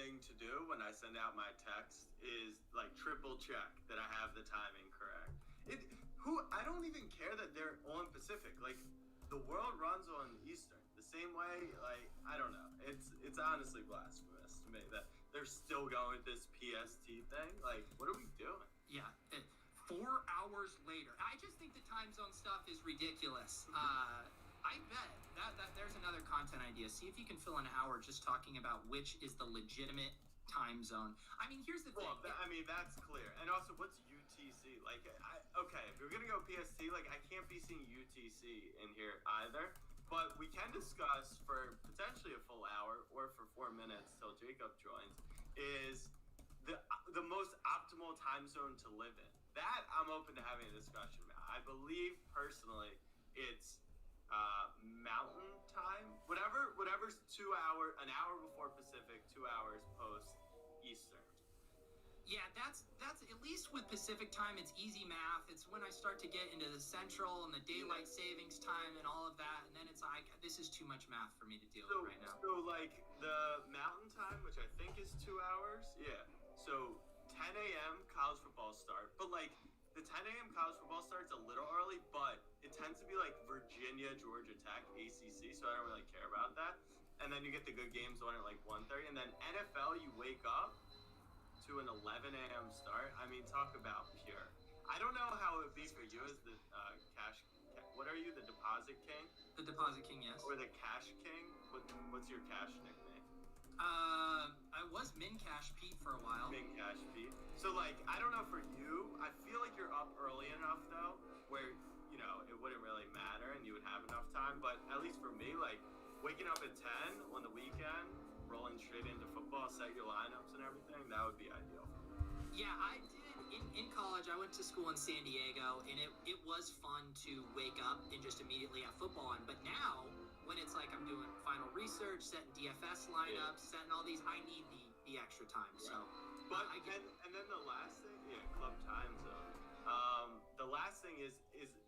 thing to do when I send out my text is like triple check that I have the timing correct. I don't even care that they're on Pacific. Like, the world runs on Eastern the same way. Like, I don't know. It's honestly blasphemous to me that they're still going with this PST thing. Like, what are we doing? Yeah. 4 hours later. I just think the time zone stuff is ridiculous. I bet that there's another content idea. See if you can fill an hour just talking about which is the legitimate time zone. I mean, here's the thing. Well, I mean, that's clear. And also, what's UTC? Like, okay, if we're gonna go PST, like, I can't be seeing UTC in here either. But we can discuss for potentially a full hour or for 4 minutes till Jacob joins is the most optimal time zone to live in. That I'm open to having a discussion about. I believe personally it's mountain time, whatever's an hour before Pacific, 2 hours post Eastern. Yeah, that's at least with Pacific time, it's easy math. It's when I start to get into the central and the daylight savings time and all of that, and then it's like, this is too much math for me to deal with right now. So like the mountain time, which I think is 2 hours, yeah. So 10 a.m. college football start, but like the 10 a.m. college football start's a little early, but it tends to be like Virginia, Georgia Tech, ACC, so I don't really care about that. And then you get the good games on at like 1:30, and then NFL, you wake up to an 11 a.m. start. I mean, talk about pure. I don't know how it would be for you as the what are you, the deposit king? The deposit king, yes. Or the cash king? What's your cash nickname? I was Min Cash Pete for a while. Min Cash Pete. So, like, I don't know for you. I feel like you're up early enough, though, where, you know, it wouldn't really matter and you would have enough time. But at least for me, like, waking up at 10 on the weekend, rolling straight into football, set your lineups and everything, that would be ideal for me. Yeah, I did. In college, I went to school in San Diego, and it was fun to wake up and just immediately have football on. But now, when it's like I'm doing final research, setting DFS lineups, setting all these, I need the extra time. Right. So, but and then the last thing, club time zone. The last thing is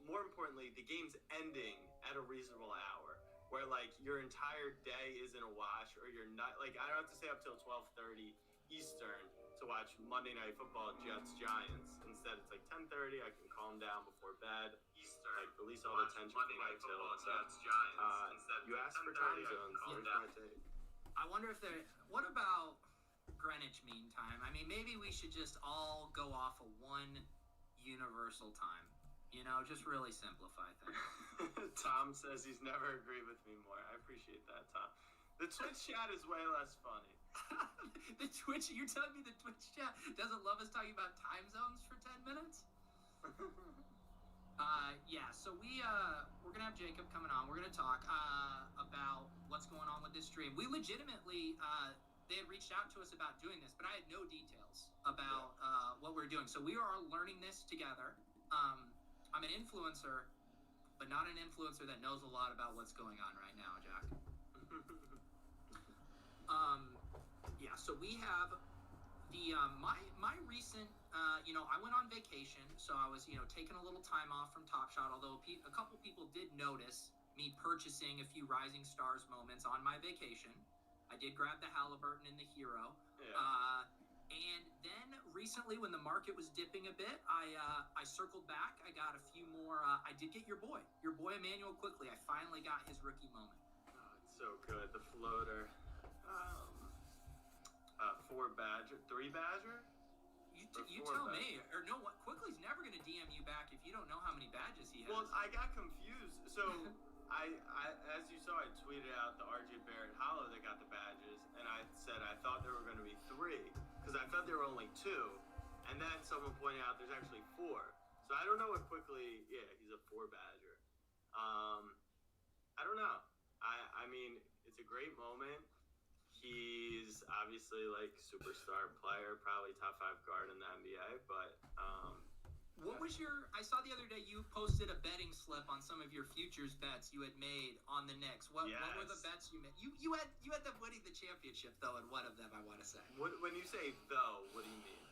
more importantly, the game's ending at a reasonable hour, where like your entire day isn't a wash, or you're not like I don't have to stay up till 12:30 Eastern to watch Monday Night Football, Jets Giants. Instead, it's like 10:30. I can calm down before bed. Eastern, like release all the tension from my Football, Jets Giants. You asked for time zones. Here's my take. I wonder if what about Greenwich Mean Time? I mean, maybe we should just all go off of one universal time. You know, just really simplify things. Tom says he's never agreed with me more. I appreciate that, Tom. The Twitch chat is way less funny. You're telling me the Twitch chat doesn't love us talking about time zones for 10 minutes? Yeah, so we're gonna have Jacob coming on. We're gonna talk about what's going on with this stream. We legitimately they had reached out to us about doing this, but I had no details about what we're doing. So we are learning this together. I'm an influencer, but not an influencer that knows a lot about what's going on right now, Jack. Yeah, so we have the my recent I went on vacation, so I was taking a little time off from Top Shot, although a couple people did notice me purchasing a few Rising Stars moments on my vacation. I did grab the Halliburton and the Hero. Yeah. And then recently, when the market was dipping a bit, I circled back. I got a few more. I did get your boy Emmanuel Quickly. I finally got his rookie moment. Oh, it's so good. The floater. 4 Badger, 3 Badger? You tell me. Or no, what? Quickly's never going to DM you back if you don't know how many badges he has. Well, I got confused. So, I as you saw, I tweeted out the RJ Barrett Hollow that got the badges, and I said I thought there were going to be 3, because I thought there were only 2, and then someone pointed out there's actually 4. So I don't know what Quickly, he's a 4 Badger. I don't know. I mean, it's a great moment. He's obviously like superstar player, probably top 5 guard in the NBA, but what was I saw the other day you posted a betting slip on some of your futures bets you had made on the Knicks. What were the bets you made? You had them winning the championship though in one of them, I want to say. When you say though, what do you mean?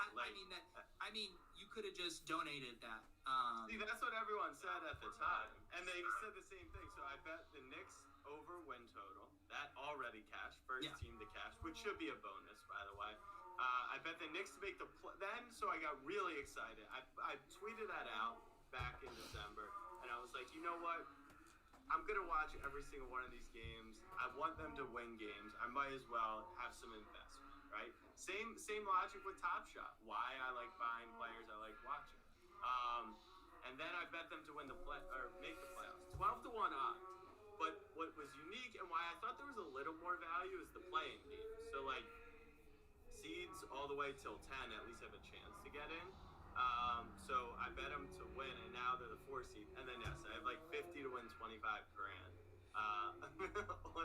I mean you could have just donated that. See, that's what everyone said at the time, and they said the same thing. So I bet the Knicks over win total. That already cashed. First Yeah. team to cash, which should be a bonus, by the way. I bet the Knicks to make the then, so I got really excited. I tweeted that out back in December, and I was like, you know what? I'm gonna watch every single one of these games. I want them to win games. I might as well have some investment, right? Same logic with Top Shot. Why I like buying players I like watching. And then I bet them to win make the playoffs. 12-1 odds. But what was unique and why I thought there was a little more value is the playing games. So like seeds all the way till 10 at least have a chance to get in. So I bet them to win, and now they're the 4 seed. And then yes, I have like 50 to win 25 grand on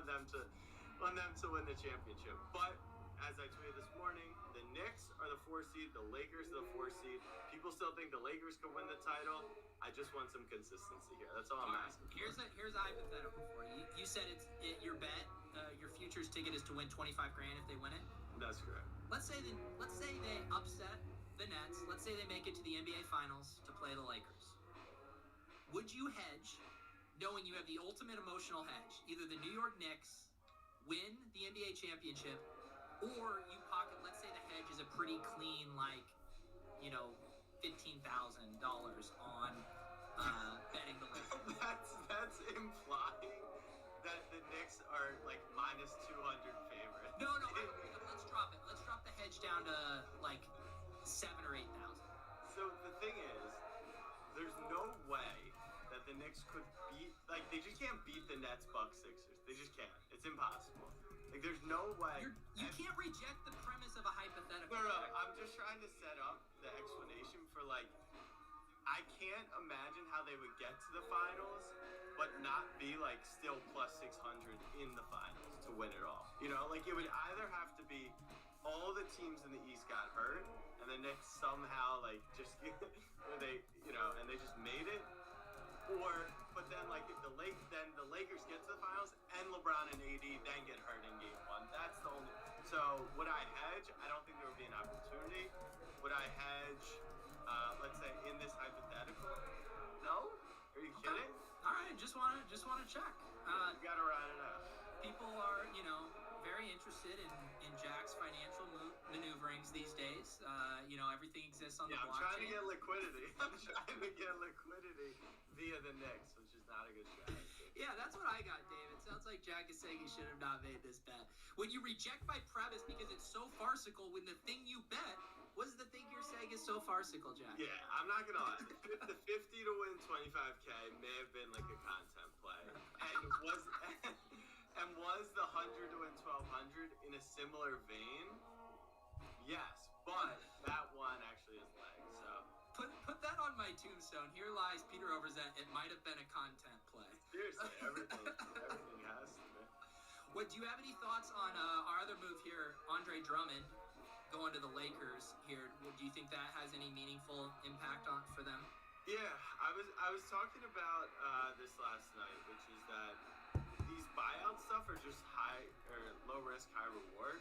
them to win the championship. But as I tweeted this morning, the Knicks are the 4 seed, the Lakers are the 4 seed. People still think the Lakers could win the title. I just want some consistency here. That's all I'm asking. Here's a hypothetical for you. You said your bet, your futures ticket is to win 25 grand if they win it. That's correct. Let's say they upset the Nets. Let's say they make it to the NBA Finals to play the Lakers. Would you hedge, knowing you have the ultimate emotional hedge? Either the New York Knicks win the NBA championship, or you pocket. Let's say the hedge is a pretty clean, like, $15,000 on betting the Lakers. That's implying that the Knicks are like minus 200 favorite. No. Let's drop it. Let's drop the hedge down to like 7,000 or 8,000. So the thing is, there's no way that the Knicks could beat. Like they just can't beat the Nets, Bucks, Sixers. They just can't. It's impossible. Like there's no way. You can't reject the premise of a hypothetical. No. I'm just trying to set up the explanation for like. I can't imagine how they would get to the finals, but not be like still plus 600 in the finals to win it all. Like it would either have to be all the teams in the East got hurt, and the Knicks somehow like just and they just made it, but then like if the Lakers get to the finals and LeBron and AD then get hurt in Game 1. That's the only. So would I hedge? I don't think there would be an opportunity. Would I hedge? Let's say in this hypothetical, no? Are you kidding? All right, just want to check. You gotta ride it out. People are, very interested in Jack's financial maneuverings these days. Everything exists on the blockchain. I'm trying to get liquidity. I'm trying to get liquidity via the Knicks, which is not a good strategy. Yeah, that's what I got, Dave. It sounds like Jack is saying he should have not made this bet. When you reject my premise because it's so farcical, when the thing you bet was the thing you're saying is so farcical, Jack. Yeah, I'm not gonna lie. The 50 to win 25K may have been like a content play, and was the 100 to win 1,200 in a similar vein? Yes, but that one actually is legs. So put that on my tombstone. Here lies Peter Overzet. It might have been a content play. Seriously, everything has to be. What do you have any thoughts on our other move here, Andre Drummond? Going to the Lakers here, do you think that has any meaningful impact for them? Yeah, I was talking about this last night, which is that these buyout stuff are just high or low risk, high reward.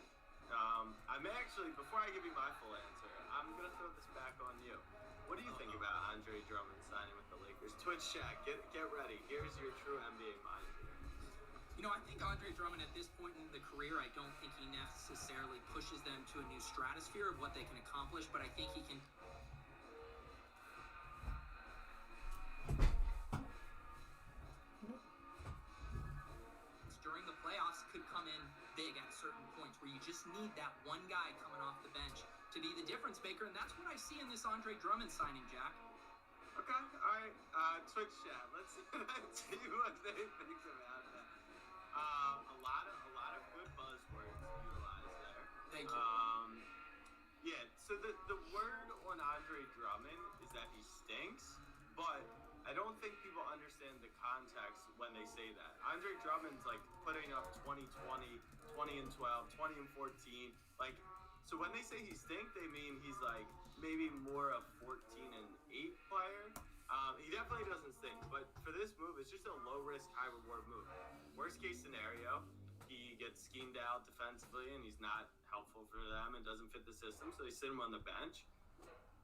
I may actually, before I give you my full answer, I'm gonna throw this back on you. What do you think about Andre Drummond signing with the Lakers? Twitch chat, get ready. Here's your true NBA mind. I think Andre Drummond at this point in the career, I don't think he necessarily pushes them to a new stratosphere of what they can accomplish, but I think he can. During the playoffs could come in big at certain points where you just need that one guy coming off the bench to be the difference maker, and that's what I see in this Andre Drummond signing, Jack. Okay, all right. Twitch chat. Let's see what they think about that. A lot of good buzzwords utilized there. Thank you. Yeah. So the word on Andre Drummond is that he stinks, but I don't think people understand the context when they say that. Andre Drummond's like putting up 20-20, 20-12, 20-14. Like, so when they say he stink, they mean he's like maybe more a 14-8 player. He definitely doesn't stink, but for this move, it's just a low risk, high reward move. Worst case scenario, he gets schemed out defensively and he's not helpful for them and doesn't fit the system, so they sit him on the bench.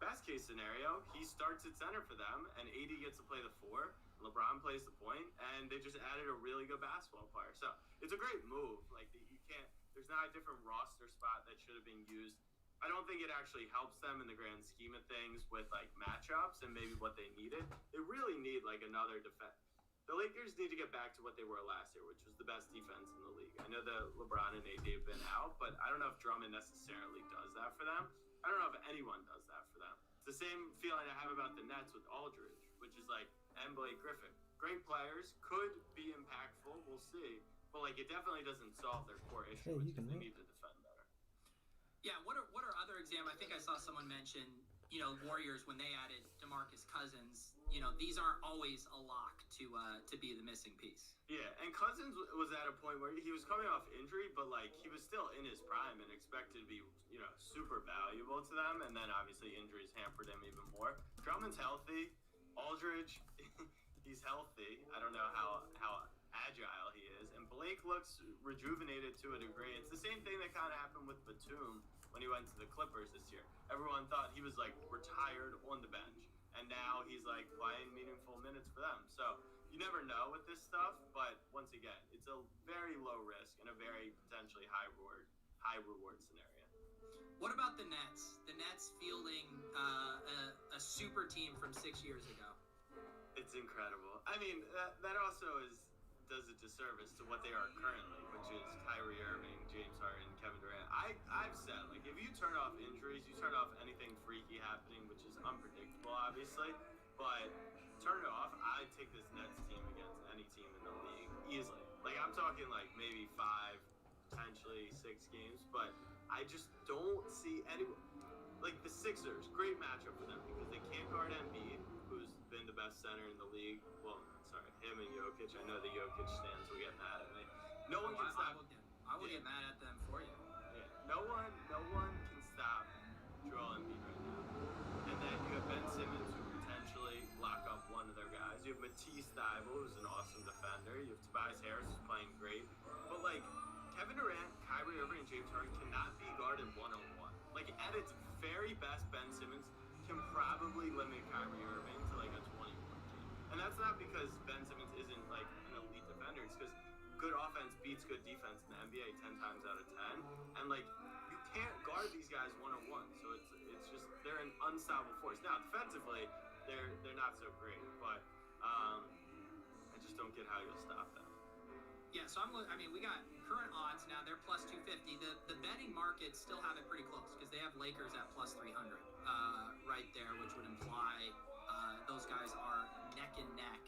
Best case scenario, he starts at center for them and AD gets to play the 4. LeBron plays the point, and they just added a really good basketball player. So it's a great move. Like, you can't. There's not a different roster spot that should have been used. I don't think it actually helps them in the grand scheme of things with like matchups and maybe what they needed. They really need like another defense. The Lakers need to get back to what they were last year, which was the best defense in the league. I know that LeBron and AD have been out, but I don't know if Drummond necessarily does that for them. I don't know if anyone does that for them. It's the same feeling I have about the Nets with Aldridge, which is like, and Blake Griffin. Great players, could be impactful, we'll see. But like, it definitely doesn't solve their core issue, which is they need to defend better. Yeah, what are other examples? I think I saw someone mention, Warriors when they added DeMarcus Cousins. These aren't always a lock to be the missing piece. Yeah, and Cousins was at a point where he was coming off injury, but like he was still in his prime and expected to be, super valuable to them. And then obviously injuries hampered him even more. Drummond's healthy. Aldridge, he's healthy. I don't know how agile he is. And Blake looks rejuvenated to a degree. It's the same thing that kind of happened with Batum when he went to the Clippers this year. Everyone thought he was like retired on the bench. And now he's like playing meaningful minutes for them. So you never know with this stuff, but once again, it's a very low risk and a very potentially high reward scenario. What about the Nets? The Nets fielding a super team from 6 years ago. It's incredible. I mean, that also does a disservice to what they are currently, which is Kyrie Irving, James Harden, Kevin Durant. I've said, like, if you turn off injuries, you turn off anything freaky happening, which is unpredictable, obviously, but turn it off, I'd take this Nets team against any team in the league easily. Like, I'm talking, like, maybe 5, potentially 6 games, but I just don't see anyone. Like, the Sixers, great matchup for them because they can't guard Embiid, who's been the best center in the league. Well, sorry, him and Jokic. I know the Jokic stands will get mad at me. No one can stop. I will get mad at them for you. Yeah, no one can stop Joel Embiid right now. And then you have Ben Simmons, who potentially lock up one of their guys. You have Matisse Thybulle, who's an awesome defender. You have Tobias Harris, who's playing great. But like, Kevin Durant, Kyrie Irving, and James Harden cannot be guarded one-on-one. Like, at its very best, Ben Simmons can probably limit Kyrie Irving to like a 21 game. And that's not because Ben Simmons isn't like an elite defender. It's because good offense beats good defense in the NBA 10 times out of 10. And like, you can't guard these guys one-on-one. So it's just, they're an unstoppable force. Now, defensively, they're not so great, but I just don't get how you'll stop them. Yeah, so we got current odds now. They're plus 250. The betting markets still have it pretty close because they have Lakers at plus 300 right there, which would imply those guys are neck and neck.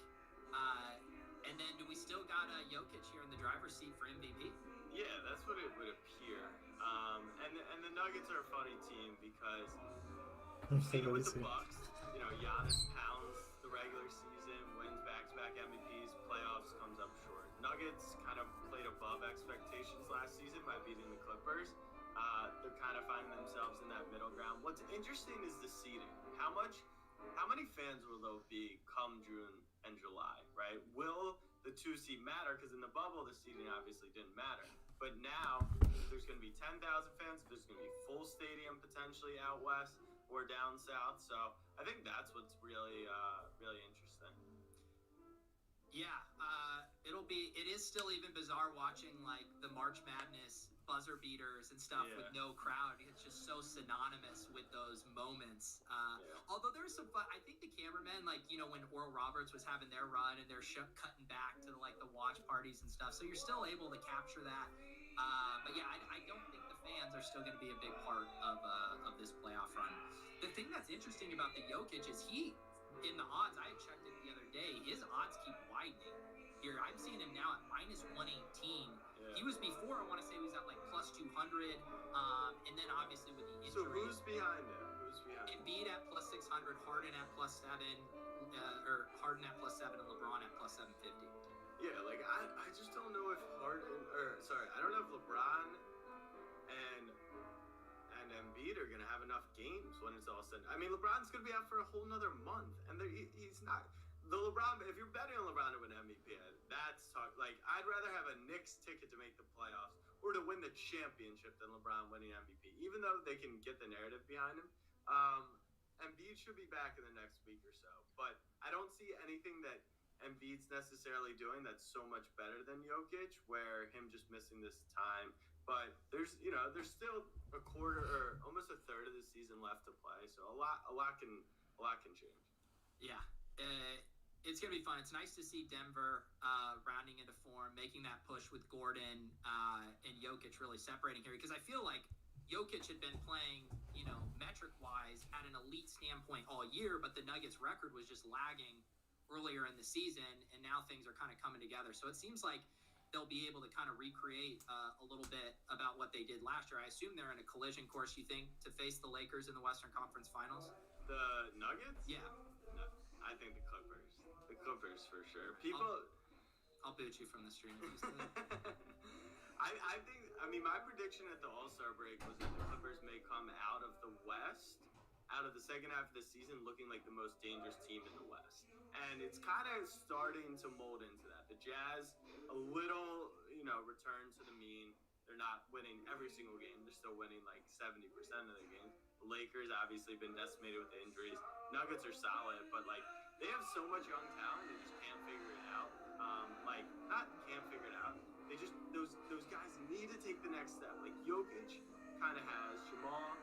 And then do we still got Jokic here in the driver's seat for MVP? Yeah, that's what it would appear. And the Nuggets are a funny team because you've seen it with the Bucks. Giannis pounds the regular season, wins back-to-back MVPs, playoffs comes up short. Nuggets kind of played above expectations last season by beating the Clippers. They're kind of finding themselves in that middle ground. What's interesting is the seeding. How many fans will there be come June and July, right? Will the 2 seed matter? Because in the bubble, the seeding obviously didn't matter. But now, there's going to be 10,000 fans. There's going to be full stadium potentially out west or down south. So I think that's what's really interesting. Yeah, it is still even bizarre watching like the March Madness buzzer beaters and stuff with no crowd. It's just so synonymous with those moments. Although there's some fun, I think the cameramen, like, when Oral Roberts was having their run and they're cutting back to like the watch parties and stuff. So you're still able to capture that. But yeah, I don't think the fans are still going to be a big part of this playoff run. The thing that's interesting about the Jokic is in the odds, I had checked it the other day, his odds keep widening. Here, I'm seeing him now at minus 118. Yeah. He was before, I want to say he was at like plus 200. And then obviously with the injury. So who's behind him? Embiid at plus 600, Harden at plus 7, or Harden at plus 7 and LeBron at plus 750. Yeah, like I just don't know if I don't know if LeBron and Embiid are gonna have enough games when it's all said. I mean, LeBron's gonna be out for a whole nother month, and he's not. The LeBron, if you're betting on LeBron to win MVP, that's talk. Like, I'd rather have a Knicks ticket to make the playoffs or to win the championship than LeBron winning MVP. Even though they can get the narrative behind him, Embiid should be back in the next week or so. But I don't see anything that Embiid's necessarily doing that's so much better than Jokic, where him just missing this time. But there's still a quarter or almost a third of the season left to play, so a lot can change. Yeah, it's gonna be fun. It's nice to see Denver rounding into form, making that push with Gordon and Jokic really separating here, because I feel like Jokic had been playing, metric-wise at an elite standpoint all year, but the Nuggets' record was just lagging earlier in the season, and now things are kind of coming together. So it seems like they'll be able to kind of recreate a little bit about what they did last year. I assume they're in a collision course, you think, to face the Lakers in the Western Conference Finals? The Nuggets? Yeah. No, I think the Clippers. The Clippers for sure. I'll boot you from the stream. I mean, my prediction at the All-Star break was that the Clippers may come out of the West, out of the second half of the season, looking like the most dangerous team in the West. And it's kind of starting to mold into that. The Jazz, a little, return to the mean. They're not winning every single game. They're still winning like 70% of their games. The Lakers obviously been decimated with the injuries. Nuggets are solid, but like they have so much young talent, they just can't figure it out. Not can't figure it out. They just those guys need to take the next step. Like Jokic kind of has, Jamal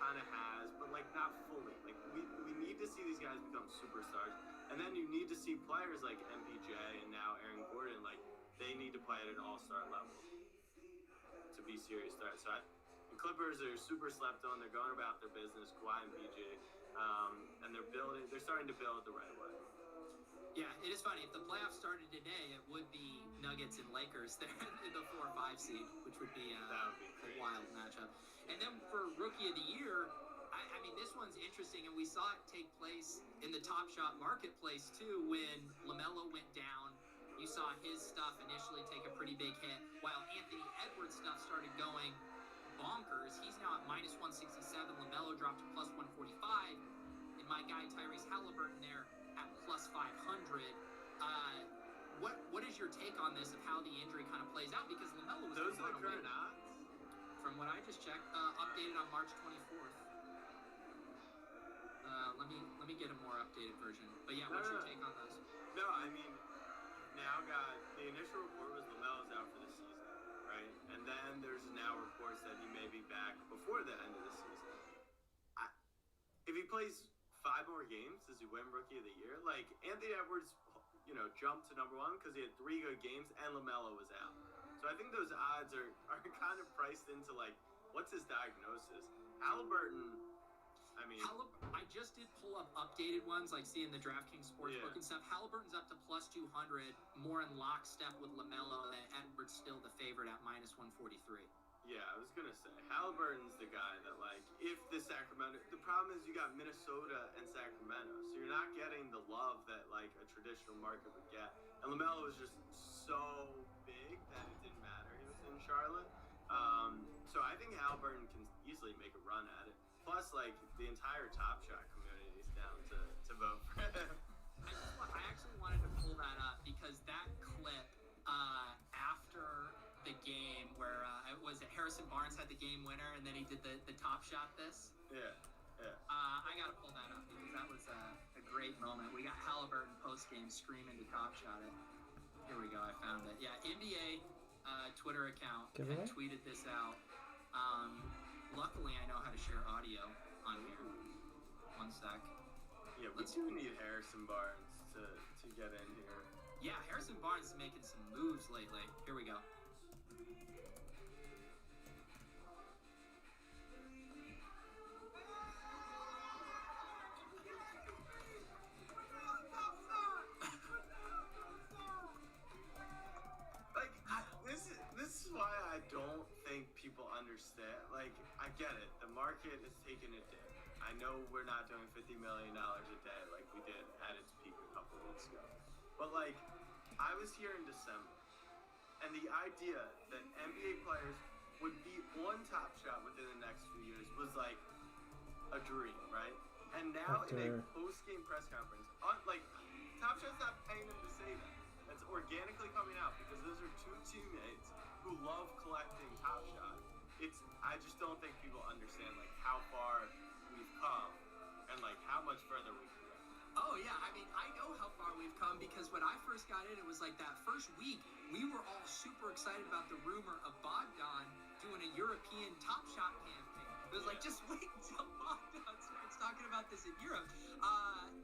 kind of has, but like not fully. Like we need to see these guys become superstars, and then you need to see players like MPJ and now Aaron Gordon. Like they need to play at an all-star level to be serious threats. So the Clippers are super slept on. They're going about their business. Kawhi and PJ, and they're starting to build the right way. Yeah, it is funny. If the playoffs started today, it would be Nuggets and Lakers there in the 4 or 5 seed, which would be a wild matchup. And then for Rookie of the Year, I mean, this one's interesting, and we saw it take place in the Top Shot marketplace too when LaMelo went down. You saw his stuff initially take a pretty big hit, while Anthony Edwards' stuff started going bonkers. He's now at minus 167. LaMelo dropped to plus 145, and my guy Tyrese Halliburton there at plus 500. What is your take on this of how the injury kind of plays out? Because LaMelo was those are the current odds. From what I just checked, updated on March 24th. Let me get a more updated version. But yeah, what's your take on those? No, I mean, now got the initial report was LaMelo's out for the season, right? And then there's now reports that he may be back before the end of the season. If he plays 5 more games, does he win Rookie of the Year? Like Anthony Edwards, jumped to number 1 because he had 3 good games and LaMelo was out. So I think those odds are kind of priced into like, what's his diagnosis? Halliburton, I mean, I just did pull up updated ones, like seeing the DraftKings Sportsbook and stuff. Halliburton's up to plus 200, more in lockstep with LaMelo, and Edwards still the favorite at minus 143. Yeah, I was gonna say Halliburton's the guy that like if the problem is you got Minnesota and Sacramento, so you're not getting the love that like a traditional market would get. And LaMelo was just so big that it didn't matter. He was in Charlotte, so I think Halliburton can easily make a run at it. Plus, like the entire Top Shot community is down to vote for him. I actually wanted to pull that up because that clip after the game where Harrison Barnes had the game winner and then he did the Top Shot this. Yeah. I gotta pull that up because that was a great moment. We got Halliburton post game screaming to Top Shot it. Here we go. I found it. Yeah, NBA Twitter account had tweeted this out. Luckily, I know how to share audio on here. One sec. Yeah, we do need Harrison Barnes to get in here. Yeah, Harrison Barnes is making some moves lately. Here we go. This is why I don't think people understand. Like, I get it. The market is taking a dip. I know we're not doing $50 million a day like we did at its peak a couple weeks ago. But, like, I was here in December, and the idea that NBA players would be on Top Shot within the next few years was, like, a dream, right? And now in a post-game press conference, Top Shot's not paying them to say that. That's organically coming out because those are 2 teammates who love collecting Top Shot. I just don't think people understand like how far we've come and like how much further we can go. Oh yeah, I mean, I know how far we've come because when I first got in, it was like that first week, we were all super excited about the rumor of Bogdan doing a European Top Shot campaign. It was like, just wait until Bogdan starts talking about this in Europe.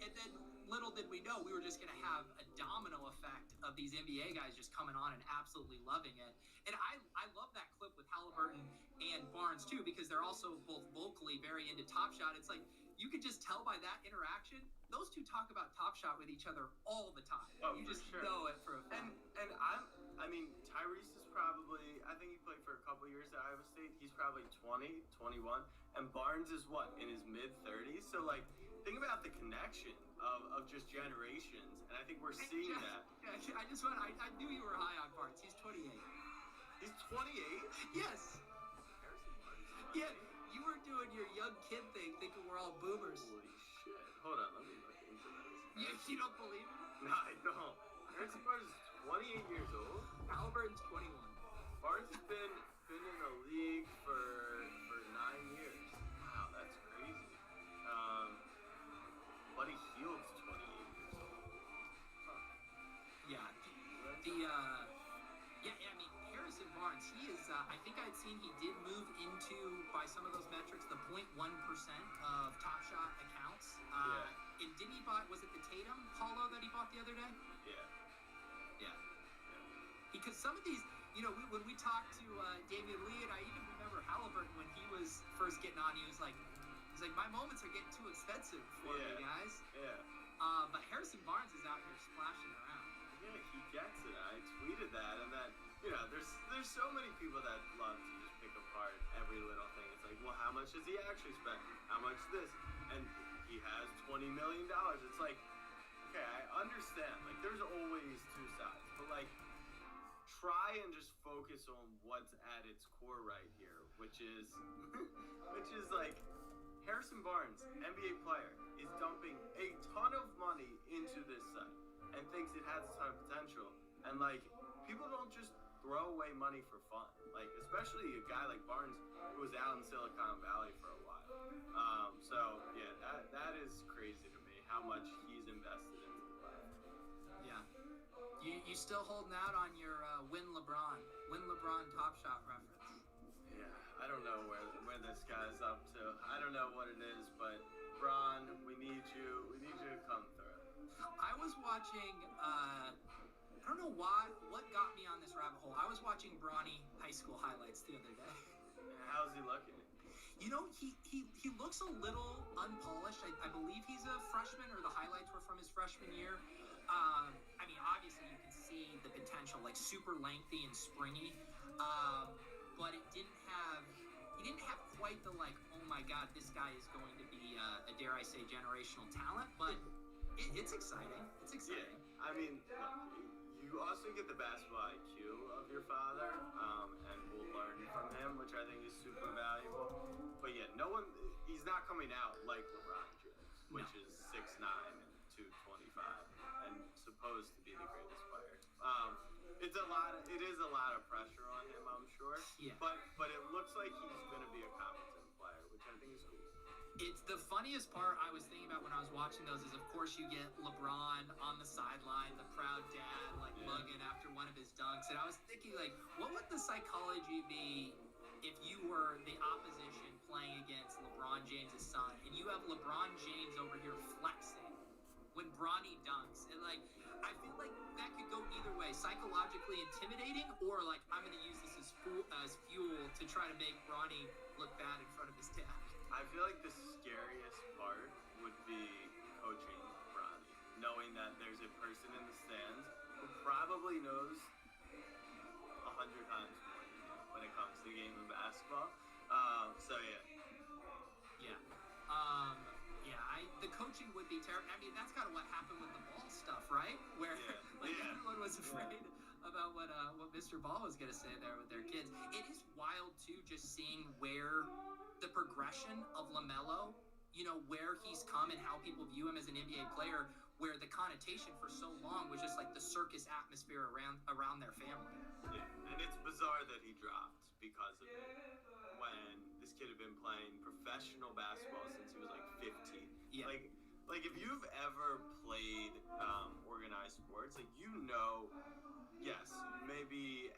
And then little did we know we were just going to have a domino effect of these NBA guys just coming on and absolutely loving it. And I love that clip with Halliburton and Barnes too, because they're also both vocally very into Top Shot. It's like, you could just tell by that interaction, those two talk about Top Shot with each other all the time. Oh, you for just sure. know it for a fact. And I mean, Tyrese is probably, I think he played for a couple years at Iowa State. He's probably 20, 21. And Barnes is what, in his mid-30s? So, like, think about the connection of just generations. And I think we're seeing that. I knew you were high on Barnes. He's 28. He's 28? Yes. Harrison Barnes is 28? Yeah, you were doing your young kid thing, thinking we're all boomers. Holy shit. Hold on, let me look into this. You don't believe me? No, I don't. Harrison Barnes is 28 years old. Halliburton's 21. Barnes has been in the league for 9 years. Wow, that's crazy. Buddy Hield's 28 years old. Huh. Yeah, I mean, Harrison Barnes, he is, I think I'd seen he did move into, by some of those metrics, the 0.1% of Top Shot accounts. And didn't he buy, was it the Tatum Paulo that he bought the other day? Yeah. Because some of these, when we talked to Damian Lee, and I even remember Halliburton when he was first getting on, he's like, my moments are getting too expensive for me, guys. Yeah. But Harrison Barnes is out here splashing around. Yeah, he gets it. I tweeted that, and then, there's so many people that love to just pick apart every little thing. It's like, well, how much does he actually spend? How much this? And he has $20 million. It's like, okay, I understand. Like, there's always two sides. But, like, try and just focus on what's at its core right here, which is like, Harrison Barnes, NBA player, is dumping a ton of money into this site and thinks it has a ton of potential. And, like, people don't just throw away money for fun. Like, especially a guy like Barnes who was out in Silicon Valley for a while. So, yeah, that is crazy to me, how much he's invested into the life. Yeah. You still holding out on your Win LeBron Top Shot reference? Yeah, I don't know where this guy's up to. I don't know what it is, but Bron, we need you to come through. I was watching, I don't know what got me on this rabbit hole. I was watching Bronny high school highlights the other day. How's he looking? He looks a little unpolished. I believe he's a freshman, or the highlights were from his freshman year. I mean, obviously you can see the potential, like super lengthy and springy. But he didn't have quite the, like, oh my God, this guy is going to be a dare I say generational talent. But it's exciting. It's exciting. Yeah, I mean, look, you also get the basketball IQ of your father, and we'll learn from him, which I think is super valuable. But yeah, he's not coming out like LeBron James, which is 6'9" and 225, and supposed to be the greatest player. It is a lot of pressure on him, I'm sure. Yeah. But it looks like he's going to be a competent player, which I think is cool. It's the funniest part I was thinking about when I was watching those is, of course, you get LeBron on the sideline, the proud dad, like, mugging after one of his dunks. And I was thinking, like, what would the psychology be if you were the opposition playing against LeBron James' son, and you have LeBron James over here flexing when Bronny dunks? And, like, I feel like that could go either way, psychologically intimidating, or, like, I'm going to use this as fuel to try to make Bronny look bad in front of his dad. I feel like the scariest part would be coaching Bronny, knowing that there's a person in the stands who probably knows 100 times more than you when it comes to the game of basketball. The coaching would be terrible. I mean, that's kind of what happened with the ball stuff, right? Where everyone was afraid about what Mr. Ball was going to say there with their kids. It is wild too, just seeing where the progression of LaMelo, where he's come and how people view him as an NBA player, where the connotation for so long was just like the circus atmosphere around their family. Yeah, and it's bizarre that he dropped because of it when this kid had been playing professional basketball since he was like 15. Yeah. Like, like if you've ever played organized sports, like yes, maybe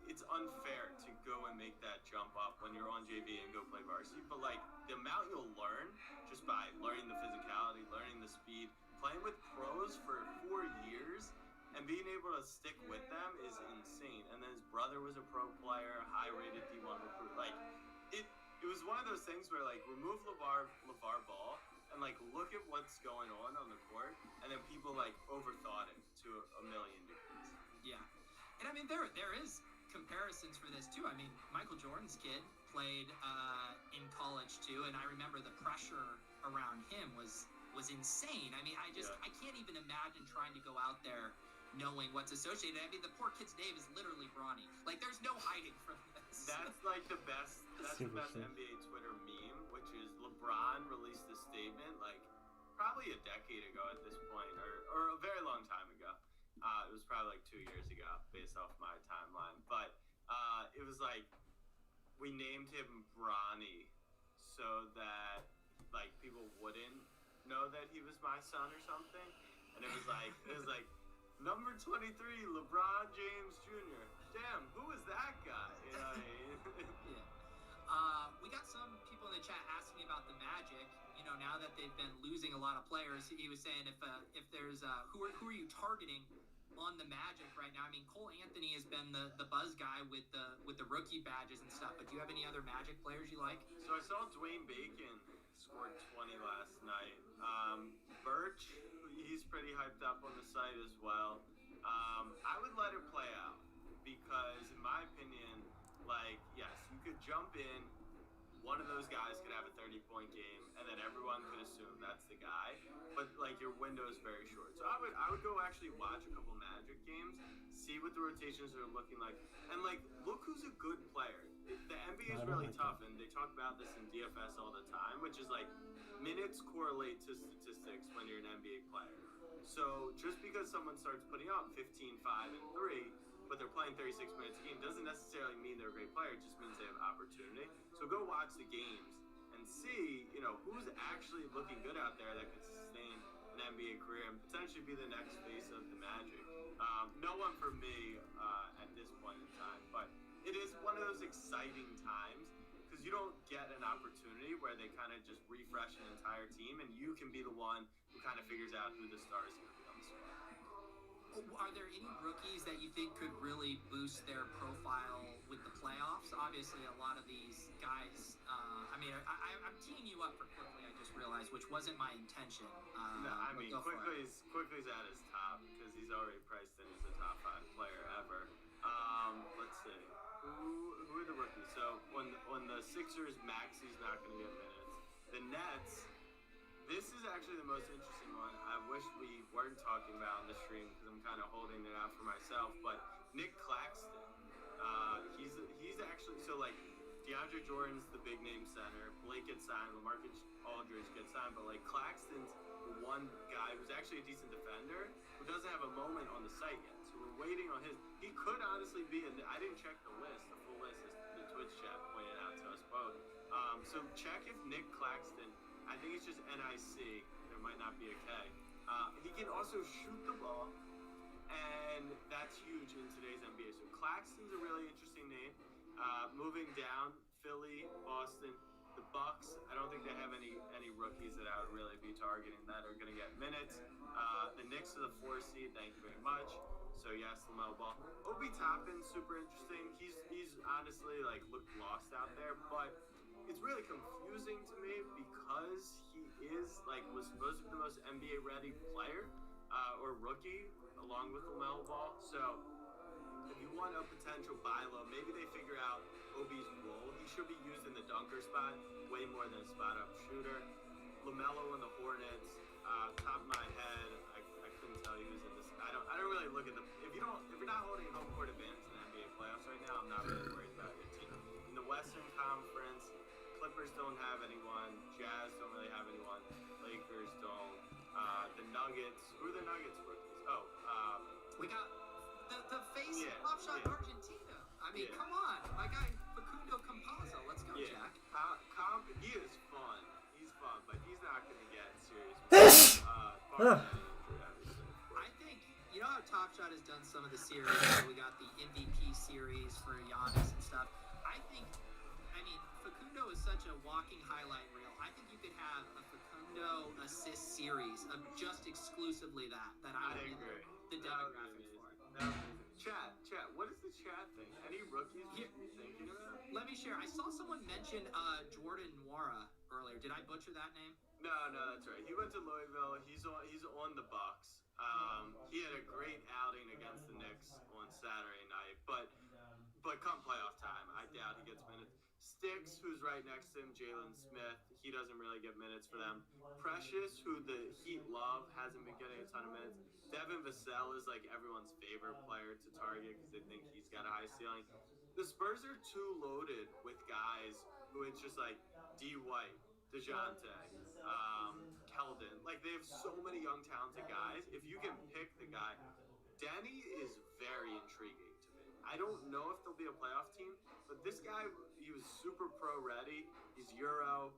it's unfair to go and make that jump up when you're on JV and go play varsity, but like the amount you'll learn just by learning the physicality, learning the speed, playing with pros for 4 years and being able to stick with them is insane. And then his brother was a pro player, high-rated D1 recruit. Like it was one of those things where like remove LeVar Ball and like look at what's going on the court, and then people like overthought it to a million degrees. Yeah, and I mean there is comparisons for this too. I mean Michael Jordan's kid played in college too, and I remember the pressure around him was insane. I mean I can't even imagine trying to go out there knowing what's associated. I mean the poor kid's name is literally Bronny. Like there's no hiding from this. That's like the best. That's the best NBA Twitter meme, which is LeBron released a statement like probably a decade ago at this point, or a very long time ago. It was probably like 2 years ago, based off my timeline. But it was like we named him Bronny so that like people wouldn't know that he was my son or something. And it was like number 23, LeBron James Jr. Damn, who is that guy? You know what I mean? Yeah. We got some people in the chat asking about the Magic. You know, now that they've been losing a lot of players, he was saying if there's who are you targeting on the Magic right now? I mean, Cole Anthony has been the buzz guy with the rookie badges and stuff. But do you have any other Magic players you like? So I saw Dwayne Bacon scored 20 last night. Birch, he's pretty hyped up on the site as well. I would let it play out because, in my opinion, like, yes, you could jump in, one of those guys could have a 30-point game, and then everyone could assume that's the guy. But like your window is very short. So I would go actually watch a couple Magic games, see what the rotations are looking like, and like look who's a good player. The NBA is really tough, and they talk about this in DFS all the time, which is like minutes correlate to statistics when you're an NBA player. So just because someone starts putting up 15, 5, and 3, but they're playing 36 minutes a game doesn't necessarily mean they're a great player. It just means they have opportunity. So go watch the games and see, who's actually looking good out there that could sustain an NBA career and potentially be the next face of the Magic. No one for me at this point in time, but it is one of those exciting times because you don't get an opportunity where they kind of just refresh an entire team and you can be the one who kind of figures out who the star is going to be on the squad. Are there any rookies that you think could really boost their profile with the playoffs? Obviously, a lot of these guys. I'm teeing you up for Quickly. I just realized, which wasn't my intention. No, I mean Quickly's at his top because he's already priced in as a top 5 player ever. Let's see who are the rookies. So when the Sixers, Maxi's not going to get minutes. The Nets. This is actually the most interesting one. I wish we weren't talking about on the stream because I'm kind of holding it out for myself. But Nick Claxton, he's actually DeAndre Jordan's the big name center. Blake gets signed. LaMarcus Aldridge gets signed. But Claxton's the one guy who's actually a decent defender who doesn't have a moment on the site yet. So we're waiting on his. He could honestly be. I didn't check the list. The full list is the Twitch chat pointed out to us both. So check if Nick Claxton. I think it's just NIC. There might not be a K. He can also shoot the ball, and that's huge in today's NBA. So Claxton's a really interesting name. Moving down, Philly, Boston, the Bucks. I don't think they have any rookies that I would really be targeting that are going to get minutes. The Knicks are the 4 seed. Thank you very much. So yes, LaMelo Ball. Obi Toppin's super interesting. He's honestly looked lost out there, but it's really confusing to me because he was supposed to be the most NBA ready player or rookie along with LaMelo Ball. So if you want a potential buy low, maybe they figure out Obi's role. He should be used in the dunker spot way more than a spot up shooter. LaMelo and the Hornets. Top of my head, I couldn't tell you who's in this. I don't really look at the. If you're not holding home court advantage in the NBA playoffs right now, I'm not really worried about your team. In the Western Conference, Clippers don't have anyone. Jazz don't really have anyone. Lakers don't. The Nuggets. Who are the Nuggets rookies? We got the face Top Shot Argentina. I mean, come on, my guy Facundo Campazzo. Let's go, Jack. He is fun. He's fun, but he's not barring any injury, obviously. I think, you know how Top Shot has done some of the series, so we got the MVP series for Giannis and stuff. I mean, Facundo is such a walking highlight reel. I think you could have a Facundo assist series of just exclusively that. I would agree. The demographic for it. That would be amazing. Chat, what is the chat thing? Any rookies we should be thinking about? Let me share. I saw someone mention Jordan Nwora earlier. Did I butcher that name? No, that's right. He went to Louisville. He's on the Bucks. He had a great outing against the Knicks on Saturday night, but come playoff time, I doubt he gets minutes. Sticks, who's right next to him, Jalen Smith, he doesn't really get minutes for them. Precious, who the Heat love, hasn't been getting a ton of minutes. Devin Vassell is like everyone's favorite player to target because they think he's got a high ceiling. The Spurs are too loaded with guys who it's just like D. White, DeJounte, Keldon. Like they have so many young talented guys. If you can pick the guy, Danny is very intriguing to me. I don't know if they'll be a playoff team, but this guy, he was super pro ready. He's Euro.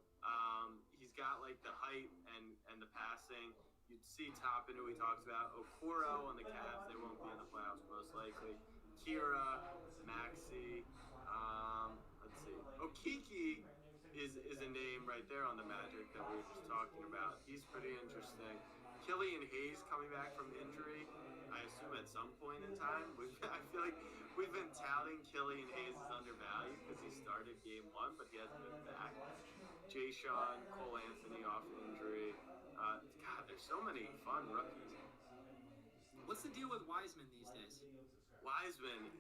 He's got like the height and the passing. You'd see Toppin, who we talked about. Okoro on the Cavs, they won't be in the playoffs most likely. Kira, Maxey. Let's see. Okiki is a name right there on the Magic that we were just talking about. He's pretty interesting. Killian Hayes coming back from injury, I assume at some point in time. I feel like we've been touting Killian Hayes as undervalued because he started game 1, but he hasn't been back. Jay Sean, Cole Anthony off injury. God, there's so many fun rookies. What's the deal with Wiseman these days? Wiseman,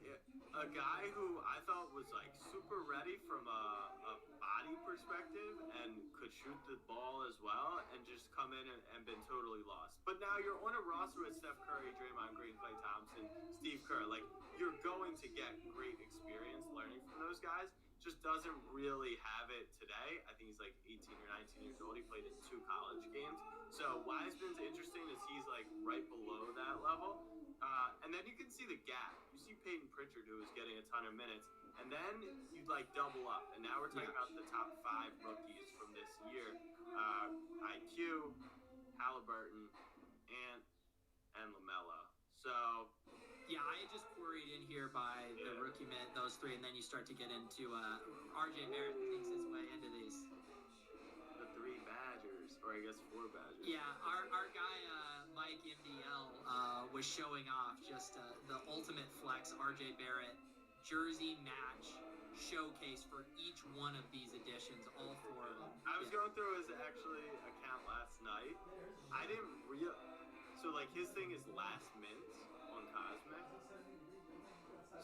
a guy who I thought was like super ready from a body perspective and could shoot the ball as well, and just come in and been totally lost. But now you're on a roster with Steph Curry, Draymond Green, Klay Thompson, Steve Kerr. Like you're going to get great experience learning from those guys. Just doesn't really have it today. I think he's like 18 or 19 years old. He played in 2 college games. So Wiseman's interesting as he's like right below that level. And then you can see the gap. You see Peyton Pritchard, who is getting a ton of minutes, and then you like double up. And now we're talking about the top 5 rookies from this year: IQ, Halliburton, and LaMelo. So yeah, I just queried in here by the rookie minute, those 3, and then you start to get into RJ Barrett makes his way into these. The 3 Badgers, or I guess 4 Badgers. Yeah, our guy Mike MDL was showing off just the ultimate flex RJ Barrett jersey match showcase for each one of these editions, all 4 of them. I was going through his actually account last night. I didn't so like his thing is last mint on Cosmic.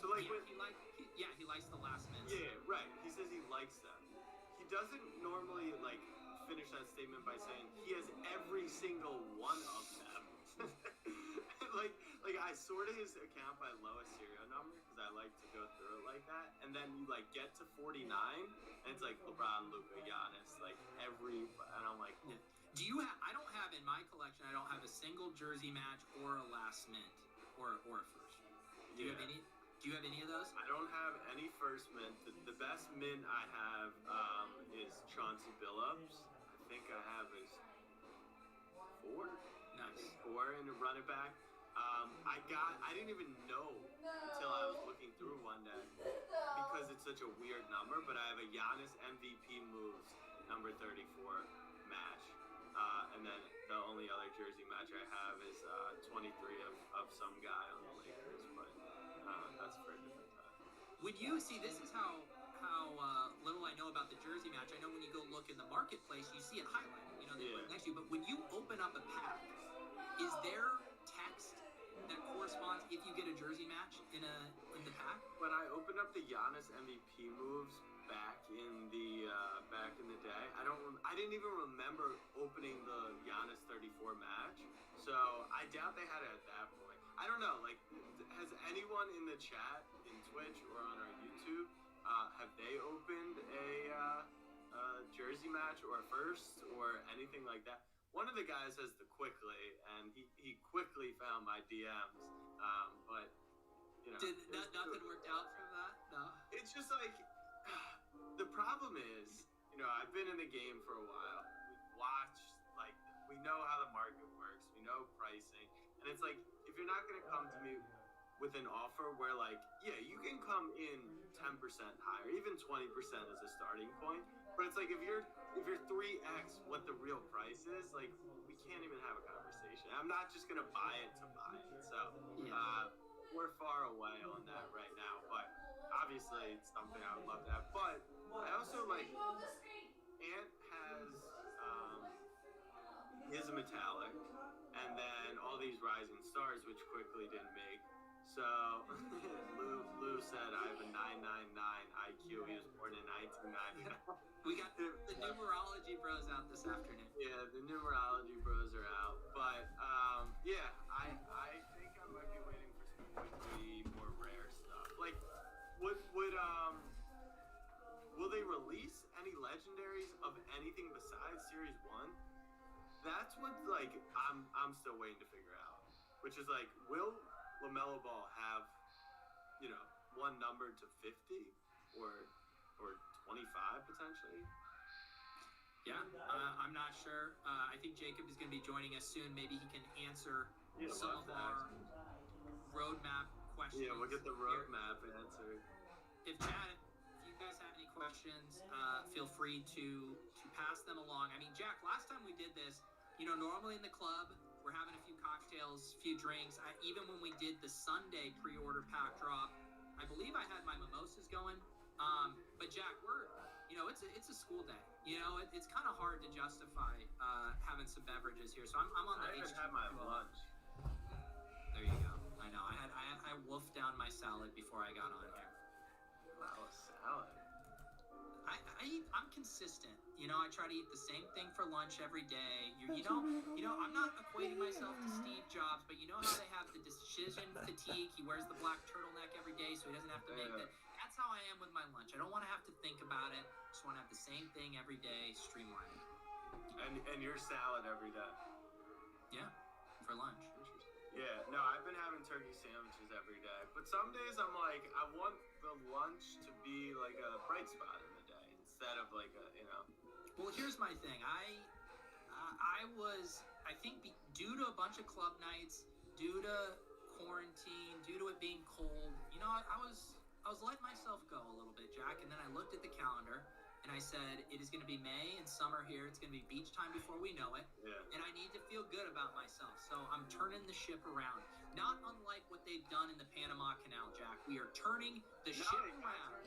So like he likes the last mints. Yeah, right. He says he likes them. He doesn't normally like finish that statement by saying he has every single one of them. like I sorted his account by lowest serial number because I like to go through it like that, and then you like get to 49 and it's like LeBron, Luka, Giannis, like and I'm like, do you have? I don't have in my collection. I don't have a single jersey match or a last mint or a first. Do you have any? Do you have any of those? I don't have any first mint. The best mint I have is Chauncey Billups. I think I have is 4. Nice. 4 in a running back. I didn't even know until I was looking through one day because it's such a weird number, but I have a Giannis MVP moves number 34 match. And then the only other jersey match I have is 23 of some guy on the Lakers, but that's for a different time. Would you see, this is how little I know about the jersey match. I know when you go look in the marketplace, you see it highlighted, they put it next to you, but when you open up a pack, is there text that corresponds if you get a jersey match in the pack? When I opened up the Giannis MVP moves back in the day, I didn't even remember opening the Giannis 34 match, so I doubt they had it at that point. I don't know, like, has anyone in the chat in Twitch or on our YouTube have they opened a jersey match or a first or anything like that? One of the guys has the Quickly, and he quickly found my DMs, but nothing worked out from that? No. It's just like the problem is, I've been in the game for a while. We've watched like we know how the market works. We know pricing, and it's like if you're not gonna come to me with an offer where like, yeah, you can come in 10% higher, even 20% as a starting point. But it's like if you're 3x what the real price is, like we can't even have a conversation. I'm not just gonna buy it to buy it. So we're far away on that right now. But obviously it's something I would love to have. But I also like Ant has is a metallic, and then all these rising stars, which quickly didn't make. So Lou said I have a 999 IQ. He was born in 1999. We got the numerology bros out this afternoon. Yeah, the numerology bros are out. But yeah, I think I might be waiting for some quickly more rare stuff. Like, would will they release any legendaries of anything besides Series 1? That's what like I'm still waiting to figure out. Which is like, will LaMelo Ball have, one number to 50 or 25 potentially? Yeah, I'm not sure. I think Jacob is going to be joining us soon. Maybe he can answer some of our roadmap questions. Yeah, we'll get the roadmap answered. If you guys have any questions, feel free to pass them along. I mean, Jack, last time we did this, normally in the club, we're having a few cocktails, a few drinks. Even when we did the Sunday pre-order pack drop, I believe I had my mimosas going. But Jack, it's a school day. It's kind of hard to justify having some beverages here. So I'm on the. I even had my lunch. There you go. I know. I wolfed down my salad before I got on here. Wow, salad. I'm consistent. I try to eat the same thing for lunch every day. I'm not equating myself to Steve Jobs, but you know how they have the decision fatigue. He wears the black turtleneck every day, so he doesn't have to make that. That's how I am with my lunch. I don't want to have to think about it. Just want to have the same thing every day, streamlined. And your salad every day. Yeah, for lunch. Yeah, no, I've been having turkey sandwiches every day. But some days I'm like, I want the lunch to be like a bright spot in the day instead of like a. Well, here's my thing. I think due to a bunch of club nights, due to quarantine, due to it being cold, I was letting myself go a little bit, Jack. And then I looked at the calendar and I said, it is going to be May and summer here. It's going to be beach time before we know it. Yeah. And I need to feel good about myself. So I'm turning the ship around. Not unlike what they've done in the Panama Canal, Jack. We are turning the ship around.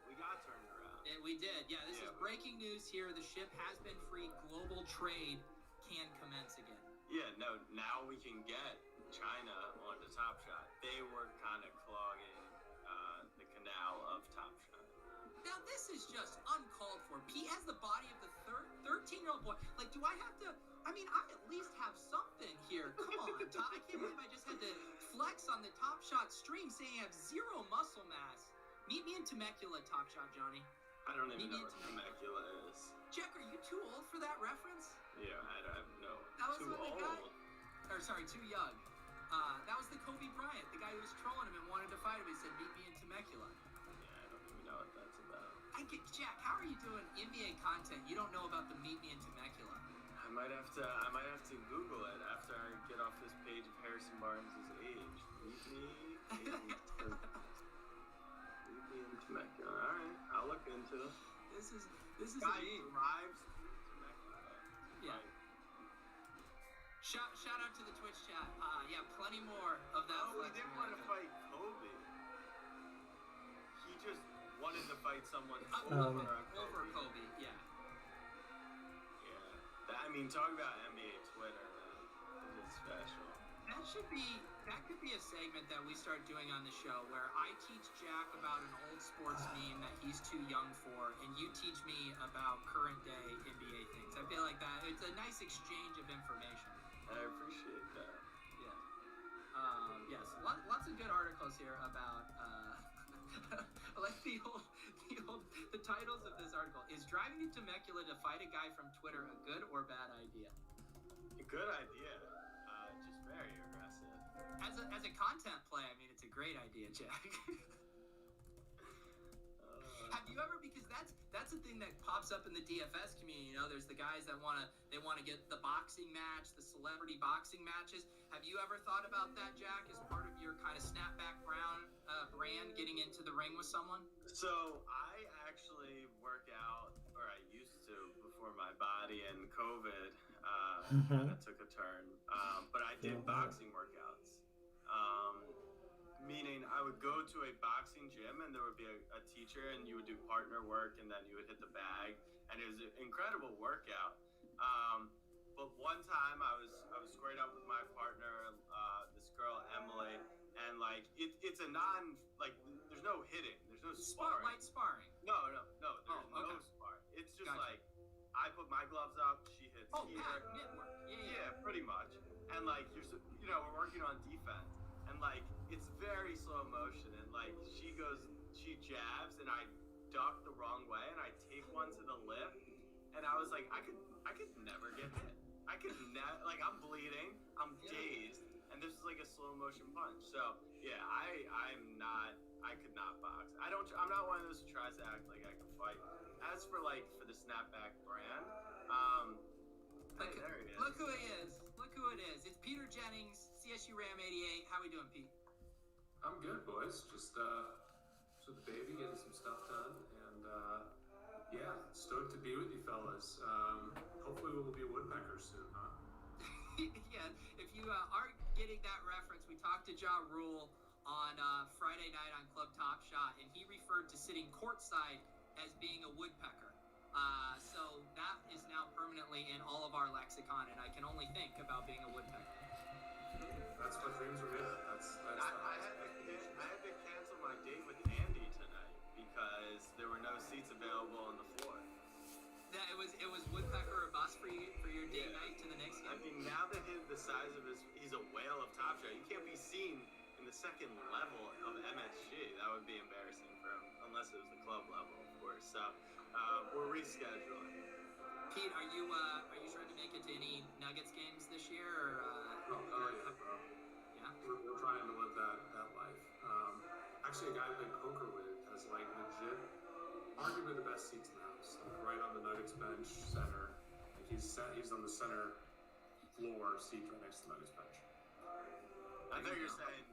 We got turned around. And we did. Yeah, this is breaking news here. The ship has been freed. Global trade can commence again. Yeah, no, now we can get China on the Top Shot. They were kind of clogging the canal of Top Shot. Now, this is just uncalled for. He has the body of the 13-year-old boy. Like, do I have to... I mean, I at least have something here. Come on, Tom. I can't believe I just had to flex on the Top Shot stream saying I have zero muscle mass. Meet me in Temecula, Top Shot, Johnny. I don't even know what Temecula is. Jack, are you too old for that reference? Yeah, I have no. That was too old. Too young. That was the Kobe Bryant, the guy who was trolling him and wanted to fight him. He said, "Meet me in Temecula." Yeah, I don't even know what that's about. Jack, how are you doing NBA content? You don't know about the Meet Me in Temecula. I might have to Google it after I get off this page of Harrison Barnes' age. Meet me in Temecula. All right, I'll look into it. This is guy drives to Temecula. Yeah. Right. Shout out to the Twitch chat. Yeah, plenty more of that. Oh, he didn't want to fight Kobe. He just wanted to fight someone over Kobe. Yeah. Yeah. I mean, talk about NBA Twitter, man. This is special. That could be a segment that we start doing on the show where I teach Jack about an old sports meme that he's too young for, and you teach me about current day NBA things. I feel like that it's a nice exchange of information. I appreciate that. Yeah. Yes. Lots of good articles here about. I like the titles of this article. Is driving to Temecula to fight a guy from Twitter a good or bad idea? A good idea. Just very aggressive. As a content play, I mean, it's a great idea, Jack. Have you ever, because that's a thing that pops up in the DFS community. You know, there's the guys that want to get the boxing match, the celebrity boxing matches. Have you ever thought about that, Jack, as part of your kind of snapback brand, getting into the ring with someone? So I actually work out, or I used to before my body and COVID kind of took a turn. But I did boxing workouts. Meaning I would go to a boxing gym and there would be a teacher and you would do partner work and then you would hit the bag and it was an incredible workout. But one time I was squared up with my partner, this girl Emily, and like it's a there's no hitting, there's no sparring. Light sparring. No, there's no sparring. It's just like I put my gloves up, she hits here. Mitt work. Yeah, pretty much. And like we're working on defense. And like it's very slow motion and like she jabs and I duck the wrong way and I take one to the lip and I was like I could never get hit. I could like I'm bleeding, I'm dazed, and this is like a slow motion punch. So yeah, I could not box. I'm not one of those who tries to act like I can fight. As for the snapback brand, there he is. Look who it is. It's Peter Jennings, CSU Ram 88. How we doing, Pete? I'm good, boys. Just with the baby, getting some stuff done, and stoked to be with you fellas. Hopefully we'll be woodpeckers soon, huh? Yeah, if you are getting that reference, we talked to Ja Rule on Friday night on Club Top Shot, and he referred to sitting courtside as being a woodpecker. So that is now permanently in all of our lexicon, and I can only think about being a woodpecker. That's what dreams are made of. I had to cancel my date with Andy tonight because there were no seats available on the floor. That it was woodpecker or bust for your date night to the Knicks game. I mean, now that the size of he's a whale of Top Shot. You can't be seen in the second level of MSG. That would be embarrassing for him, unless it was the club level, of course. So we're rescheduling. Pete, are you trying to make it to any Nuggets games this year? Or, bro. Yeah. We're trying to live that life. Actually, a guy I played poker with has like legit, arguably the best seats in the house. Like right on the Nuggets bench, center. Like he's on the center floor, seat right next to the Nuggets bench. I thought you were saying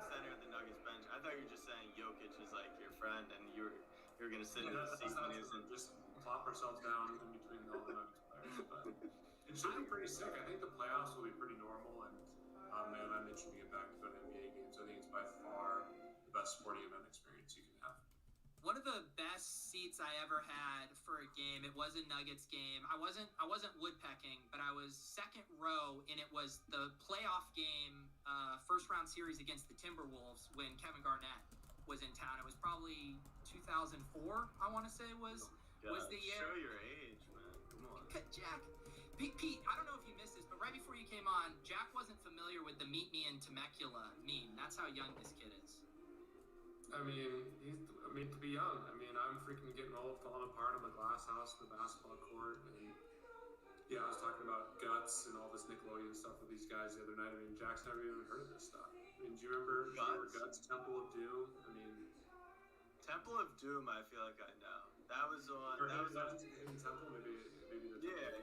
center of the Nuggets bench. I thought you were just saying Jokic is like your friend, and you were gonna sit in the seat when he was in. Just plop ourselves down in between all the Nuggets players. But it should be pretty sick. I think the playoffs will be pretty normal, and man, I'm itching to get back to an NBA games. I think it's by far the best sporting event experience you can have. One of the best seats I ever had for a game, it was a Nuggets game. I wasn't woodpecking, but I was second row, and it was the playoff game, first round series against the Timberwolves when Kevin Garnett was in town. It was probably 2004, I want to say was the year. Show your age, man. Come on. Jack, Pete, I don't know if you missed this, but right before you came on, Jack wasn't familiar with the "Meet Me in Temecula" meme. That's how young this kid is. I mean, to be young. I mean, I'm freaking getting old, falling apart on the glass house, the basketball court, and yeah, I was talking about Guts and all this Nickelodeon stuff with these guys the other night. I mean, Jack's never even heard of this stuff. I mean, do you remember Guts, Temple of Doom? I mean, Temple of Doom. I feel like I know. That was on. Hidden Temple, maybe. Yeah.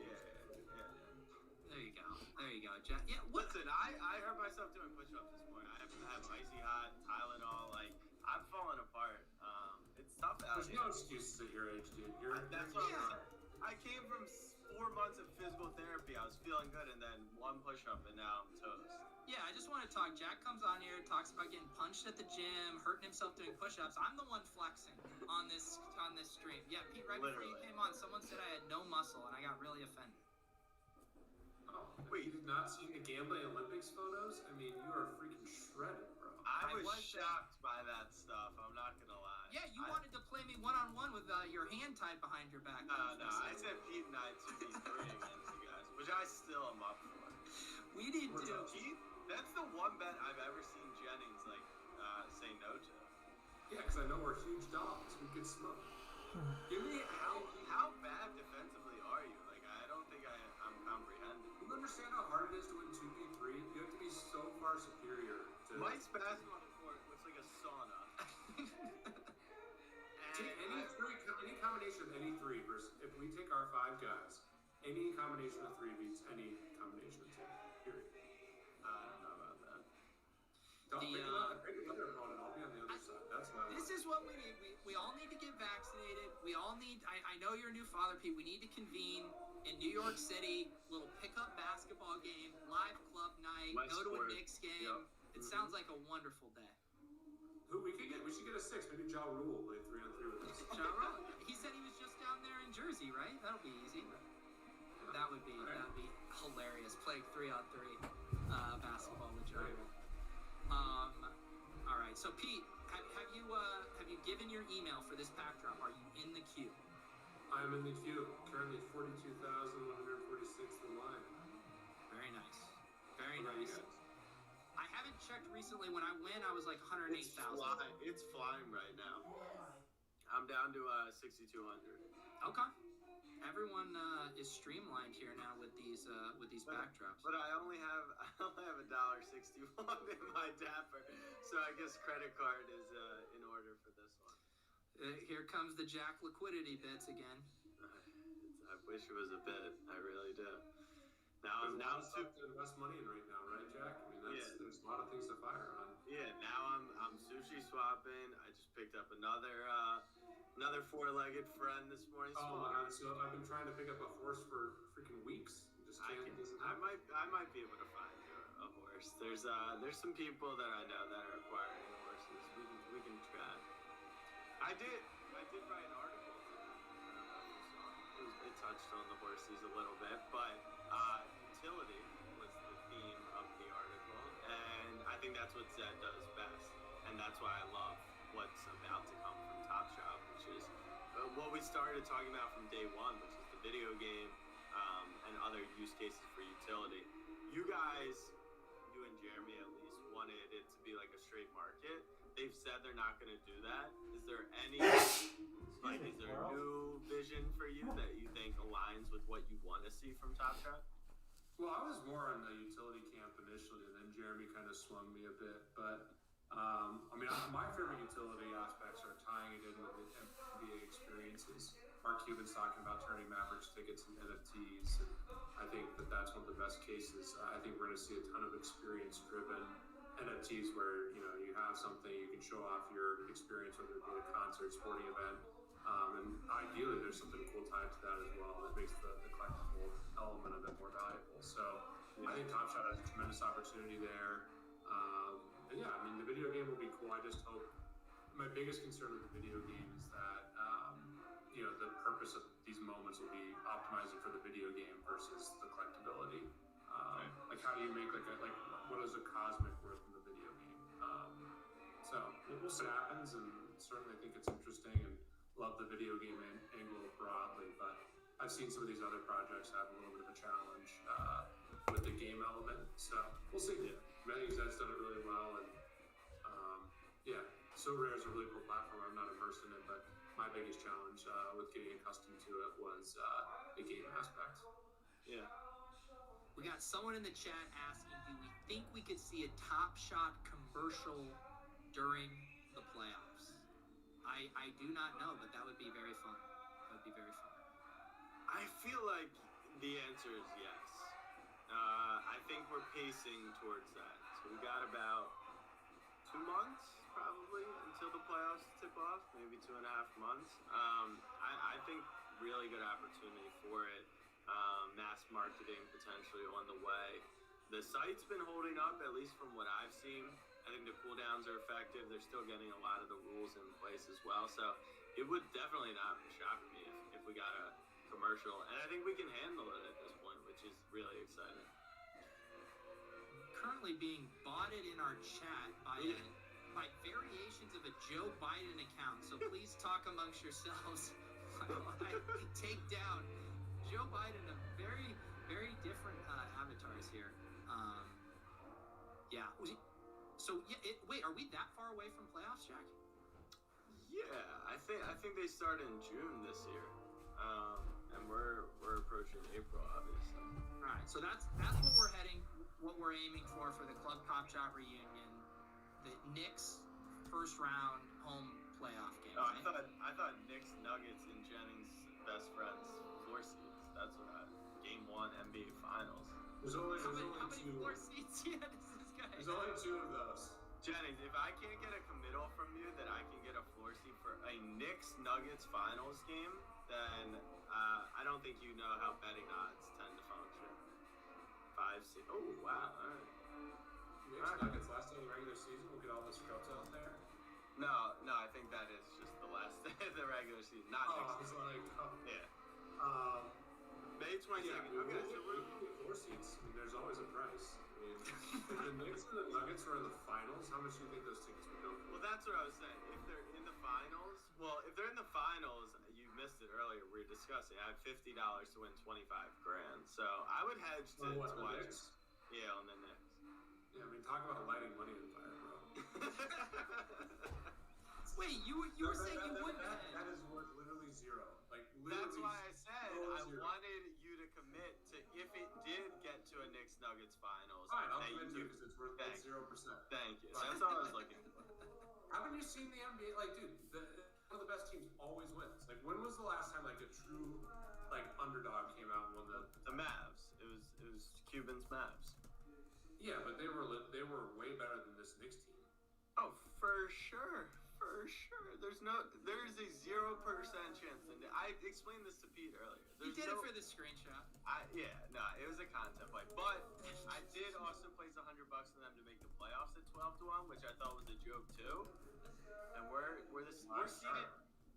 There you go, Jack. Yeah. Listen, I hurt myself doing push-ups this morning. I have icy hot Tylenol. Like I'm falling apart. It's tough out here. There's no excuses at your age, dude. That's what I'm saying. I came from 4 months of physical therapy. I was feeling good, and then one push-up, and now I'm toast. Yeah, I just want to talk. Jack comes on here, talks about getting punched at the gym, hurting himself doing push-ups. I'm the one flexing on this stream. Yeah, Pete, before you came on, someone said I had no muscle, and I got really offended. Oh, wait, you did not see the gambling Olympics photos? I mean, you are freaking shredded, bro. I was shocked by that stuff. I'm not gonna lie. Yeah, you wanted to play me one-on-one with your hand tied behind your back. No. I said Pete and I 2v3 against you guys, which I still am up for. We did too. Pete, that's the one bet I've ever seen Jennings say no to. Yeah, because I know we're huge dogs. We could smoke. Give me how bad defensively are you? Like I don't think I'm comprehending. You understand how hard it is to win 2v3? You have to be so far superior to Mike's basketball on the court looks like a sauna. and 3 versus if we take our 5 guys, any combination of 3 beats any combination of 2. Period. I don't know about that. Don't pick another opponent. I'll be on the other side. That's what I This want. is what we need. We all need to get vaccinated. We all need. I know you're a new father, Pete. We need to convene in New York City. Little pickup basketball game, live club night. Go to a Knicks game. Yep. It sounds like a wonderful day. Who we should get a 6. Maybe Ja Rule play 3-on-3 with us. Ja Rule. He said he was just down there in Jersey, right? That'll be easy. That would be hilarious. Playing 3-on-3 basketball with Ja Rule. All right. So Pete, have you given your email for this pack drop? Are you in the queue? I'm in the queue. Currently 42,146 in line. Very nice. Very nice. I haven't checked recently. When I went, I was like 108,000. It's flying right now. I'm down to 6,200. Okay. Everyone is streamlined here now with these backdrops. But I only have $1.61 in my Dapper, so I guess credit card is in order for this one. Here comes the Jack liquidity bits again. I wish it was a bit. I really do. Now I'm to invest money in right now, right, Jack? I mean, there's a lot of things to fire on. Yeah. Now I'm sushi swapping. I just picked up another 4-legged friend this morning. Oh my God! So I've been trying to pick up a horse for freaking weeks. I might be able to find you a horse. There's some people that I know that are acquiring horses. We can try. I did write an article today. I don't know if you saw it. It touched on the horses a little bit, but utility was the theme of the article, and I think that's what Zed does best, and that's why I love what's about to come from Top Shop, which is what we started talking about from day one, which is the video game and other use cases for utility. You guys, you and Jeremy at least, wanted it to be like a straight market. They've said they're not going to do that. Is there any is there a new vision for you that you think aligns with what you want to see from Top Shop? Well, I was more on the utility camp initially, and then Jeremy kind of swung me a bit. But my favorite utility aspects are tying it in with the NBA experiences. Mark Cuban's talking about turning Mavericks tickets into NFTs, and I think that's one of the best cases. I think we're going to see a ton of experience-driven NFTs where you have something you can show off your experience, whether it be a concert, sporting event, and ideally there's something cool tied to that as well that makes the collectible element a bit more valuable. So I think Top Shot has a tremendous opportunity there. And yeah, I mean the video game will be cool. I just hope my biggest concern with the video game is that the purpose of these moments will be optimizing for the video game versus the collectability. Like how do you make what is a cosmic worth in the video game? So we'll see what happens, and certainly I think it's interesting and love the video game angle broadly, but I've seen some of these other projects have a little bit of a challenge with the game element, so we'll see. Yeah. I think Zed's done it really well, and So Rare is a really cool platform. I'm not immersed in it, but my biggest challenge with getting accustomed to it was the game aspect. Yeah. We got someone in the chat asking, do we think we could see a Top Shot commercial during the playoffs? I do not know, but that would be very fun. That would be very fun. I feel like the answer is yes. I think we're pacing towards that. So we got about 2 months probably until the playoffs tip off, maybe 2.5 months. I think really good opportunity for it. Mass marketing potentially on the way. The site's been holding up, at least from what I've seen. I think the cooldowns are effective. They're still getting a lot of the rules in place as well. So it would definitely not shock me if we got a commercial. And I think we can handle it at this point, which is really exciting. Currently being botted in our chat by variations of a Joe Biden account. So please talk amongst yourselves while I take down Joe Biden of very, very different avatars here. Yeah. Wait, are we that far away from playoffs, Jack? Yeah, I think they start in June this year, and we're approaching April, obviously. All right, so that's what we're heading, what we're aiming for the Club Top Shot reunion, the Knicks first round home playoff game. Oh, right? I thought Knicks Nuggets in Jennings NBA Finals. There's only How many two. floor seats? Yeah, does this guy? There's only two of those. Jennings, if I can't get a committal from you that I can get a floor seat for a Knicks Nuggets Finals game, then I don't think you know how betting odds tend to function. 5 6. Oh wow! All right. Knicks Nuggets last day of the regular season. We'll get all the scrubs out there. No, I think that is just the last day of the regular season, not next I was season. like, Yeah. May 22nd. yeah, Okay, so we're floor seats. I mean, there's always a price. I mean, if the Knicks and the Nuggets were in the finals, how much do you think those tickets would go for? well, that's what I was saying. If they're in the finals, you missed it earlier. We were discussing. I had $50 to win 25 grand. So I would hedge to On what, the watch. Knicks? Yeah, on the Knicks. Yeah, I mean, talk about lighting money on fire, bro. Wait, you were saying you wouldn't. That is worth literally zero. Like literally. That's why I said I zero. wanted you to commit to if it did get to a Knicks Nuggets finals. Fine, I'll that commit to you- it because it's worth Thank 0%. Thank you. Fine. That's all I was looking for. Haven't you seen the NBA? Like, dude, one of the best teams always wins. Like, when was the last time like a true underdog came out and won the The Mavs. It was Cuban's Mavs. Yeah, but they were way better than this Knicks team. Oh, for sure. There's a 0% chance. And I explained this to Pete earlier. You did it for the screenshot. It was a concept play. But I did also place $100 for them to make the playoffs at 12-1, which I thought was a joke too. And we're seated.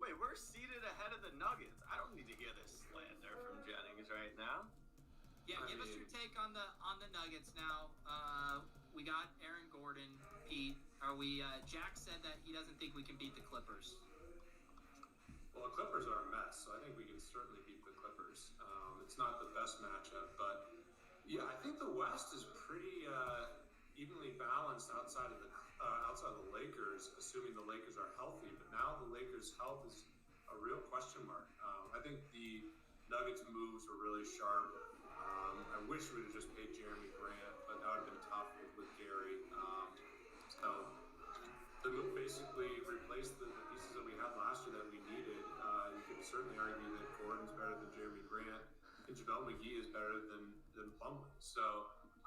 Wait, we're seated ahead of the Nuggets. I don't need to hear this slander from Jennings right now. Yeah, give us your take on the Nuggets now. We got Aaron Gordon, Pete. Jack said that he doesn't think we can beat the Clippers. Well, the Clippers are a mess, so I think we can certainly beat the Clippers. It's not the best matchup, but yeah, I think the West is pretty evenly balanced outside of the Lakers, assuming the Lakers are healthy. But now the Lakers' health is a real question mark. I think the Nuggets' moves were really sharp. I wish we would have just paid Jeremy Grant, but that would have been tough with Gary. So the move basically replaced the pieces that we had last year that we needed. You could certainly argue that Gordon's better than Jeremy Grant, and JaVale McGee is better than Plumlee. So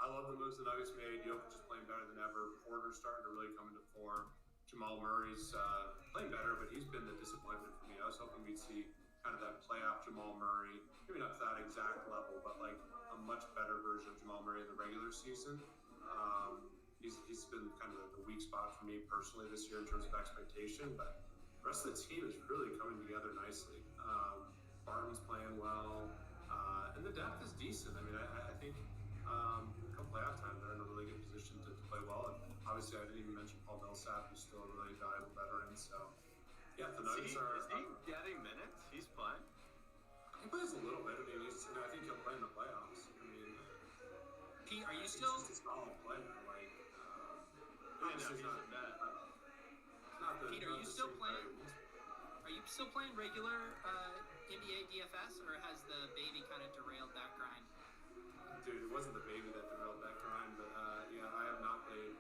I love the moves the Nuggets made. Jokic is playing better than ever. Porter's starting to really come into form. Jamal Murray's playing better, but he's been the disappointment for me. I was hoping we'd see kind of that playoff Jamal Murray, maybe not to that exact level, but like a much better version of Jamal Murray in the regular season. He's been kind of the weak spot for me personally this year in terms of expectation, but the rest of the team is really coming together nicely. Barton's playing well, and the depth is decent. I mean, I think come playoff time, they're in a really good position to play well. And obviously, I didn't even mention Paul Millsap, who's still a really valuable veteran. So, yeah, the Nuggets are. Is he getting minutes? He's playing. He plays a little bit. I mean, I think he'll play in the playoffs. I mean, Pete, are you still? He's just a solid player. Like, He's not bad. Pete, are you still playing? Are you still playing regular NBA DFS, or has the baby kind of derailed that grind? Dude, it wasn't the baby that derailed that grind, but yeah, I have not played.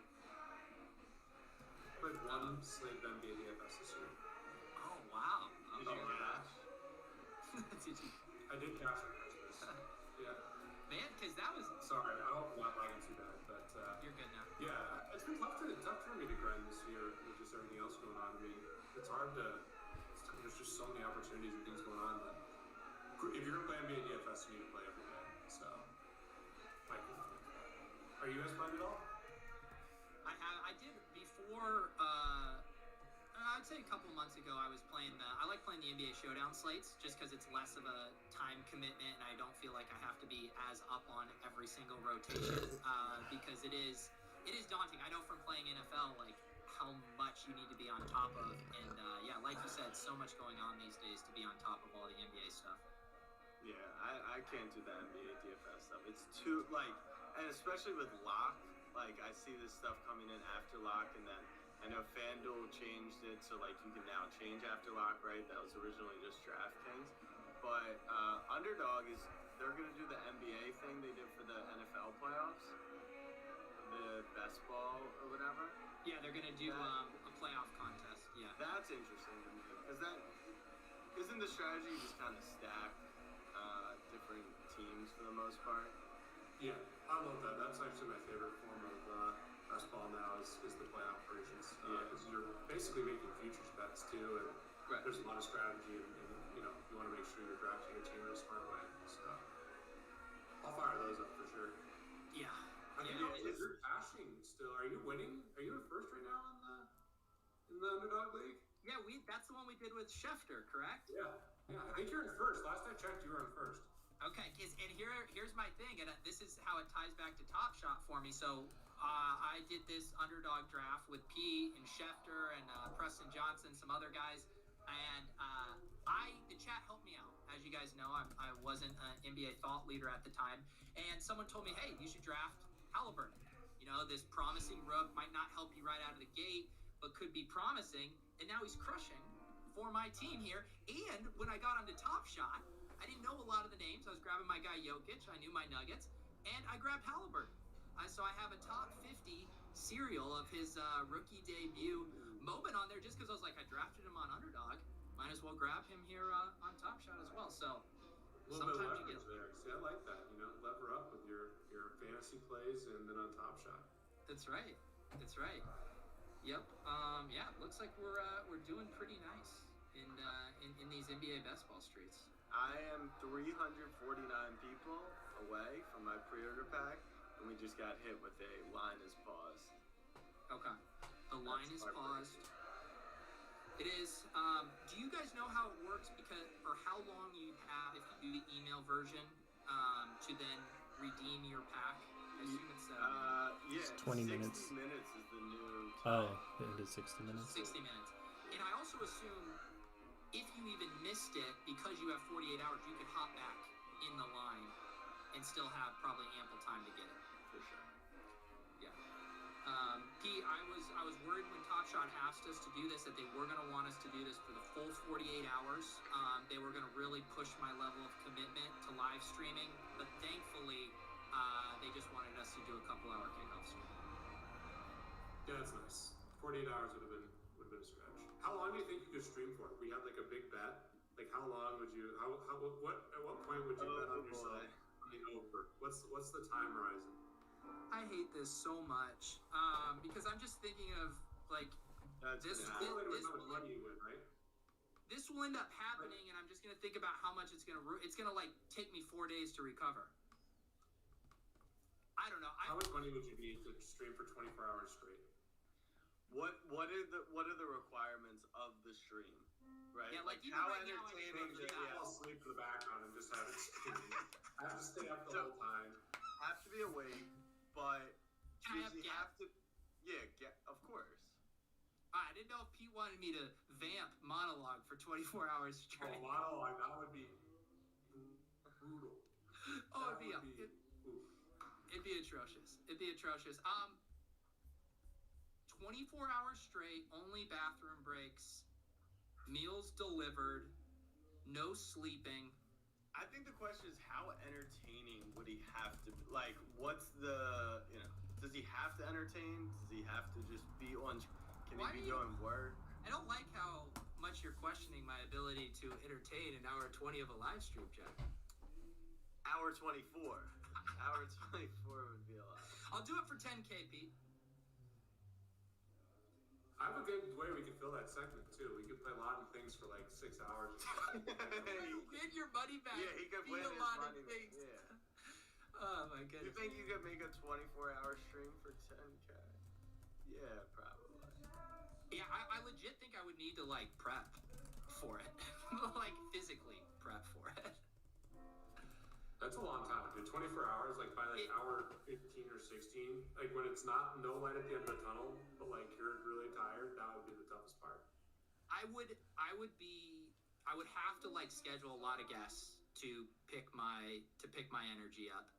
I played one slate of NBA DFS this year. Oh wow! Did you cash? Did you? I did cash on Christmas. Yeah. Man, because that was. Sorry, I hope I'm not lagging too bad, but You're good now. yeah, it's been tough for me to grind this year with just everything else going on. I mean, it's hard to. There's just so many opportunities and things going on that if you're gonna play NBA DFS, you need to play every day. So, are you guys playing at all? I did before. I'd say a couple of months ago, I was playing I like playing the NBA Showdown slates just because it's less of a time commitment, and I don't feel like I have to be as up on every single rotation because it is daunting. I know from playing NFL like how much you need to be on top of, and yeah, like you said, so much going on these days to be on top of all the NBA stuff. Yeah, I can't do that NBA DFS stuff. It's too and especially with lock, I see this stuff coming in after lock, and then I know FanDuel changed it so you can now change after lock, right? That was originally just DraftKings, but Underdog they're gonna do the NBA thing they did for the NFL playoffs, the best ball or whatever. Yeah, they're gonna do a playoff contest. Yeah, that's interesting to me because that isn't the strategy. You just kind of stack different teams for the most part. Yeah, I love that. That's actually my favorite form of basketball now is the play operations because you're basically making futures bets too, and Right. there's a lot of strategy, and you know you want to make sure you're drafting your team in a smart way. So I'll fire those up for sure. Yeah. I think you're cashing still. Are you winning? Are you in first right now in the underdog league? Yeah, that's the one we did with Schefter, correct? Yeah. I think you're in first. Last I checked, you were in first. Okay, and here's my thing, and this is how it ties back to Top Shot for me. So I did this underdog draft with Pete and Schefter and Preston Johnson, some other guys, and the chat helped me out. As you guys know, I wasn't an NBA thought leader at the time, and someone told me, hey, you should draft Halliburton. You know, this promising rook might not help you right out of the gate, but could be promising, and now he's crushing for my team here. And when I got onto Top Shot, I didn't know a lot of the names. I was grabbing my guy Jokic. I knew my Nuggets. And I grabbed Halliburton. So I have a top 50 serial of his rookie debut moment on there just because I was like, I drafted him on underdog. Might as well grab him here on Top Shot as well. So sometimes you get there. See, I like that. You know, lever up with your fantasy plays and then on Top Shot. That's right. Yep. Yeah, it looks like we're doing pretty nice in these NBA best ball streets. I am 349 people away from my pre-order pack, and we just got hit with a line is paused. Okay. The line is paused. It is. Do you guys know how it works or how long you have if you do the email version to then redeem your pack? I assume it's it's 20 minutes. 60 minutes is the new time. Oh, it is 60 minutes. 60 minutes. And I also assume if you even missed it, because you have 48 hours, you could hop back in the line and still have probably ample time to get it. For sure. Yeah. Pete, I was worried when Top Shot asked us to do this that they were going to want us to do this for the full 48 hours. They were going to really push my level of commitment to live streaming, but thankfully they just wanted us to do a couple-hour kickoff stream. Yeah, that's nice. 48 hours would have been a stretch. How long do you think you could stream for? If we had like a big bet, like how long would you? At what point would you bet on yourself being over? What's the time horizon? I hate this so much because I'm just thinking of like this money you win, right? This will end up happening, and I'm just gonna think about how much it's gonna like take me 4 days to recover. I don't know. How much money would you need to stream for 24 hours straight? What are the requirements of the stream? Right? Yeah, like even how right now, entertaining I'll sleep in the background and just have it streaming. I have to stay up the whole time. Have to be awake, but Can I have to. Yeah, of course. I didn't know if Pete wanted me to vamp monologue for 24 hours straight. Oh, monologue, that would be brutal. Oh, it'd be atrocious. 24 hours straight, only bathroom breaks, meals delivered, no sleeping. I think the question is how entertaining would he have to be? Like, what's the, does he have to entertain? Does he have to just be on, can he be doing work? I don't like how much you're questioning my ability to entertain an hour 20 of a live stream, Jack. Hour 24. Hour 24 would be a lot. I'll do it for 10K, Pete. I have a good way we could fill that segment too. We could play a lot of things for like 6 hours. Win your money back. Yeah, he could win a his lot money of things. Yeah. Oh my goodness. You think you could make a 24-hour stream for 10K? Yeah, probably. Yeah, I legit think I would need to like prep for it, like physically prep for it. That's a long time, dude. 24 hours, like by like hour 15 or 16, like when it's not no light at the end of the tunnel, but like you're really tired, that would be the toughest part. I would have to like schedule a lot of guests to pick my energy up.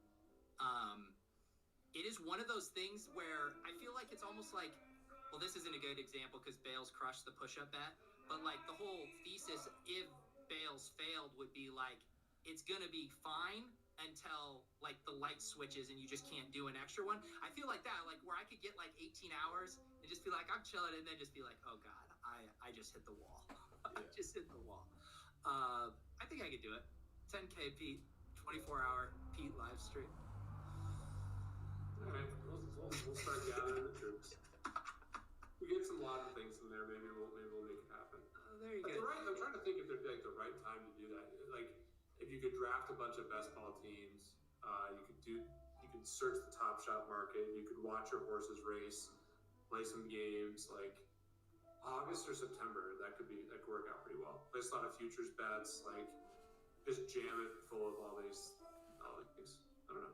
It is one of those things where I feel like it's almost like, well, this isn't a good example because Bales crushed the push-up bet, but like the whole thesis if Bales failed would be like, it's gonna be fine until like the light switches and you just can't do an extra one. I feel like that, like where I could get like 18 hours and just be like, I'm chilling, and then just be like, oh God, I just hit the wall. I just hit the wall. I think I could do it. 10K Pete, 24-hour Pete live stream. All right, we'll start gathering the troops. We get some lot of things in there. Maybe we'll make it happen. There you go. I'm trying to think if there'd be like the right time to do that. Like if you could draft a bunch of best ball teams, you could search the Top Shot market. You could watch your horses race, play some games. Like August or September, that could work out pretty well. Place a lot of futures bets. Like just jam it full of all these things. I don't know.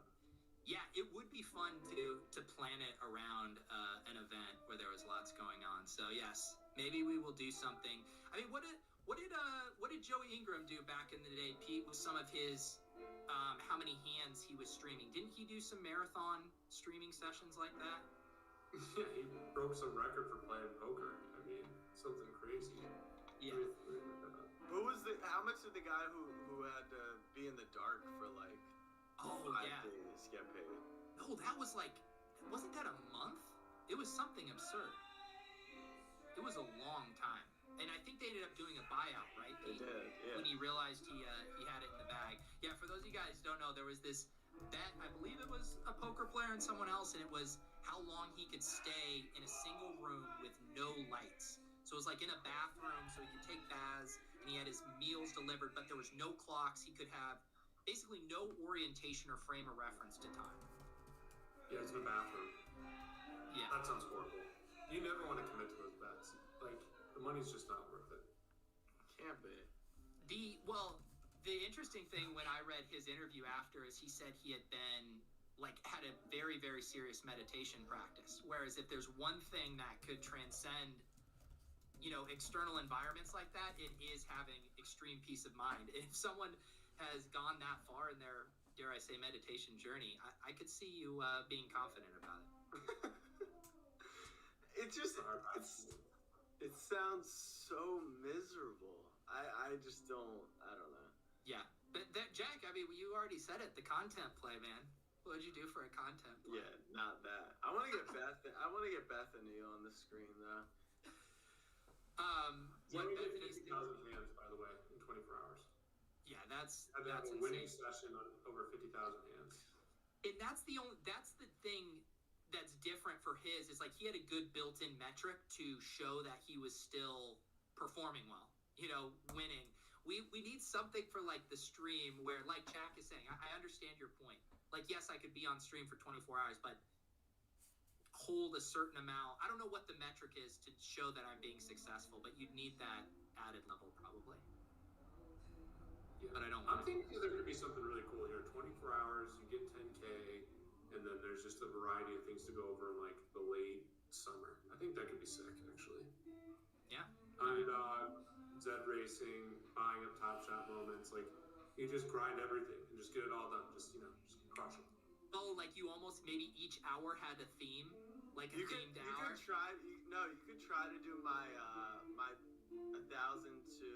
Yeah, it would be fun to plan it around an event where there was lots going on. So yes, maybe we will do something. I mean, what did Joey Ingram do back in the day, Pete, with some of his how many hands he was streaming? Didn't he do some marathon streaming sessions like that? Yeah, he broke some record for playing poker. I mean, something crazy. Yeah. How much did the guy who had to be in the dark for like 5 days get paid? No, that was like, wasn't that a month? It was something absurd. It was a long time. And I think they ended up doing a buyout, right, Pete? They did, yeah. When he realized he had it in the bag. Yeah, for those of you guys who don't know, there was this bet, I believe it was a poker player and someone else, and it was how long he could stay in a single room with no lights. So it was like in a bathroom, so he could take baths, and he had his meals delivered, but there was no clocks. He could have basically no orientation or frame of reference to time. Yeah, it's in a bathroom. Yeah. That sounds horrible. You never want to commit to those bets. Like, the money's just not worth it. Can't be. The interesting thing when I read his interview after is he said he had had a very, very serious meditation practice. Whereas if there's one thing that could transcend, external environments like that, it is having extreme peace of mind. If someone has gone that far in their, dare I say, meditation journey, I could see you being confident about it. It sounds so miserable. I just don't. I don't know. Yeah, but Jack, I mean, you already said it. The content play, man. What would you do for a content play? Yeah, not that. I want to get Bethany on the screen though. What Bethany's 50,000 hands, by the way, in 24 hours. Yeah, that's a winning session on over 50,000 hands. And that's the thing that's different for his. Is like he had a good built-in metric to show that he was still performing well. Winning. We need something for like the stream where, like Jack is saying, I understand your point. Like, yes, I could be on stream for 24 hours, but hold a certain amount. I don't know what the metric is to show that I'm being successful, but you'd need that added level probably. Yeah. But I don't. I'm thinking there could be something really cool here. 24 hours, you get 10K, and then there's just a variety of things to go over in like the late summer. I think that could be sick, actually. Yeah. Underdog, Zed Racing, buying up Top Shot moments, like you just grind everything and just get it all done. Just crush it. Oh, like you almost maybe each hour had a theme, like a themed hour. You could try to do my 1,000 to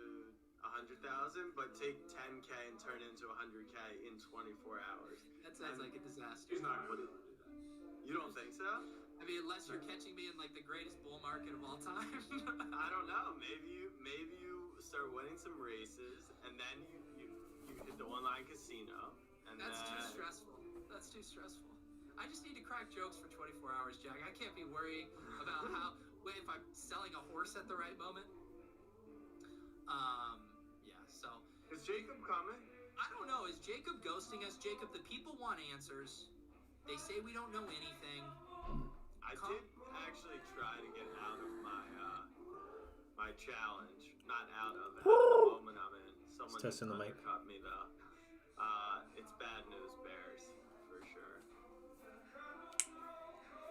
100,000, but take 10K and turn it into 100K in 24 hours. That sounds like a disaster. He's not going to do that. You don't think so? I mean, unless you're catching me in like the greatest bull market of all time. I don't know. Maybe you start winning some races, and then you hit the online casino. And That's too stressful. That's too stressful. I just need to crack jokes for 24 hours, Jack. I can't be worrying about if I'm selling a horse at the right moment. Yeah. So. Is Jacob coming? I don't know. Is Jacob ghosting us? Jacob, the people want answers. They say we don't know anything. I did actually try to get out of my challenge. Not out of it. At the moment I'm in. Someone testing the mic. undercut me though. It's bad news bears for sure.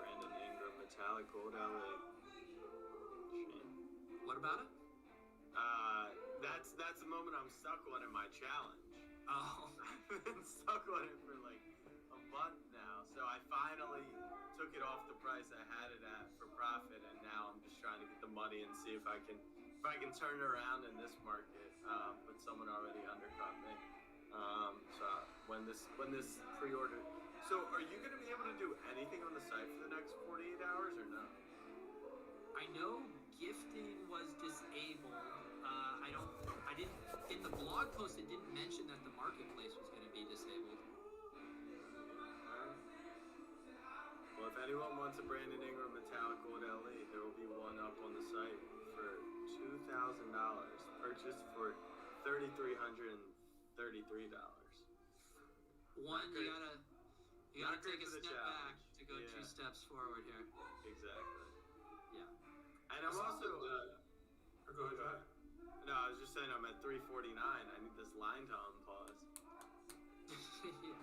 Brandon Ingram, metallic gold LA. What about it? That's the moment I'm stuck on in my challenge. Oh. I've been stuck on it for like a month now. So I finally took it off the price I had it at for profit, and now I'm just trying to get the money and see if I can turn it around in this market. But someone already undercut me. So when this pre-order, so are you going to be able to do anything on the site for the next 48 hours or no? I know gifting was disabled. I didn't in the blog post. It didn't mention that the marketplace was going to be disabled. anyone wants a Brandon Ingram metallic gold LE, there will be one up on the site for $2,000, purchased for $3,333. One, you gotta take a for the step back challenge. to go 2 steps forward here. Exactly. Yeah. And I'm also. Go ahead, Jack. No, I was just saying I'm at 349. I need this line to unpause. Yeah.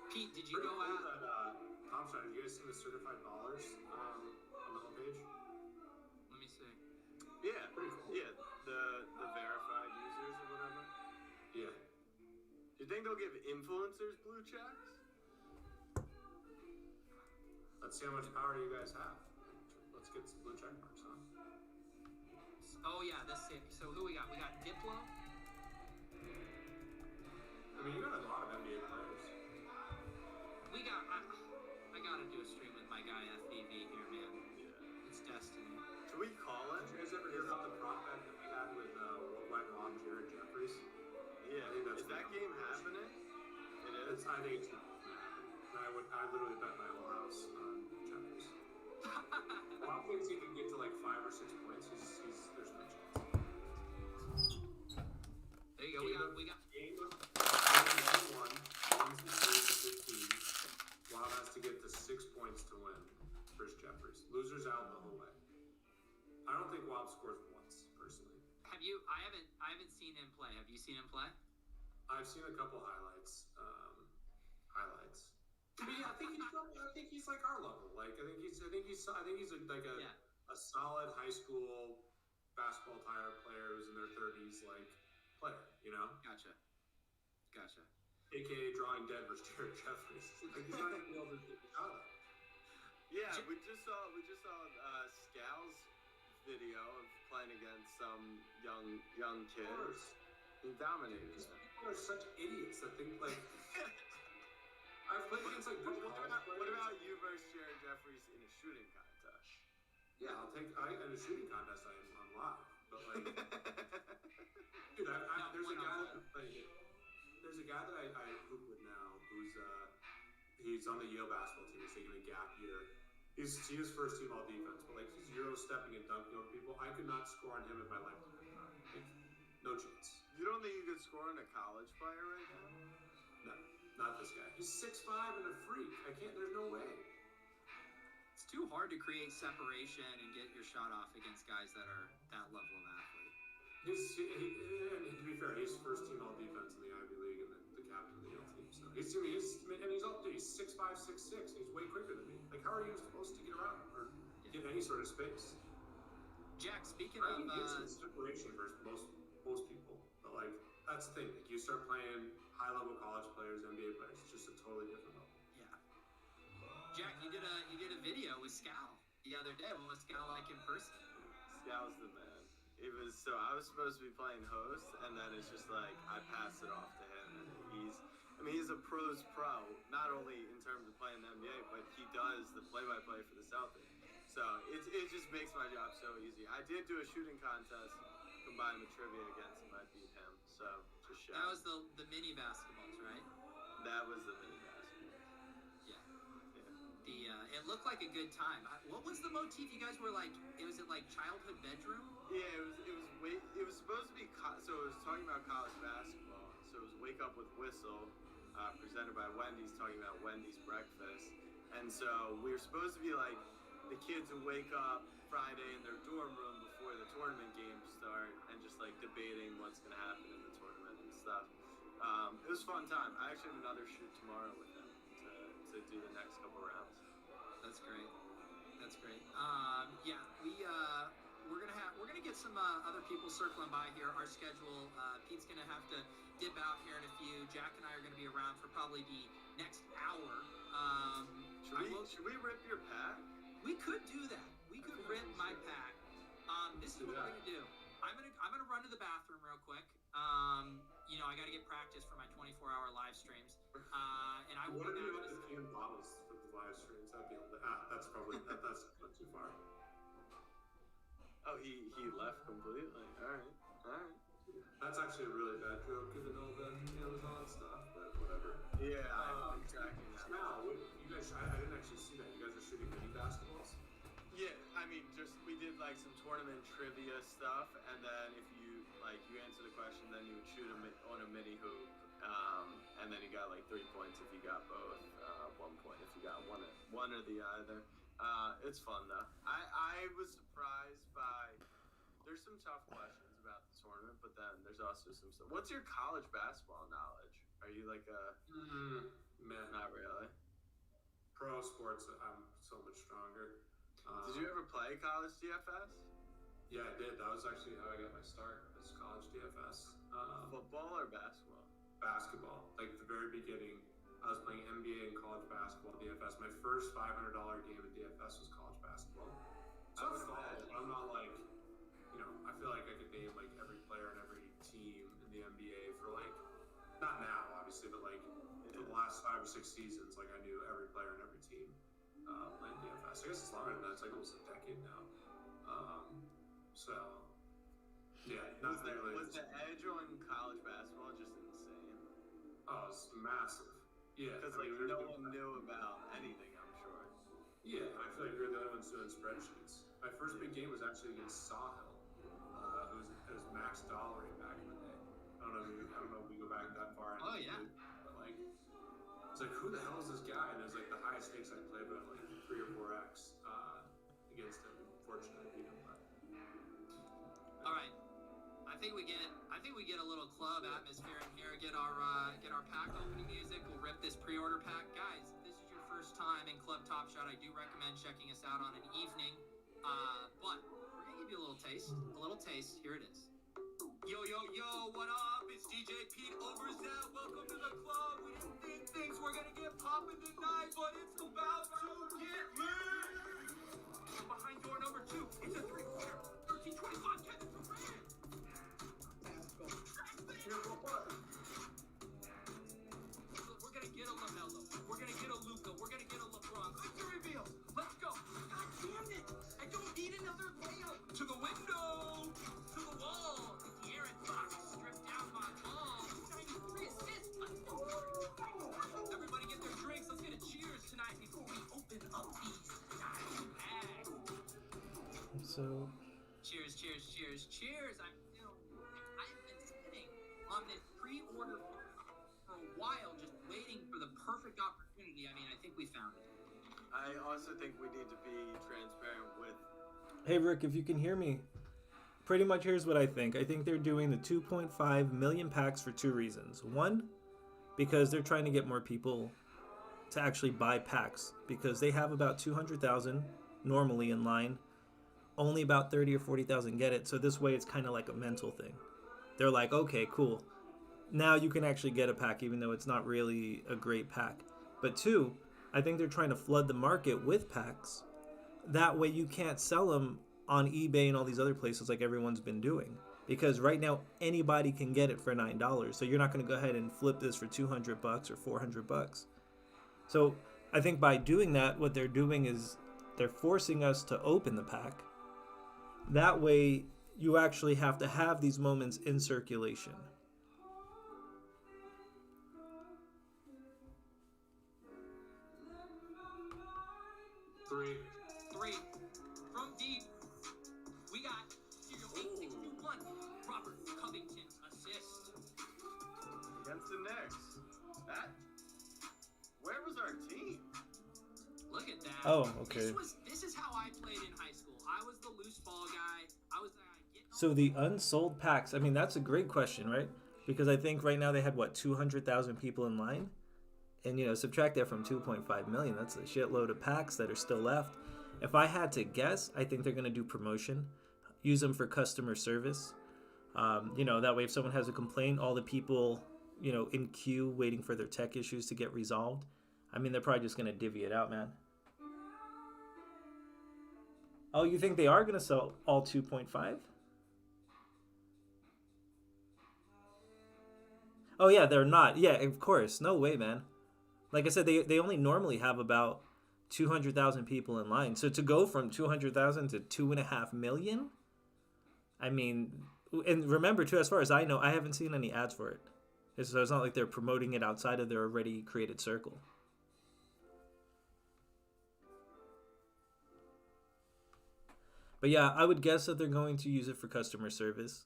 Pete, did you Pretty go cool out? that, Thompson, have you guys seen the certified ballers on the homepage? Let me see. Yeah, Pretty cool. yeah, the verified users or whatever. Yeah. Do you think they'll give influencers blue checks? Let's see how much power you guys have. Let's get some blue check marks on. Oh yeah, that's it. So who we got? We got Diplo. I mean, you got a lot of NBA players. We got. I gotta do a stream with my guy FBV here, man. Yeah. It's destiny. Should we call it? Did you guys ever hear about the prop bet that we had with Worldwide Mom Jared Jeffries? Yeah. I think that's Is that game happening? It is. I think it's not. I literally bet my whole house on Jeffries. Wild thinks he can get to like 5 or 6 points. There's no chance. There you go. We got. Game of 1, 1-3 15. Wild has to get to 6 points to win. Chris Jeffries. Losers out the whole way. I don't think Wild scores once, personally. Have you? I haven't seen him play. Have you seen him play? I've seen a couple highlights. I mean, I think he's like our level. Like I think he's a solid high school basketball player who's in their 30s, like player. You know? Gotcha. AKA drawing dead versus Jared Jeffries. Like he's not gonna be able to get the shot up. Yeah, we just saw Scal's video of playing against some young kids. He dominated. People are such idiots that think like. I've played against like good college players. What about you versus Jared Jeffries in a shooting contest? Yeah, in a shooting contest I'm live, but like, dude, there's a guy that I hoop with now who's he's on the Yale basketball team. He's taking a gap year. He was first team all defense, but like he's Euro stepping and dunking over people. I could not score on him in my life. Like, no chance. You don't think you could score on a college player right now? No. Not this guy. He's 6'5" and a freak. There's no way. It's too hard to create separation and get your shot off against guys that are that level of athlete. And to be fair, he's first team all defense in the Ivy League and the captain of the Yale team. So he's 6'5", 6'6". He's way quicker than me. Like, how are you supposed to get around or get any sort of space? Jack, speaking of separation versus most people, but like that's the thing. Like you start playing high-level college players, NBA players. It's just a totally different level. Yeah. Jack, you did a video with Scal the other day. What was Scal like in person? Scal's the man. It was I was supposed to be playing host, and then it's just like I passed it off to him, and he's a pro's pro. Not only in terms of playing the NBA, but he does the play-by-play for the Celtics. So it just makes my job so easy. I did do a shooting contest, combined with trivia against him. I beat him. So just shout. That was the mini basketballs, right? That was the mini basketballs. Yeah. It looked like a good time. What was the motif? You guys were like, was it like childhood bedroom? Yeah, it was supposed to be so it was talking about college basketball. So it was Wake Up with Whistle, presented by Wendy's, talking about Wendy's breakfast. And so we were supposed to be like the kids who wake up Friday in their dorm room before the tournament games start and just like debating what's going to happen in the tournament and stuff. It was a fun time. I actually have another shoot tomorrow with him to do the next couple rounds. That's great. Yeah, we're gonna get some other people circling by here. Our schedule, Pete's gonna have to dip out here in a few. Jack and I are gonna be around for probably the next hour. Should we rip your pack? We could do that. We could rip my pack. This is what we're gonna do. I'm gonna run to the bathroom real quick. I gotta get practice for my 24-hour live streams. And I will. What if you have the canned bottles for the live streams? That'd be that's probably that's not too far. Oh, he left completely. All right. That's actually a really bad joke given all the Amazon stuff, but whatever. Yeah, I've been tracking that. Now, you guys, I didn't actually see that. You guys like some tournament trivia stuff, and then if you answer the question, then you would shoot on a mini hoop, and then you got like 3 points if you got both, 1 point if you got one or the other. It's fun though. I was surprised by. There's some tough questions about the tournament, but then there's also some stuff. What's your college basketball knowledge? Are you like a? Man, not really. Pro sports, I'm so much stronger. Did you ever play college DFS? Yeah, I did. That was actually how I got my start, was college DFS. Football or basketball? Basketball. Like the very beginning, I was playing NBA and college basketball DFS. My first $500 game in DFS was college basketball. So I'm not like, I feel like I could name like every player and every team in the NBA for like, not now obviously, but like for the last 5 or 6 seasons, like I knew every player and every team playing DFS. I guess it's longer than that. It's like almost a decade now. So yeah, not really. Was the edge on college basketball just insane? Oh, it's massive. Yeah, because no one knew about anything, I'm sure. Yeah, I feel like we were the only ones doing spreadsheets. My first big game was actually against Sawhill. It was Max Dollery back in the day. I don't know if we go back that far. Oh yeah. But like, it's like, who the hell is this guy? And it was like the highest stakes I played, but like 3 or 4x against him. Fortunately, I beat him. But all right. I think we get a little club atmosphere in here. Get our pack opening music. We'll rip this pre-order pack, guys. If this is your first time in Club Top Shot, I do recommend checking us out on an evening. But we're gonna give you a little taste. Here it is. Yo, what up? It's DJ Pete Overzet. Welcome to the club. We didn't think things were gonna get popping tonight, but it's about to get lit. Behind door number 2, it's a 3-pointer. 13-25. Kevin Durant. We're gonna get a LaMelo. We're gonna get a Luka. We're gonna get a LeBron. Victory reveal. Let's go. God damn it! I don't need another layup. To the window. To the wall. De'Aaron Fox stripped down my ball. 93 assists. Let's go. Everybody get their drinks. Let's get a cheers tonight before we open up these nine bags. So. Cheers. I've been sitting on this pre-order for a while, just waiting for the perfect opportunity. I mean, I think we found it. I also think we need to be transparent with. Hey Rick, if you can hear me, pretty much here's what I think. I think they're doing the 2.5 million packs for 2 reasons. One, because they're trying to get more people to actually buy packs, because they have about 200,000 normally in line. Only about 30 or 40,000 get it. So this way it's kind of like a mental thing. They're like, okay, cool. Now you can actually get a pack even though it's not really a great pack. But 2, I think they're trying to flood the market with packs. That way you can't sell them on eBay and all these other places like everyone's been doing. Because right now anybody can get it for $9. So you're not going to go ahead and flip this for $200 or $400. So I think by doing that, what they're doing is they're forcing us to open the pack. That way, you actually have to have these moments in circulation. Three. From deep, we got Serial 861. Robert Covington assist. Against the Knicks. Where was our team? Look at that. Oh, okay. This is how I played in high school. I was the loose ball guy. I was So the unsold packs, I mean, that's a great question, right? Because I think right now they had, 200,000 people in line? And, subtract that from 2.5 million. That's a shitload of packs that are still left. If I had to guess, I think they're going to do promotion. Use them for customer service. That way if someone has a complaint, all the people, in queue waiting for their tech issues to get resolved. I mean, they're probably just going to divvy it out, man. Oh, you think they are going to sell all 2.5? Oh, yeah, they're not. Yeah, of course. No way, man. Like I said, they only normally have about 200,000 people in line. So to go from 200,000 to 2.5 million, I mean, and remember, too, as far as I know, I haven't seen any ads for it. So it's not like they're promoting it outside of their already created circle. But yeah, I would guess that they're going to use it for customer service.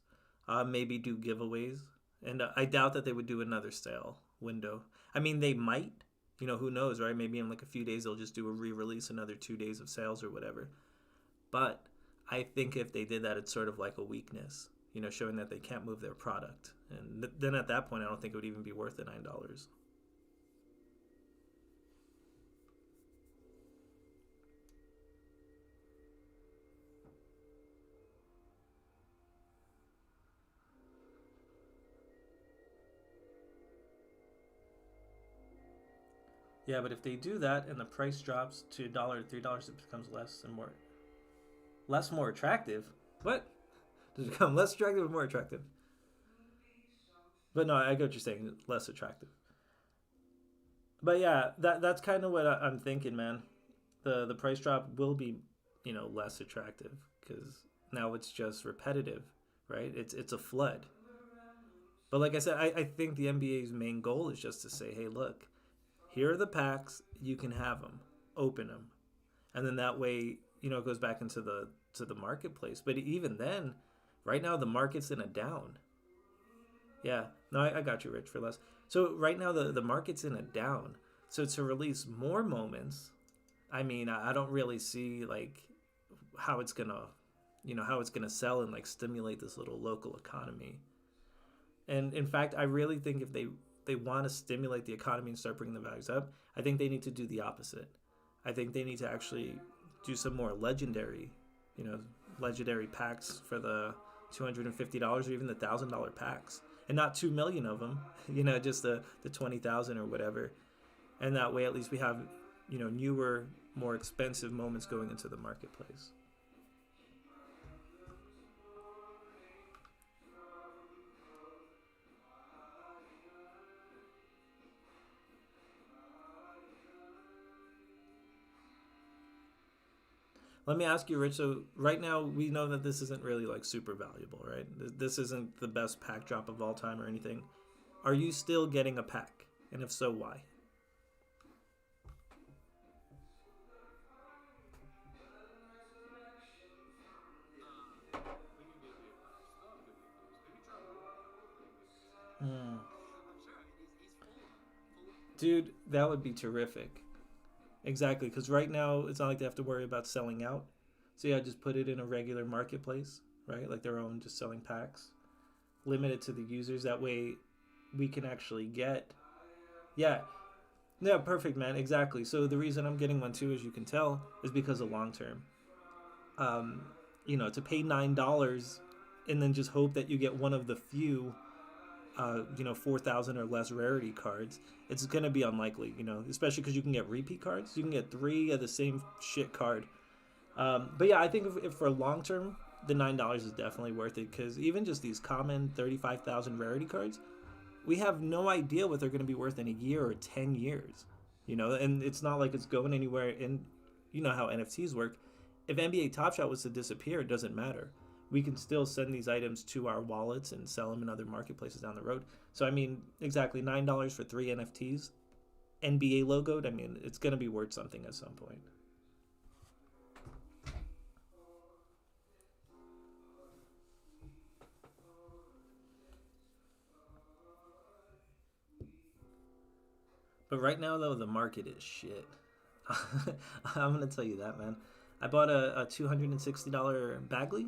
Maybe do giveaways, and I doubt that they would do another sale window. I mean, they might. You know, who knows, right? Maybe in like a few days they'll just do a re-release, another 2 days of sales or whatever. But I think if they did that, it's sort of like a weakness. You know, showing that they can't move their product, and then at that point, I don't think it would even be worth the $9. Yeah, but if they do that and the price drops to $1 to $3, it becomes less more attractive. What? Does it become less attractive or more attractive? But no, I get what you're saying. Less attractive. But yeah, that's kind of what I'm thinking, man. The price drop will be, less attractive because now it's just repetitive, right? It's a flood. But like I said, I think the NBA's main goal is just to say, hey, look, here are the packs. You can have them. Open them, and then that way, it goes back into the marketplace. But even then, right now the market's in a down. Yeah, no, I got you, Rich, for less. So right now the market's in a down. So to release more moments, I mean, I don't really see like how it's gonna, sell and like stimulate this little local economy. And in fact, I really think if they want to stimulate the economy and start bringing the values up, I think they need to do the opposite. I think they need to actually do some more you know, legendary packs for the $250 or even the $1,000 packs, and not 2 million of them. Just the 20,000 or whatever. And that way, at least we have, newer, more expensive moments going into the marketplace. Let me ask you, Rich. So right now we know that this isn't really like super valuable, right? This isn't the best pack drop of all time or anything. Are you still getting a pack? And if so, why? We can give me a pass. Still have good nicknames. Maybe try one. Hmm. I'm sure. I mean, he's full of them. Dude, that would be terrific. Exactly, because right now it's not like they have to worry about selling out. So yeah, just put it in a regular marketplace, right? Like their own, just selling packs. Limit it to the users. That way, we can actually get. Yeah, yeah, perfect, man. Exactly. So the reason I'm getting one too, as you can tell, is because of long term. Um, to pay $9 and then just hope that you get one of the few 4,000 or less rarity cards, it's going to be unlikely, especially because you can get repeat cards. You can get 3 of the same shit card. But yeah, I think if for long term, the $9 is definitely worth it because even just these common 35,000 rarity cards, we have no idea what they're going to be worth in a year or 10 years, and it's not like it's going anywhere. And you know how NFTs work. If NBA Top Shot was to disappear, it doesn't matter. We can still send these items to our wallets and sell them in other marketplaces down the road. So, I mean, exactly $9 for 3 NFTs, NBA logoed. I mean, it's going to be worth something at some point. But right now, though, the market is shit. I'm going to tell you that, man. I bought a $260 Bagley,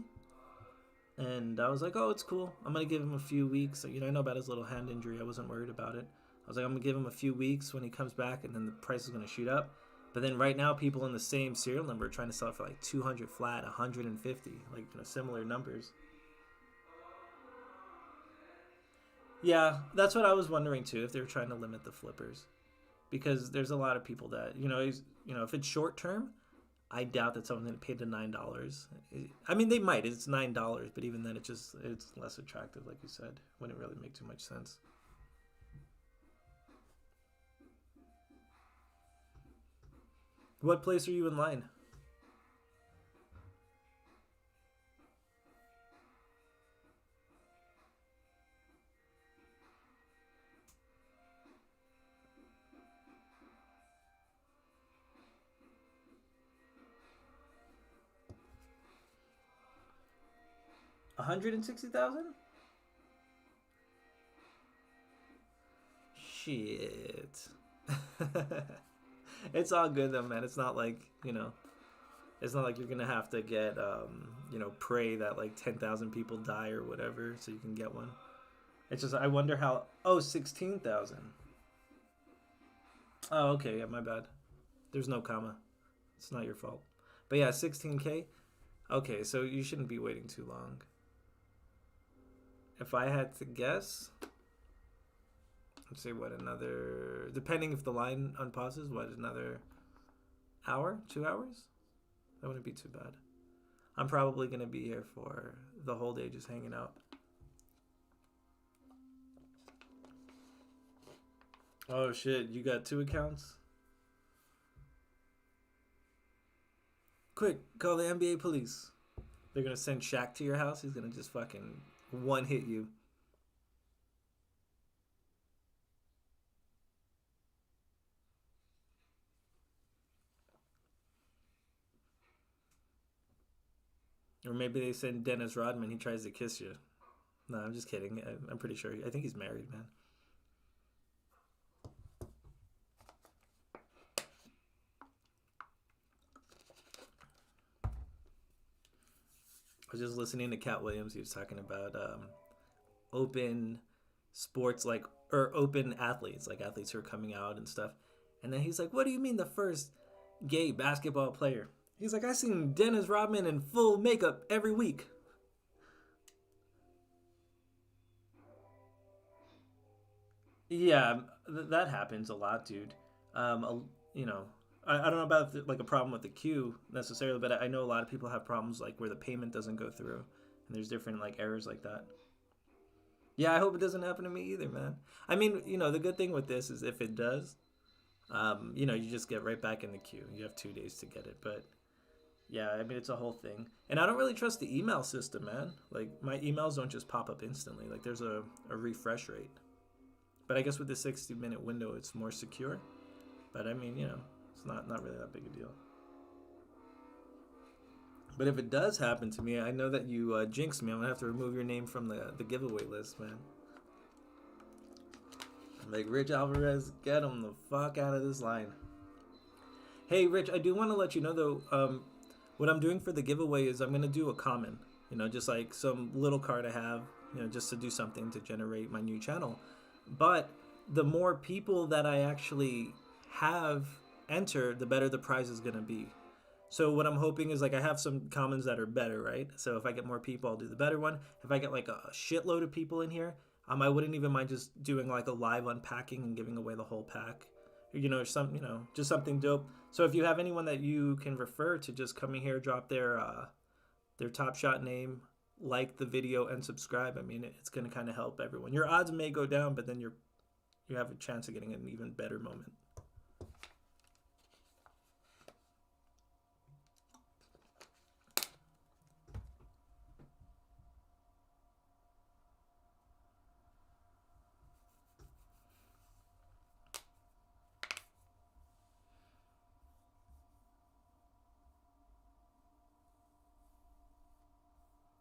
and I was like, oh, it's cool. I'm going to give him a few weeks. I know about his little hand injury. I wasn't worried about it. I was like, I'm going to give him a few weeks when he comes back, and then the price is going to shoot up. But then right now, people in the same serial number are trying to sell it for like 200 flat, 150, like similar numbers. Yeah, that's what I was wondering too, if they were trying to limit the flippers. Because there's a lot of people that, if it's short term, I doubt that someone's going to pay the $9. I mean, they might. It's $9, but even then, it's less attractive, like you said. Wouldn't really make too much sense. What place are you in line? 160,000? Shit. It's all good though, man. It's not like, it's not like you're gonna have to get, pray that like 10,000 people die or whatever so you can get one. It's just, I wonder how. Oh, 16,000. Oh, okay, yeah, my bad. There's no comma. It's not your fault. But yeah, 16K. Okay, so you shouldn't be waiting too long. If I had to guess, let's say what, another, depending if the line unpauses, what, another hour, 2 hours? That wouldn't be too bad. I'm probably going to be here for the whole day just hanging out. Oh shit, you got 2 accounts? Quick, call the NBA police. They're going to send Shaq to your house. He's going to just fucking one hit you. Or maybe they send Dennis Rodman. He tries to kiss you. No, I'm just kidding. I'm pretty sure. I think he's married, man. I was just listening to Cat Williams. He was talking about open sports, or open athletes, like athletes who are coming out and stuff. And then he's like, "What do you mean the first gay basketball player?" He's like, "I seen Dennis Rodman in full makeup every week." Yeah, that happens a lot, dude. You know, I don't know about like a problem with the queue necessarily, but I know a lot of people have problems like where the payment doesn't go through, and there's different like errors like that. Yeah, I hope it doesn't happen to me either, man. I mean, the good thing with this is if it does, you just get right back in the queue. You have 2 days to get it, but yeah, I mean, it's a whole thing. And I don't really trust the email system, man. Like, my emails don't just pop up instantly. Like, there's a refresh rate. But I guess with the 60-minute window, it's more secure. But I mean, it's not really that big a deal. But if it does happen to me, I know that you jinxed me. I'm going to have to remove your name from the giveaway list, man. Like, Rich Alvarez, get him the fuck out of this line. Hey, Rich, I do want to let you know, though, what I'm doing for the giveaway is I'm going to do a common. Just like some little card I have, just to do something to generate my new channel. But the more people that I actually have enter, the better the prize is going to be. So what I'm hoping is like I have some commons that are better, right? So if I get more people, I'll do the better one. If I get like a shitload of people in here, I wouldn't even mind just doing like a live unpacking and giving away the whole pack. Just something dope. So if you have anyone that you can refer to just coming here, drop their Top Shot name, like the video, and subscribe. I mean, it's going to kind of help everyone. Your odds may go down, but then you have a chance of getting an even better moment.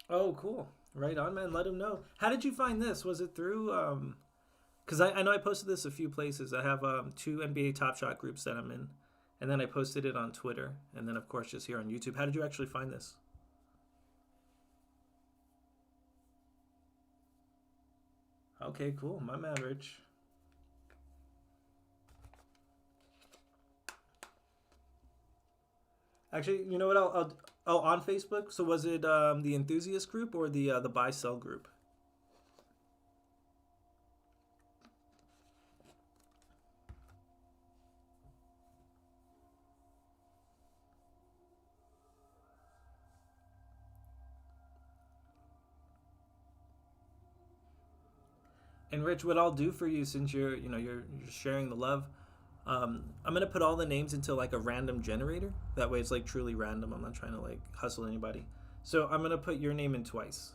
Oh, cool. Right on, man. Let him know. How did you find this? Was it through, because I know I posted this a few places. I have 2 NBA Top Shot groups that I'm in. And then I posted it on Twitter. And then, of course, just here on YouTube. How did you actually find this? Okay, cool. My man, Rich. Actually, you know what? Oh, on Facebook. So was it the enthusiast group or the buy sell group? And Rich, what I'll do for you, since you're sharing the love, I'm gonna put all the names into like a random generator. That way, it's like truly random. I'm not trying to like hustle anybody. So I'm gonna put your name in twice,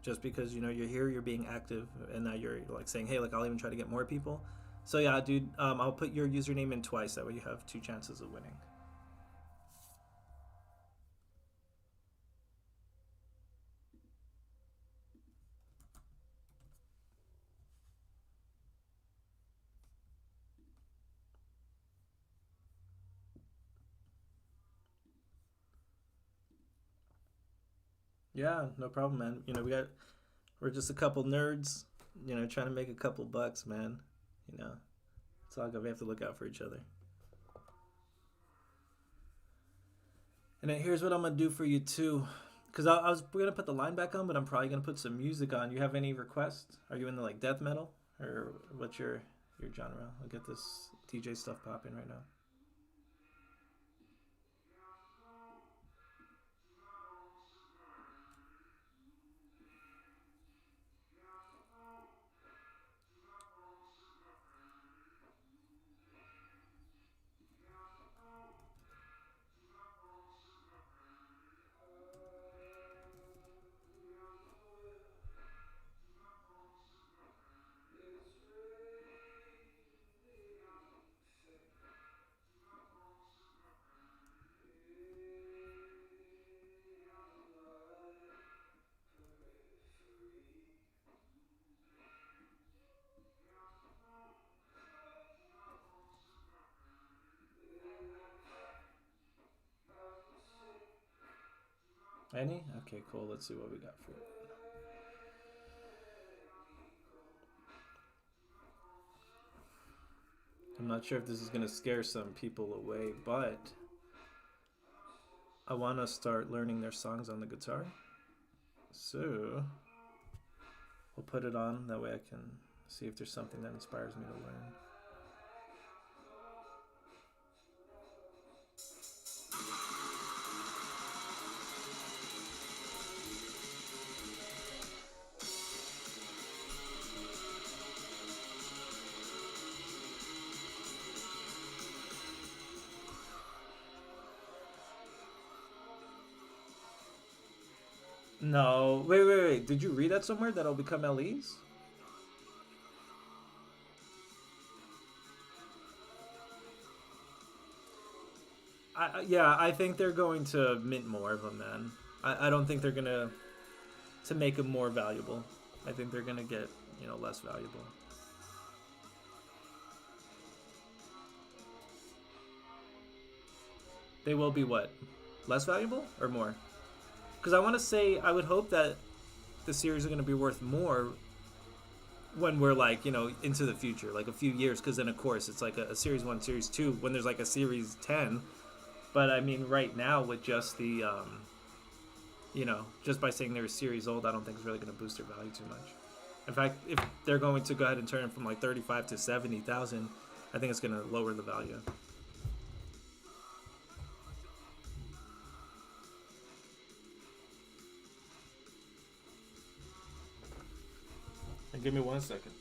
just because you're here, you're being active, and now you're like saying, hey, like I'll even try to get more people. So yeah, dude, I'll put your username in twice. That way, you have 2 chances of winning. Yeah, no problem, man. We're just a couple nerds, trying to make a couple bucks, man. You know, it's all good. We have to look out for each other. And then here's what I'm gonna do for you too, because we're gonna put the line back on, but I'm probably gonna put some music on. You have any requests? Are you into like death metal, or what's your genre? I'll get this DJ stuff popping right now. Any? Okay, cool. Let's see what we got for it. I'm not sure if this is gonna scare some people away, but I want to start learning their songs on the guitar. So we'll put it on. That way I can see if there's something that inspires me to learn. No, wait. Did you read that somewhere that'll become LEs? Yeah, I think they're going to mint more of them, man. I don't think they're gonna to make them more valuable. I think they're gonna get less valuable. They will be what? Less valuable or more? Because I want to say I would hope that the series are going to be worth more when we're like into the future, like a few years. Because then of course it's like a series 1, series 2 when there's like a series 10. But I mean right now with just the just by saying they're a series old, I don't think it's really going to boost their value too much. In fact, if they're going to go ahead and turn it from like 35 to 70,000, I think it's going to lower the value. And give me 1 second.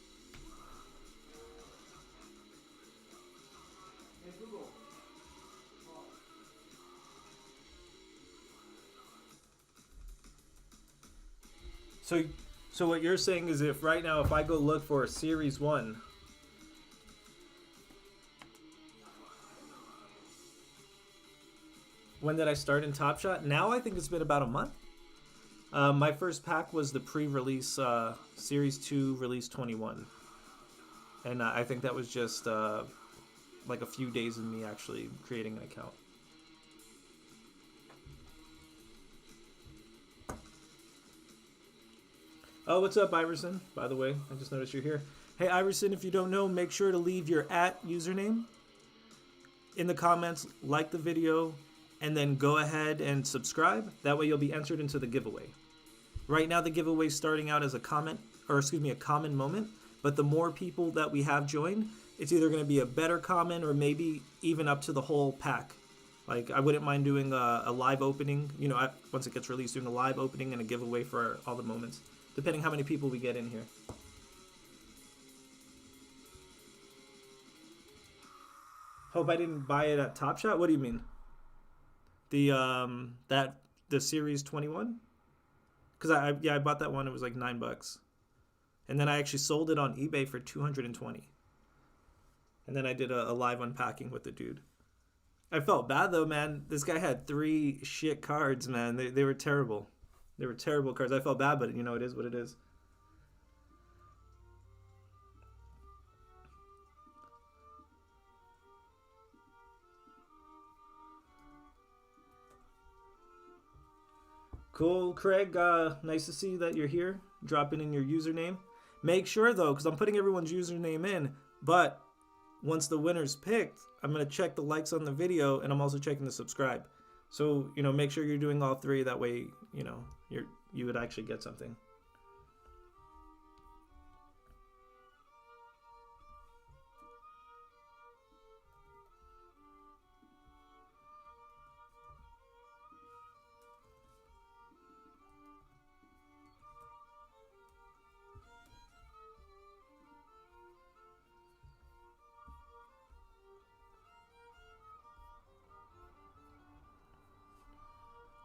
So what you're saying is if right now if I go look for a series 1, when did I start in Top Shot? Now I think it's been about a month. My first pack was the pre-release Series 2 Release 21. And I think that was just like a few days of me actually creating an account. Oh, what's up, Iverson? By the way, I just noticed you're here. Hey, Iverson, if you don't know, make sure to leave your @username in the comments, like the video, and then go ahead and subscribe. That way you'll be entered into the giveaway. Right now, the giveaway is starting out as a common moment, but the more people that we have join, it's either going to be a better common or maybe even up to the whole pack. Like, I wouldn't mind doing a live opening, once it gets released, doing a live opening and a giveaway for all the moments, depending how many people we get in here. Hope I didn't buy it at Top Shot. What do you mean? The Series 21? Because I bought that one. It was like $9, and then I actually sold it on eBay for $220. And then I did a live unpacking with the dude. I felt bad though, man. This guy had 3 shit cards, man. They were terrible. They were terrible cards. I felt bad, but it is what it is. Cool, Craig. Nice to see that you're here. Dropping in your username. Make sure though, because I'm putting everyone's username in, but once the winner's picked, I'm gonna check the likes on the video, and I'm also checking the subscribe. So make sure you're doing all three. That way, you would actually get something.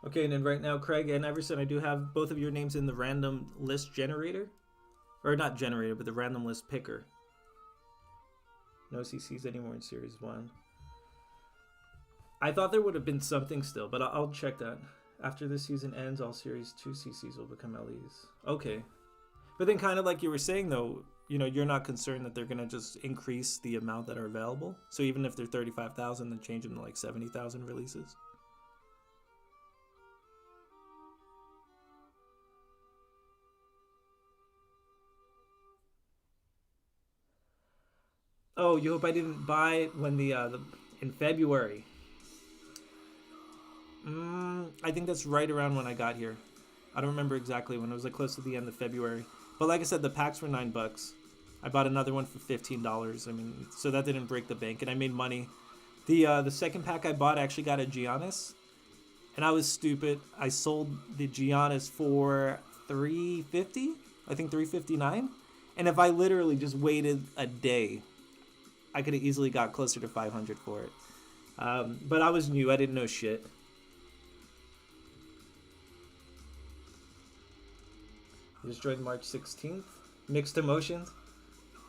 Okay, and then right now, Craig and Everson, I do have both of your names in the random list generator. Or not generator, but the random list picker. No CCs anymore in Series 1. I thought there would have been something still, but I'll check that. After this season ends, all Series 2 CCs will become LEs. Okay. But then kind of like you were saying, though, you're not concerned that they're going to just increase the amount that are available? So even if they're 35,000, then change them to like 70,000 releases? Oh, you hope I didn't buy it when in February. I think that's right around when I got here. I don't remember exactly when. It was like close to the end of February. But like I said, the packs were $9. I bought another one for $15. I mean, so that didn't break the bank, and I made money. The second pack I bought, I actually got a Giannis, and I was stupid. I sold the Giannis for $350. I think $359. And if I literally just waited a day, I could have easily got closer to $500 for it. But I was new. I didn't know shit. Just joined March 16th. Mixed emotions.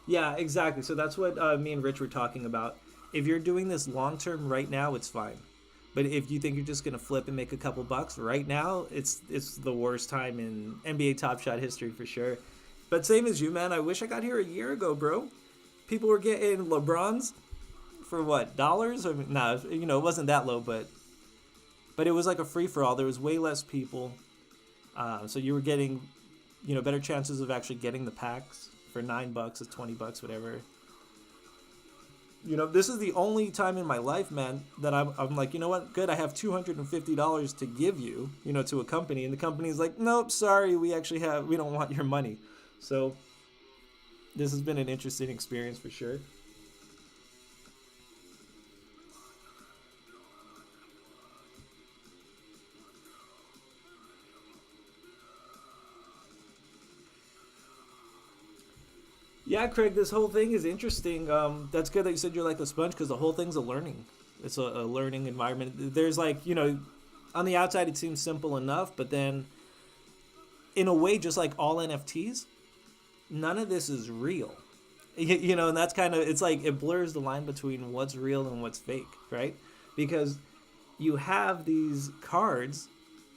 Yeah, exactly. So that's what me and Rich were talking about. If you're doing this long term right now, it's fine. But if you think you're just gonna flip and make a couple bucks right now, it's the worst time in NBA Top Shot history for sure. But same as you, man. I wish I got here a year ago, bro. People were getting LeBrons for what, dollars? I mean, nah, it wasn't that low, but it was like a free for all. There was way less people, so you were getting, better chances of actually getting the packs for $9, or $20, whatever. This is the only time in my life, man, that I'm like, you know what? Good, I have $250 to give you, to a company, and the company's like, nope, sorry, we don't want your money. So this has been an interesting experience for sure. Yeah, Craig, this whole thing is interesting. That's good that you said you're like a sponge, because the whole thing's a learning. It's a learning environment. There's like, on the outside it seems simple enough, but then in a way, just like all NFTs, none of this is real. And that's kind of, it's like it blurs the line between what's real and what's fake, right? Because you have these cards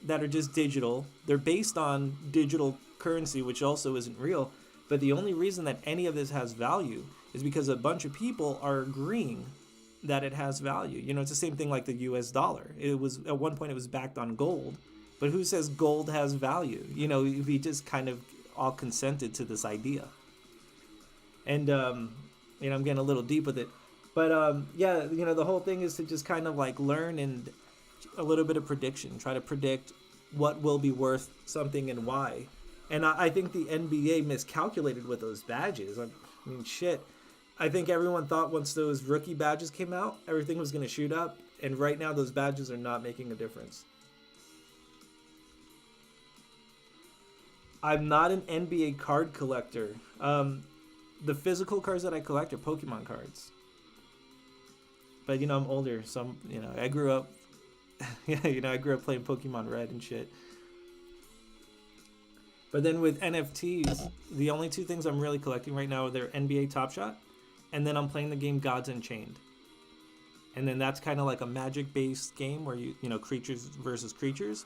that are just digital. They're based on digital currency, which also isn't real. But the only reason that any of this has value is because a bunch of people are agreeing that it has value. It's the same thing like the US dollar. It was, at one point it was backed on gold, but who says gold has value? We just kind of all consented to this idea. And, I'm getting a little deep with it. But, the whole thing is to just kind of like learn and a little bit of prediction. Try to predict what will be worth something and why. And I think the NBA miscalculated with those badges. I mean, shit. I think everyone thought once those rookie badges came out, everything was going to shoot up. And right now, those badges are not making a difference. I'm not an NBA card collector. The physical cards that I collect are Pokemon cards. But, I'm older, so I grew up, I grew up playing Pokemon Red and shit. But then with NFTs, the only two things I'm really collecting right now are their NBA Top Shot, and then I'm playing the game Gods Unchained. And then that's kind of like a magic-based game where creatures versus creatures.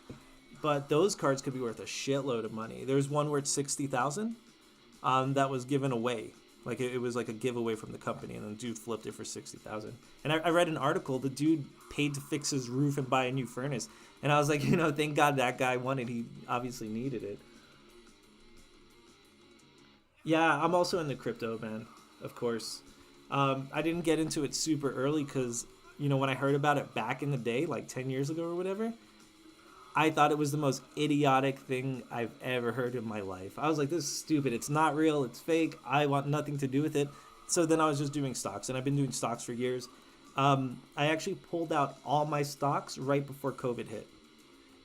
But those cards could be worth a shitload of money. There's one worth $60,000 that was given away. Like it was like a giveaway from the company, and the dude flipped it for 60,000. And I read an article. The dude paid to fix his roof and buy a new furnace. And I was like, thank God that guy won it. He obviously needed it. Yeah, I'm also into crypto, man. Of course. I didn't get into it super early because, when I heard about it back in the day, like 10 years ago or whatever, I thought it was the most idiotic thing I've ever heard in my life. I was like, this is stupid. It's not real. It's fake. I want nothing to do with it. So then I was just doing stocks, and I've been doing stocks for years. I actually pulled out all my stocks right before COVID hit.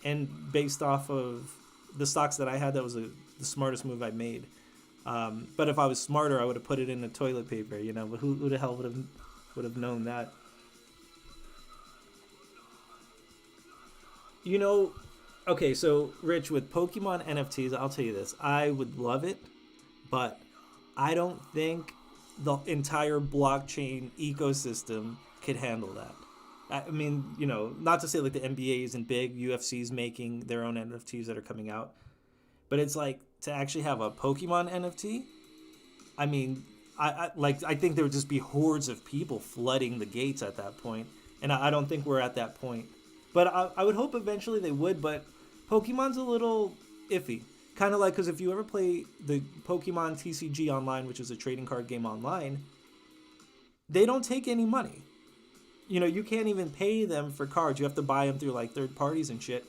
And based off of the stocks that I had, that was the smartest move I made. But if I was smarter, I would have put it in the toilet paper, But who the hell would have known that? Okay, so Rich, with Pokemon NFTs, I'll tell you this. I would love it, but I don't think the entire blockchain ecosystem could handle that. I mean, not to say like the NBA isn't big, UFC's making their own NFTs that are coming out, but it's like to actually have a Pokemon NFT. I mean, I think there would just be hordes of people flooding the gates at that point, and I don't think we're at that point. But I would hope eventually they would, but Pokemon's a little iffy. Kind of like, because if you ever play the Pokemon TCG Online, which is a trading card game online, they don't take any money. You can't even pay them for cards. You have to buy them through like third parties and shit.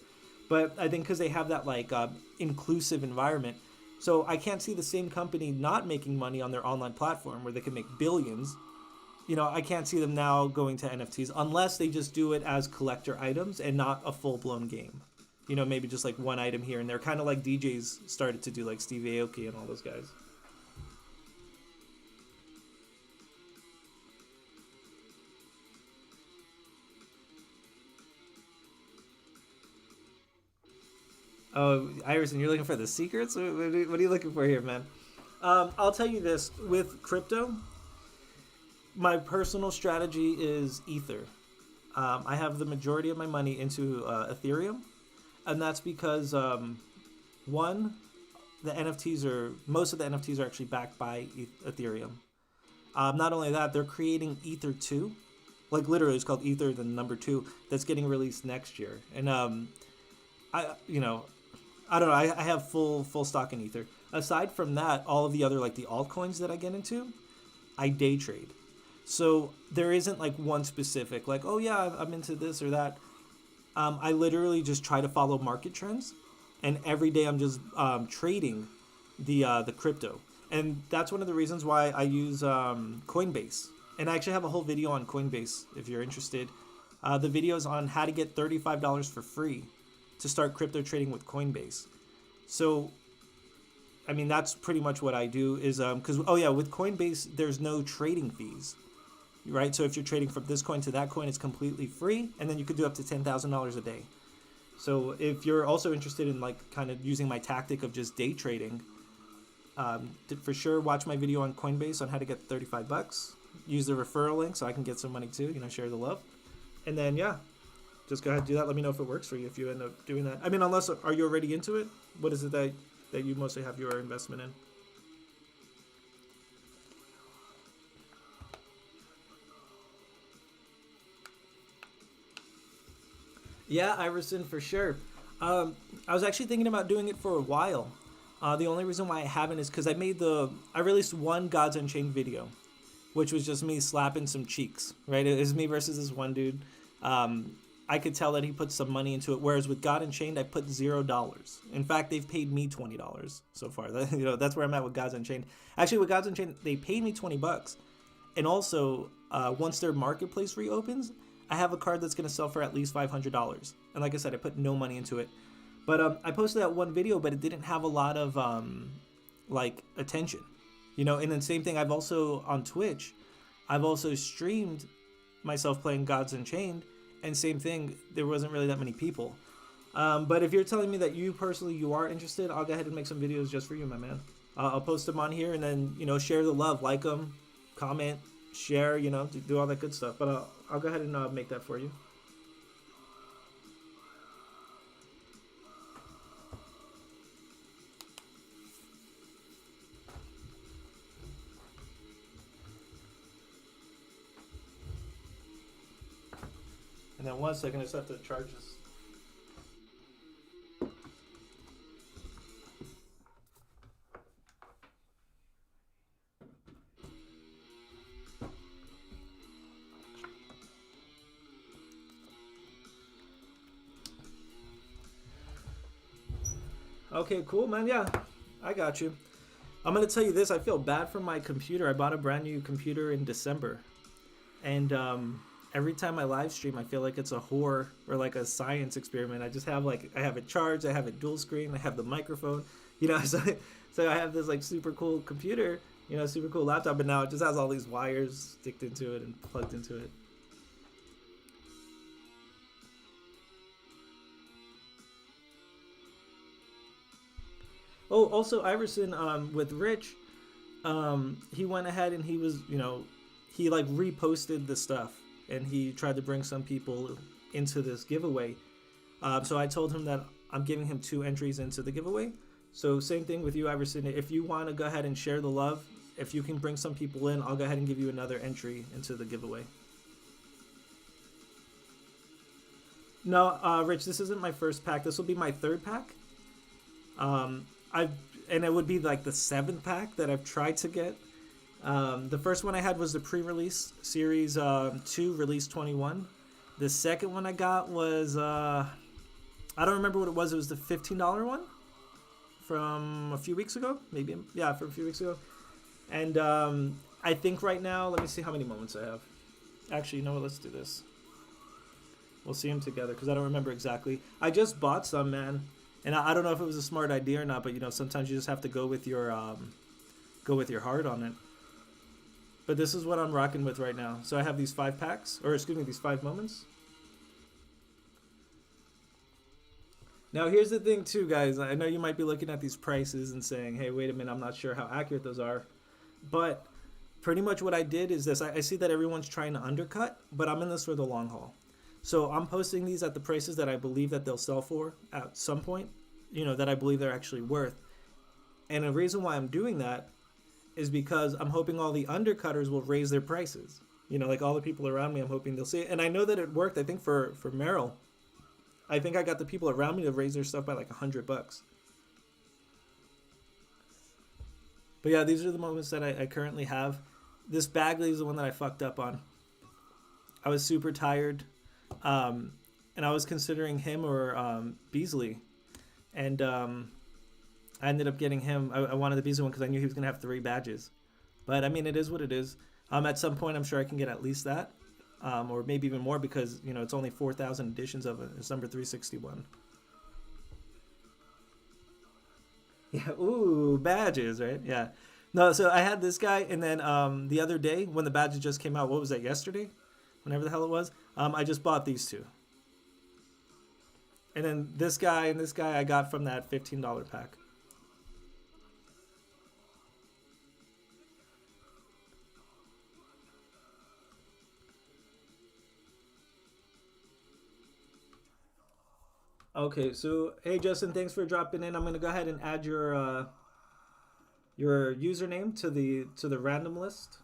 But I think because they have that like inclusive environment, so I can't see the same company not making money on their online platform where they can make billions. I can't see them now going to NFTs unless they just do it as collector items and not a full-blown game. Maybe just like one item here and there, kind of like DJs started to do, like Steve Aoki and all those guys. Oh, Iverson, you're looking for the secrets? What are you looking for here, man? I'll tell you this. With crypto, my personal strategy is Ether. I have the majority of my money into Ethereum, and that's because one, most of the NFTs are actually backed by Ethereum. Not only that, they're creating Ether 2, like literally it's called Ether the number 2, that's getting released next year. And I don't know. I have full stock in Ether. Aside from that, all of the other like the altcoins that I get into, I day trade. So there isn't like one specific like, oh yeah, I'm into this or that. I literally just try to follow market trends, and every day I'm just trading the crypto, and that's one of the reasons why I use Coinbase. And I actually have a whole video on Coinbase if you're interested. The video is on how to get $35 for free to start crypto trading with Coinbase. So, I mean, that's pretty much what I do is because with Coinbase there's no trading fees. Right, so if you're trading from this coin to that coin, it's completely free, and then you could do up to $10,000 a day. So if you're also interested in like kind of using my tactic of just day trading, for sure watch my video on Coinbase on how to get $35. Use the referral link so I can get some money too. Share the love, and then just go ahead and do that. Let me know if it works for you if you end up doing that. I mean, are you already into it? What is it that you mostly have your investment in? Yeah, Iverson, for sure. I was actually thinking about doing it for a while. The only reason why I haven't is because I released one Gods Unchained video, which was just me slapping some cheeks, right? It was me versus this one dude. I could tell that he put some money into it, whereas with God Unchained, I put $0. In fact, they've paid me $20 so far. That's where I'm at with Gods Unchained. Actually, with Gods Unchained, they paid me $20. And also, once their marketplace reopens, I have a card that's going to sell for at least $500. And like I said, I put no money into it. But I posted that one video, but it didn't have a lot of attention. And then same thing, I've also, on Twitch, I've also streamed myself playing Gods Unchained, and same thing, there wasn't really that many people. But if you're telling me that you personally, you are interested, I'll go ahead and make some videos just for you, my man. I'll post them on here, and then, share the love, like them, comment, share, do all that good stuff. But I'll go ahead and make that for you. And then 1 second, I just have to charge this. Okay, cool, man. Yeah, I got you. I'm going to tell you this. I feel bad for my computer. I bought a brand new computer in December. And every time I live stream, I feel like it's a horror or like a science experiment. I just have I have it charged. I have it dual screen. I have the microphone. So I have this like super cool computer, super cool laptop. But now it just has all these wires sticked into it and plugged into it. Oh, also Iverson, with Rich, he went ahead and he was, he like reposted the stuff and he tried to bring some people into this giveaway. So I told him that I'm giving him 2 entries into the giveaway. So same thing with you, Iverson. If you want to go ahead and share the love, if you can bring some people in, I'll go ahead and give you another entry into the giveaway. No, Rich, this isn't my first pack. This will be my 3rd pack. And it would be like the 7th pack that I've tried to get. The first one I had was the pre-release series 2, release 21. The second one I got was I don't remember what it was. It was the $15 one from a few weeks ago, maybe. Yeah, from a few weeks ago. And I think right now, let me see how many moments I have. Actually, you know what? Let's do this. We'll see them together because I don't remember exactly. I just bought some, man. And I don't know if it was a smart idea or not, but sometimes you just have to go with your heart on it. But this is what I'm rocking with right now. So I have these 5 packs, or excuse me, these 5 moments. Now here's the thing too, guys. I know you might be looking at these prices and saying, "Hey, wait a minute, I'm not sure how accurate those are." But pretty much what I did is this. I see that everyone's trying to undercut, but I'm in this for the long haul. So I'm posting these at the prices that I believe that they'll sell for at some point, that I believe they're actually worth. And the reason why I'm doing that is because I'm hoping all the undercutters will raise their prices. Like all the people around me, I'm hoping they'll see it. And I know that it worked, I think, for Merrill. I think I got the people around me to raise their stuff by like $100. But yeah, these are the moments that I currently have. This Bagley is the one that I fucked up on. I was super tired. And I was considering him or Beasley, and I ended up getting him. I wanted the Beasley one because I knew he was going to have 3 badges. But I mean, it is what it is. At some point, I'm sure I can get at least that, or maybe even more because it's only 4,000 editions of it. It's number 361. Yeah, ooh, badges, right? Yeah. No, so I had this guy, and then the other day when the badges just came out, what was that, yesterday? Whenever the hell it was, I just bought these 2. And then this guy and this guy I got from that $15 pack. Okay, so hey Justin, thanks for dropping in. I'm gonna go ahead and add your username to the random list.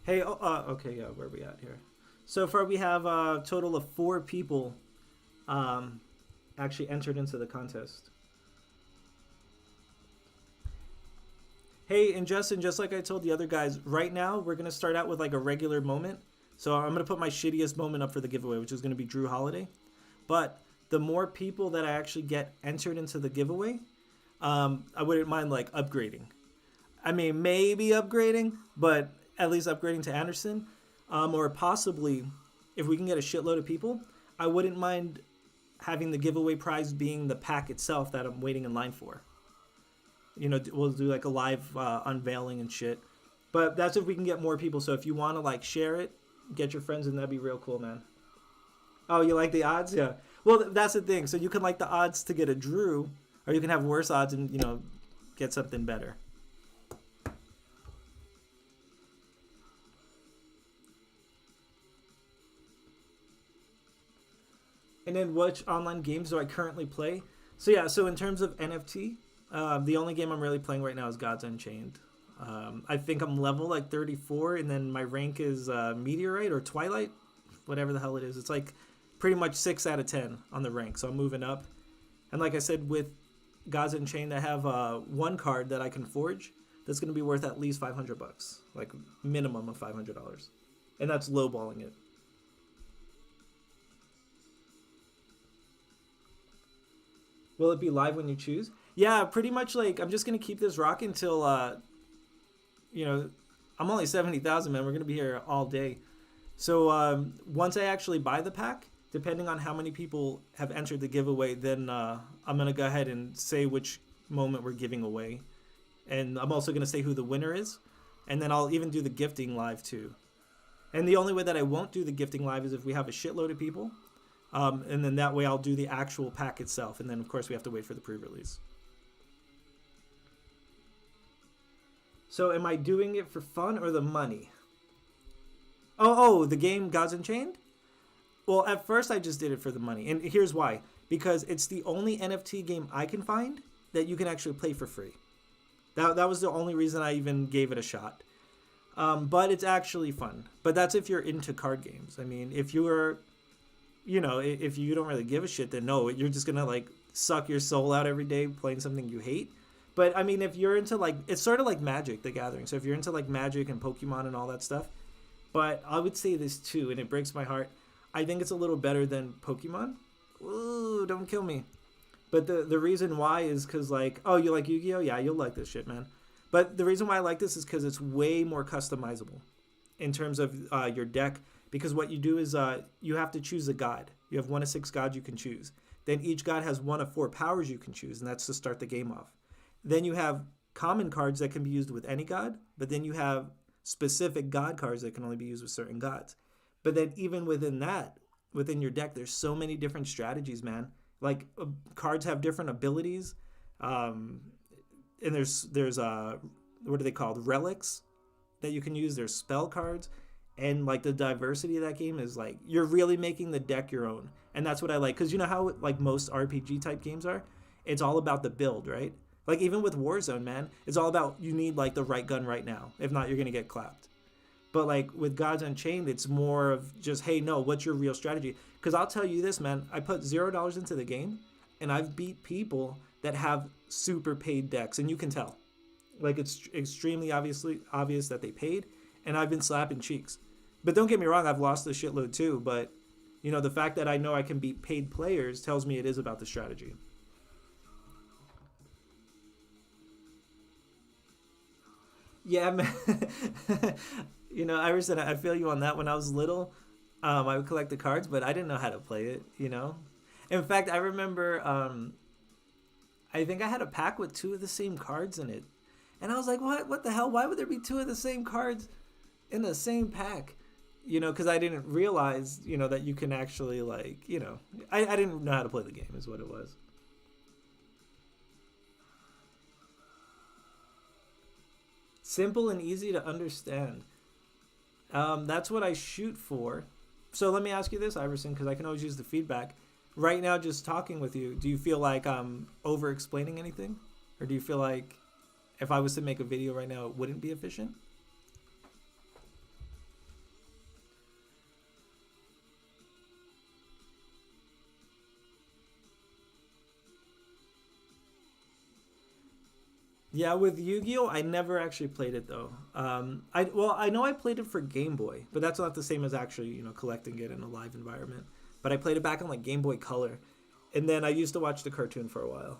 Hey, okay, yeah, where are we at here? So far we have a total of 4 people actually entered into the contest. Hey, and Justin, just like I told the other guys, right now we're going to start out with like a regular moment. So I'm going to put my shittiest moment up for the giveaway, which is going to be Drew Holiday. But the more people that I actually get entered into the giveaway, I wouldn't mind like upgrading. I mean, maybe upgrading, but at least upgrading to Anderson. Or possibly, if we can get a shitload of people, I wouldn't mind having the giveaway prize being the pack itself that I'm waiting in line for. We'll do like a live unveiling and shit. But that's if we can get more people. So if you want to like share it, get your friends in, that'd be real cool, man. Oh, you like the odds? Yeah. Well, that's the thing. So you can like the odds to get a Drew, or you can have worse odds and, get something better. And then which online games do I currently play? So yeah, so in terms of NFT, the only game I'm really playing right now is Gods Unchained. I think I'm level like 34, and then my rank is Meteorite or Twilight, whatever the hell it is. It's like pretty much 6 out of 10 on the rank, so I'm moving up. And like I said, with Gods Unchained, I have one card that I can forge that's going to be worth at least $500, like minimum of $500, and that's lowballing it. Will it be live when you choose? Yeah, pretty much. Like, I'm just gonna keep this rocking until I'm only 70,000, man. We're gonna be here all day. So once I actually buy the pack, depending on how many people have entered the giveaway, then I'm gonna go ahead and say which moment we're giving away, and I'm also gonna say who the winner is, and then I'll even do the gifting live too. And the only way that I won't do the gifting live is if we have a shitload of people. And then that way I'll do the actual pack itself. And then, of course, we have to wait for the pre-release. So am I doing it for fun or the money? Oh, the game Gods Unchained? Well, at first I just did it for the money. And here's why. Because it's the only NFT game I can find that you can actually play for free. That was the only reason I even gave it a shot. But it's actually fun. But that's if you're into card games. I mean, if you're... if you don't really give a shit, then no, you're just gonna like suck your soul out every day playing something you hate. But I mean, if you're into like, it's sort of like Magic the Gathering. So if you're into like Magic and Pokemon and all that stuff, but I would say this too, and it breaks my heart. I think it's a little better than Pokemon. Ooh, don't kill me. But the reason why is because like, oh, you like Yu-Gi-Oh? Yeah, you'll like this shit, man. But the reason why I like this is because it's way more customizable in terms of your deck. Because what you do is you have to choose a god. You have 1 of 6 gods you can choose. Then each god has 1 of 4 powers you can choose, and that's to start the game off. Then you have common cards that can be used with any god, but then you have specific god cards that can only be used with certain gods. But then even within that, within your deck, there's so many different strategies, man. Like cards have different abilities, and there's what are they called? Relics that you can use. There's spell cards. And like the diversity of that game is like you're really making the deck your own, and that's what I like. Because you know how like most RPG type games are, it's all about the build, right? Like even with Warzone, man, it's all about you need like the right gun right now. If not, you're gonna get clapped. But like with Gods Unchained, it's more of just, hey, no, what's your real strategy? Because I'll tell you this, man, I put $0 into the game, and I've beat people that have super paid decks, and you can tell. Like it's extremely obvious that they paid, and I've been slapping cheeks. But don't get me wrong, I've lost a shitload too. But, the fact that I know I can beat paid players tells me it is about the strategy. Yeah, man. Iverson, I feel you on that. When I was little, I would collect the cards, but I didn't know how to play it, In fact, I remember, I think I had a pack with 2 of the same cards in it. And I was like, what the hell? Why would there be 2 of the same cards in the same pack? Because I didn't realize, that you can actually, like, I didn't know how to play the game is what it was. Simple and easy to understand. That's what I shoot for. So let me ask you this, Iverson, because I can always use the feedback. Right now, just talking with you, do you feel like I'm over-explaining anything? Or do you feel like if I was to make a video right now, it wouldn't be efficient? Yeah, with Yu-Gi-Oh, I never actually played it though. I know I played it for Game Boy, but that's not the same as actually collecting it in a live environment. But I played it back on like Game Boy Color, and then I used to watch the cartoon for a while.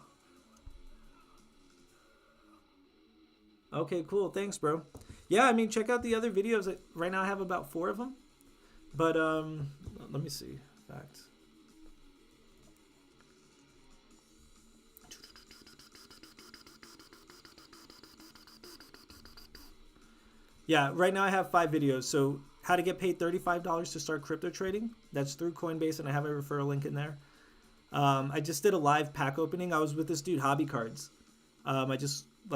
Okay, cool. Thanks, bro. Yeah, I mean, check out the other videos. Right now, I have about 4 of them. But let me see. Facts. Yeah, right now I have 5 videos. So how to get paid $35 to start crypto trading. That's through Coinbase, and I have a referral link in there. I just did a live pack opening. I was with this dude, Hobby Cards.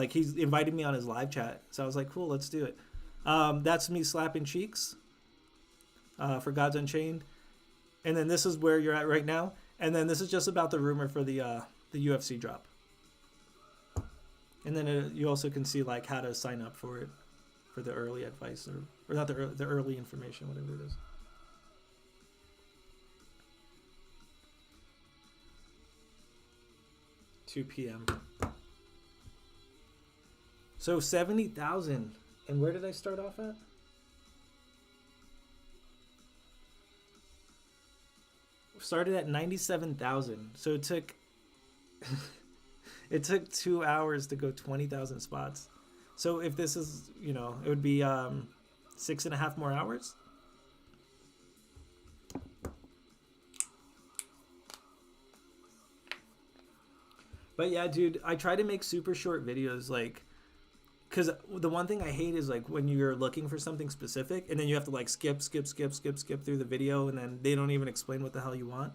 He's invited me on his live chat. So I was like, cool, let's do it. That's me slapping cheeks for Gods Unchained. And then this is where you're at right now. And then this is just about the rumor for the UFC drop. And then you also can see like how to sign up for it, for the early advice, or not the early information, whatever it is. $2 p.m. So 70,000. And where did I start off at? Started at 97,000. So it took it took 2 hours to go 20,000 spots. So if this is, you know, it would be 6.5 more hours. But yeah, dude, I try to make super short videos, like, because the one thing I hate is like when you're looking for something specific and then you have to like skip through the video and then they don't even explain what the hell you want.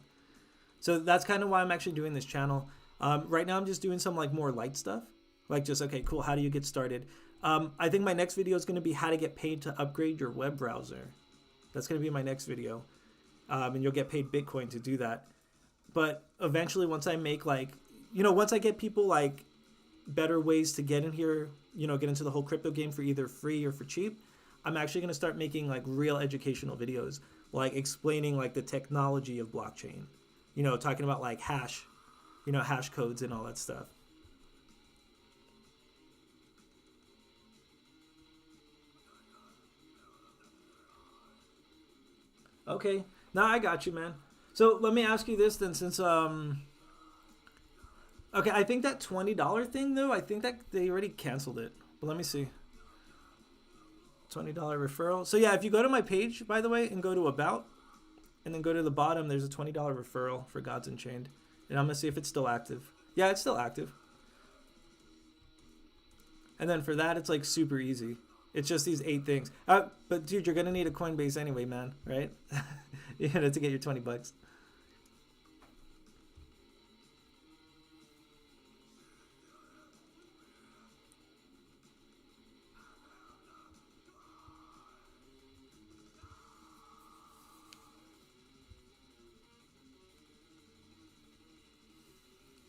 So that's kind of why I'm actually doing this channel. Right now I'm just doing some like more light stuff, like just, okay, cool, how do you get started? I think my next video is going to be how to get paid to upgrade your web browser. That's going to be my next video. And you'll get paid Bitcoin to do that. But eventually, once I make like, you know, once I get people like better ways to get in here, you know, get into the whole crypto game for either free or for cheap, I'm actually going to start making like real educational videos, like explaining like the technology of blockchain, you know, talking about like hash, you know, hash codes and all that stuff. Okay, now I got you, man. So let me ask you this then, since okay, I think that $20 thing though, I think that they already canceled it. But let me see. $20 referral. So yeah, if you go to my page, by the way, and go to About, and then go to the bottom, there's a $20 referral for Gods Unchained. And I'm gonna see if it's still active. Yeah, it's still active. And then for that, it's like super easy. It's just these 8 things. But dude, you're gonna need a Coinbase anyway, man, right? You know, to get your $20.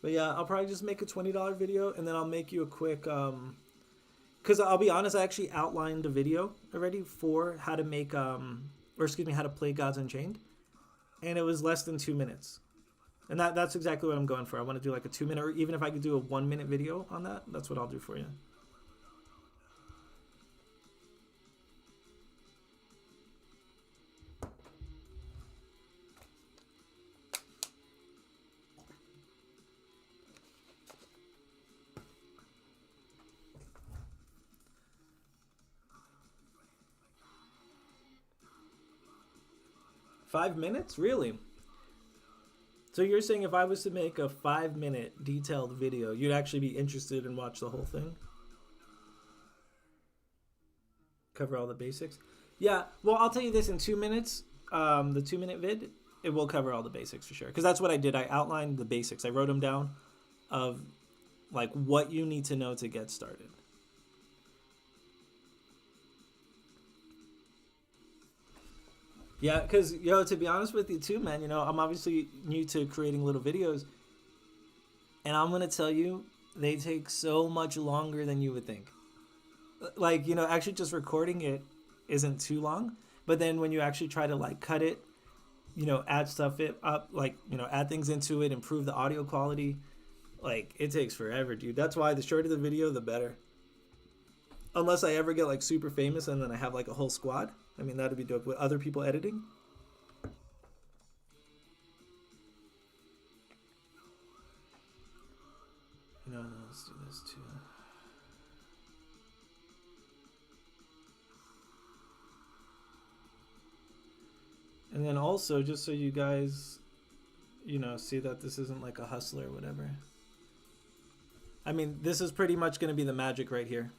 But yeah, I'll probably just make a $20 video and then I'll make you a quick, because I'll be honest, I actually outlined a video already for how to make, how to play Gods Unchained. And it was less than 2 minutes. And that's exactly what I'm going for. I want to do like a 2-minute, or even if I could do a 1-minute video on that, that's what I'll do for you. Five minutes? Really? So you're saying if I was to make a 5-minute detailed video, you'd actually be interested and watch the whole thing? Cover all the basics? Yeah, well, I'll tell you this, in 2 minutes, the 2-minute vid, it will cover all the basics for sure. Because that's what I did. I outlined the basics. I wrote them down of like what you need to know to get started. Yeah, because, yo, to be honest with you too, man, you know, I'm obviously new to creating little videos. And I'm going to tell you, they take so much longer than you would think. Like, you know, actually just recording it isn't too long. But then when you actually try to, like, cut it, you know, add stuff up, like, you know, add things into it, improve the audio quality, like, it takes forever, dude. That's why the shorter the video, the better. Unless I ever get, like, super famous and then I have, like, a whole squad. I mean, that'd be dope with other people editing. No, let's do this too. And then also, just so you guys, you know, see that this isn't like a hustle or whatever. I mean, this is pretty much going to be the magic right here.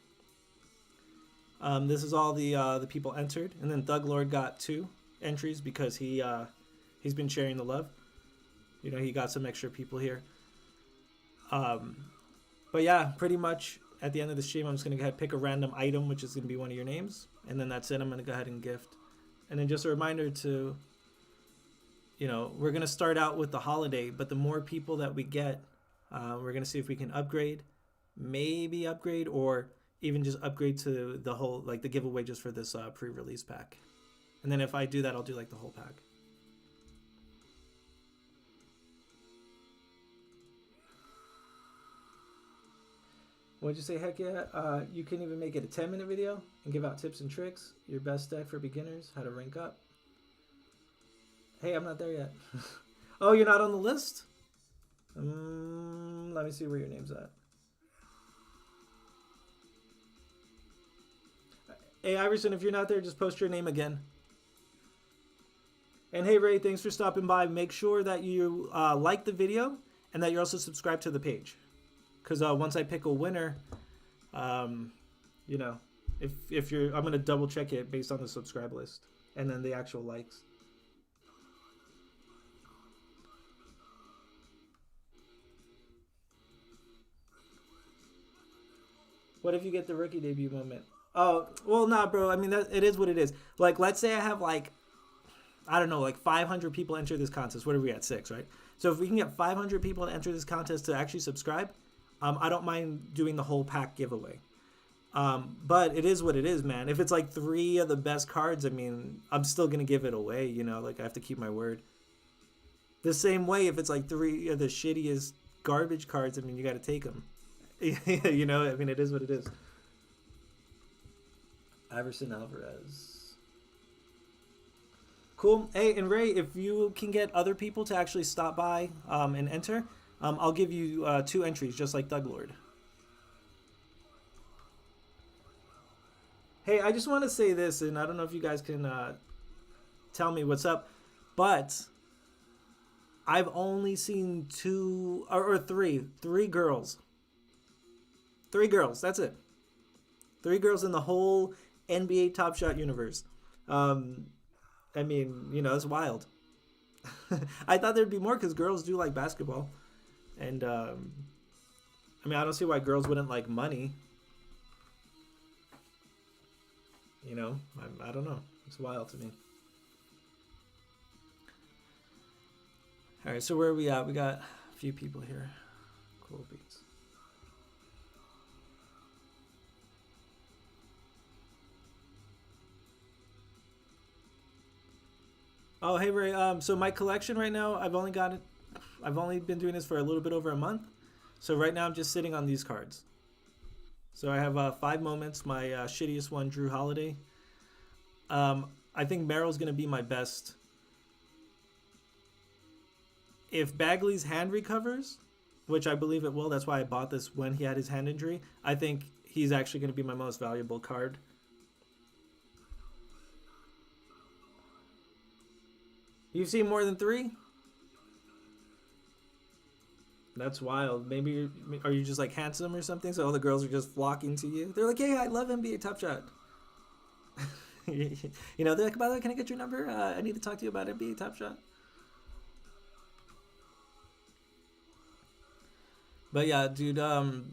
This is all the people entered, and then Thug Lord got 2 entries because he's been sharing the love. You know, he got some extra people here. But yeah, pretty much at the end of the stream, I'm just gonna go ahead and pick a random item, which is gonna be one of your names, and then that's it. I'm gonna go ahead and gift, and then just a reminder to, you know, we're gonna start out with the holiday, but the more people that we get, we're gonna see if we can upgrade, maybe upgrade, or even just upgrade to the whole, like the giveaway just for this pre-release pack. And then if I do that, I'll do like the whole pack. What'd you say? Heck yeah. You can even make it a 10-minute video and give out tips and tricks. Your best deck for beginners, how to rank up. Hey, I'm not there yet. Oh, you're not on the list? Let me see where your name's at. Hey, Iverson, if you're not there, just post your name again. And hey, Ray, thanks for stopping by. Make sure that you like the video and that you're also subscribed to the page. Because once I pick a winner, you know, if you're, I'm going to double check it based on the subscribe list and then the actual likes. What if you get the rookie debut moment? Oh, well, nah, bro. I mean, it is what it is. Like, let's say I have, like, I don't know, like 500 people enter this contest. What are we at? 6, right? So if we can get 500 people to enter this contest to actually subscribe, I don't mind doing the whole pack giveaway. But it is what it is, man. If it's like 3 of the best cards, I mean, I'm still going to give it away, you know? Like, I have to keep my word. The same way, if it's like 3 of the shittiest garbage cards, I mean, you got to take them. You know, I mean, it is what it is. Iverson Alvarez. Cool. Hey, and Ray, if you can get other people to actually stop by and enter, I'll give you 2 entries, just like Thug Lord. Hey, I just want to say this, and I don't know if you guys can tell me what's up, but I've only seen 2 or 3 girls. 3 girls, that's it. 3 girls in the whole NBA Top Shot universe. I mean, you know, it's wild. I thought there'd be more because girls do like basketball. And, I mean, I don't see why girls wouldn't like money. You know, I don't know. It's wild to me. All right, so where are we at? We got a few people here. Cool beats. Oh, hey Ray. So my collection right now, I've only been doing this for a little bit over a month. So right now I'm just sitting on these cards. So I have 5 moments. My shittiest one, Drew Holiday. I think Merrill's gonna be my best. If Bagley's hand recovers, which I believe it will, that's why I bought this when he had his hand injury. I think he's actually gonna be my most valuable card. You've seen more than 3? That's wild. Maybe are you just like handsome or something? So all the girls are just flocking to you. They're like, "Hey, I love NBA Top Shot." You know, they're like, "By the way, can I get your number? I need to talk to you about NBA Top Shot." But yeah, dude. The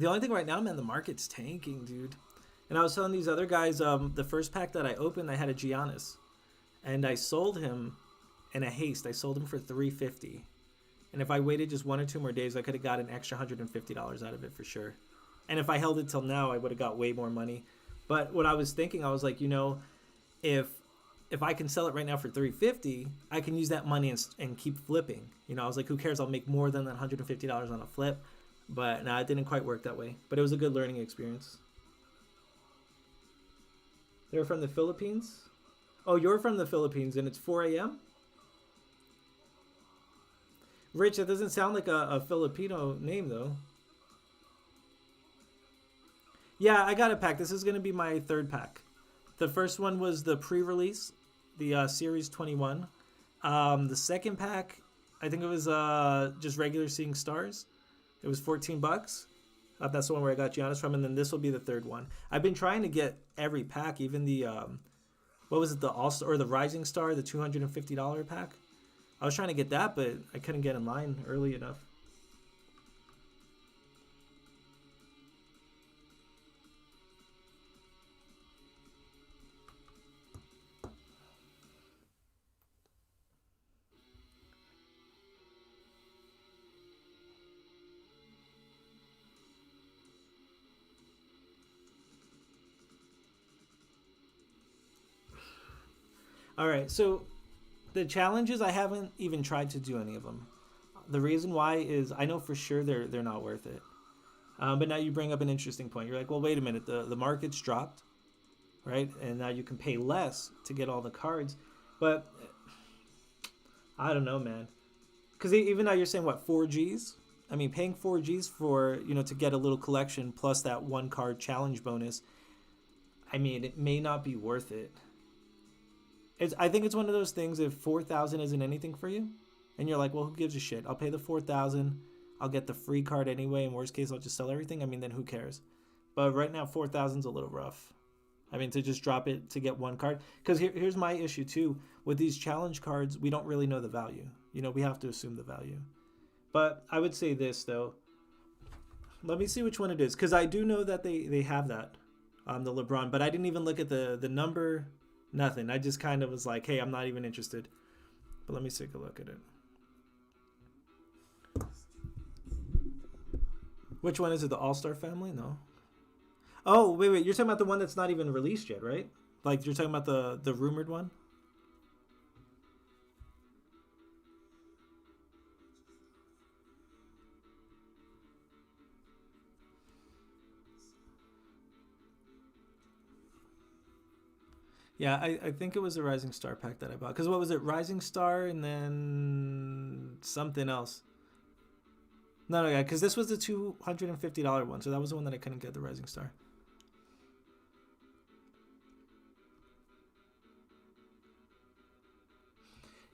only thing right now, man, the market's tanking, dude. And I was telling these other guys, the first pack that I opened, I had a Giannis. And I sold him in a haste. I sold him for $350. And if I waited just 1 or 2 more days, I could have got an extra $150 out of it for sure. And if I held it till now, I would have got way more money. But what I was thinking, I was like, you know, if I can sell it right now for $350, I can use that money and keep flipping. You know, I was like, who cares? I'll make more than that $150 on a flip. But no, it didn't quite work that way. But it was a good learning experience. They're from the Philippines? Oh, you're from the Philippines and it's 4 a.m.? Rich, that doesn't sound like a Filipino name, though. Yeah, I got a pack. This is going to be my 3rd pack. The first one was the pre-release, the Series 21. The second pack, I think it was just regular Seeing Stars. It was $14. That's the one where I got Giannis from. And then this will be the 3rd one. I've been trying to get every pack, even the... what was it, the All-Star or the Rising Star, the $250 pack? I was trying to get that, but I couldn't get in line early enough. All right, so the challenges, I haven't even tried to do any of them. The reason why is I know for sure they're not worth it. But now you bring up an interesting point. You're like, well, wait a minute. The market's dropped, right? And now you can pay less to get all the cards. But I don't know, man. Because even now you're saying, what, 4Gs? I mean, paying 4Gs for, to get a little collection plus that one card challenge bonus, I mean, it may not be worth it. I think it's one of those things, if 4,000 isn't anything for you, and you're like, well, who gives a shit? I'll pay the 4,000. I'll get the free card anyway. In worst case, I'll just sell everything. I mean, then who cares? But right now, 4,000 is a little rough. I mean, to just drop it to get one card. Because here's my issue, too. With these challenge cards, we don't really know the value. We have to assume the value. But I would say this, though. Let me see which one it is. Because I do know that they have that, the LeBron. But I didn't even look at the number, nothing. I just kind of was like, hey, I'm not even interested. But let me take a look at it. Which one is it? The All-Star family? No. Oh, wait. You're talking about the one that's not even released yet, right? Like, you're talking about the rumored one? Yeah, I think it was the Rising Star pack that I bought. Because what was it? Rising Star and then something else. No, yeah, because this was the $250 one. So that was the one that I couldn't get, the Rising Star.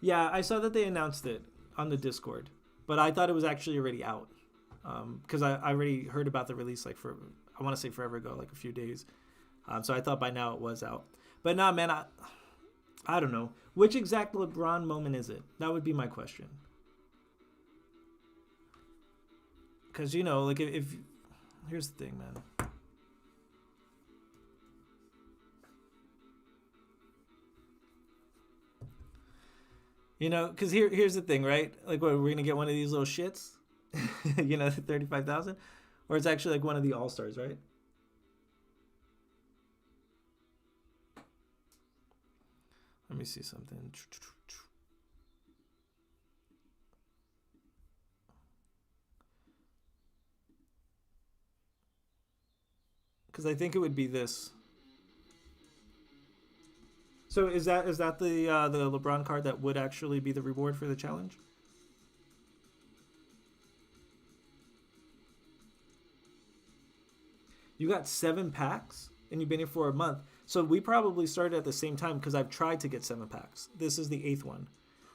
Yeah, I saw that they announced it on the Discord. But I thought it was actually already out. Because I already heard about the release, like, I want to say forever ago, like a few days. So I thought by now it was out. But nah, man, I don't know. Which exact LeBron moment is it? That would be my question. Because, like, if here's the thing, man. Because here's the thing, right? Like, what, we're going to get one of these little shits? 35,000? Or it's actually like one of the All-Stars, right? Let me see something. Because I think it would be this. So is that the LeBron card that would actually be the reward for the challenge? You got 7 packs and you've been here for a month. So we probably started at the same time because I've tried to get 7 packs. This is the 8th one.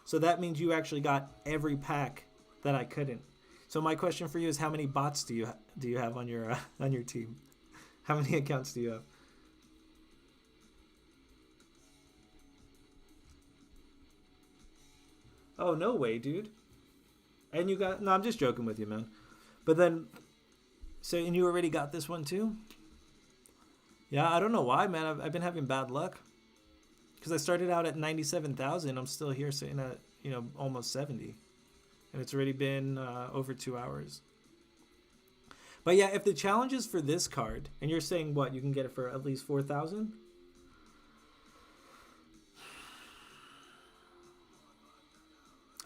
So that means you actually got every pack that I couldn't. So my question for you is, how many bots do you have on your team? How many accounts do you have? Oh, no way, dude. And you got... No, I'm just joking with you, man. But then... So, and you already got this one too? Yeah, I don't know why, man. I've been having bad luck. Because I started out at 97,000. I'm still here sitting at, almost 70. And it's already been over 2 hours. But yeah, if the challenge is for this card, and you're saying what, you can get it for at least 4,000?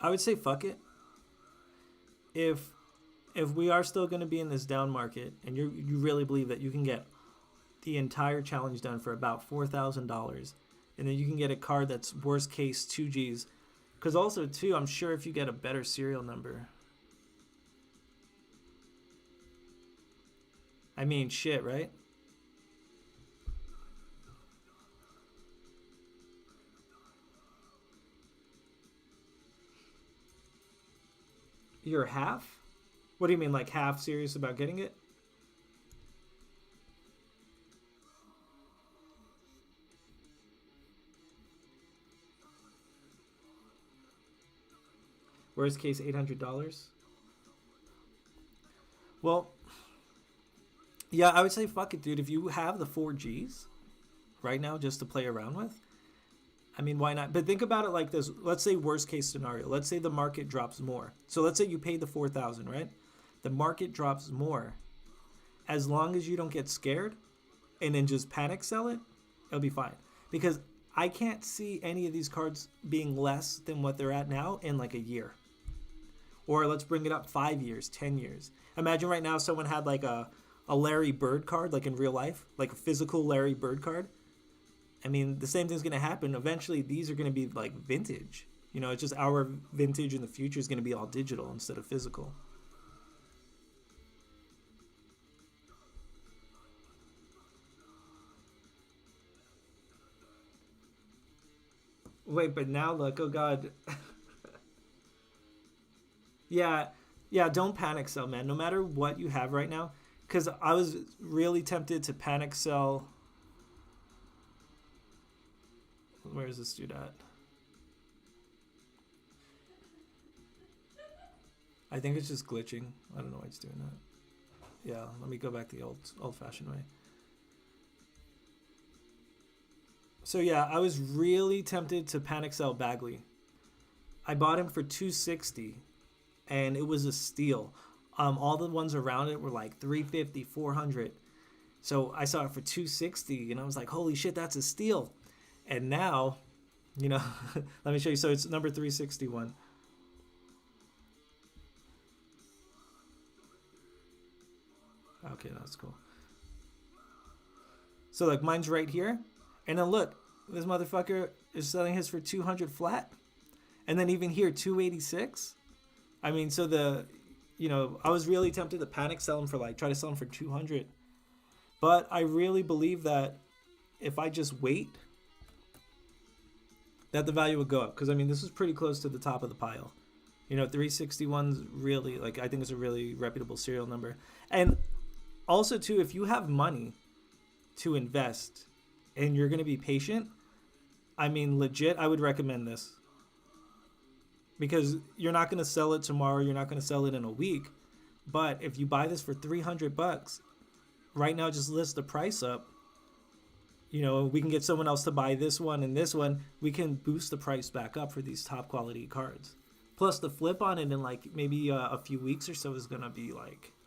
I would say fuck it. If we are still going to be in this down market, and you really believe that you can get the entire challenge done for about $4,000, and then you can get a card that's worst case 2Gs, because also too, I'm sure if you get a better serial number, I mean, shit, right? You're half? What do you mean, like half serious about getting it? Worst case, $800. Well, yeah, I would say fuck it, dude. If you have the 4Gs right now just to play around with, I mean, why not? But think about it like this. Let's say worst case scenario. Let's say the market drops more. So let's say you paid the 4,000, right? The market drops more. As long as you don't get scared and then just panic sell it, it'll be fine. Because I can't see any of these cards being less than what they're at now in like a year. Or let's bring it up 5 years, 10 years. Imagine right now someone had like a Larry Bird card, like in real life, like a physical Larry Bird card. I mean, the same thing's going to happen. Eventually, these are going to be like vintage. You know, it's just our vintage in the future is going to be all digital instead of physical. Wait, but now look, oh God. Yeah, don't panic sell, man. No matter what you have right now. Because I was really tempted to panic sell. Where is this dude at? I think it's just glitching. I don't know why it's doing that. Yeah, let me go back the old-fashioned way. So yeah, I was really tempted to panic sell Bagley. I bought him for $260, and it was a steal. All the ones around it were like $350, $400. So I saw it for $260, and I was like, holy shit, that's a steal. And now, you know, let me show you. So it's number 361. Okay, that's cool. So like mine's right here. And then look, this motherfucker is selling his for 200 flat. And then even here, 286. I mean, so I was really tempted to panic sell him for try to sell him for 200. But I really believe that if I just wait, that the value would go up. Because, I mean, this is pretty close to the top of the pile. 361's really, I think it's a really reputable serial number. And also, too, if you have money to invest and you're going to be patient, I mean, legit, I would recommend this. Because you're not going to sell it tomorrow. You're not going to sell it in a week. But if you buy this for $300, right now, just list the price up. We can get someone else to buy this one and this one. We can boost the price back up for these top quality cards. Plus, the flip on it in maybe a few weeks or so is going to be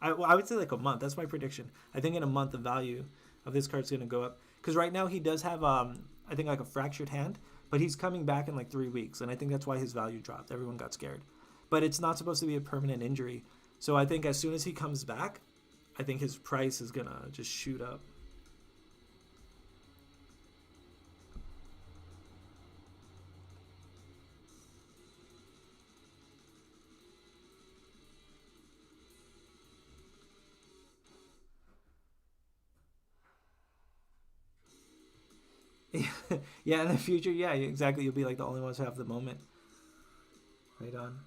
I would say a month. That's my prediction. I think in a month, the value of this card is going to go up. Because right now, he does have, I think, a fractured hand. But he's coming back in 3 weeks. And I think that's why his value dropped. Everyone got scared. But it's not supposed to be a permanent injury. So I think as soon as he comes back, I think his price is going to just shoot up. Yeah, in the future, yeah, exactly. You'll be the only ones who have the moment. Right on.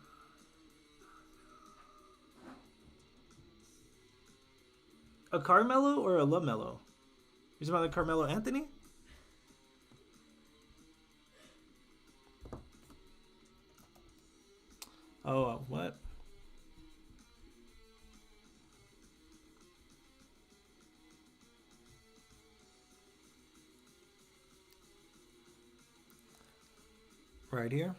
A Carmelo or a LaMelo? You're talking about Carmelo Anthony? Oh, what? Right here.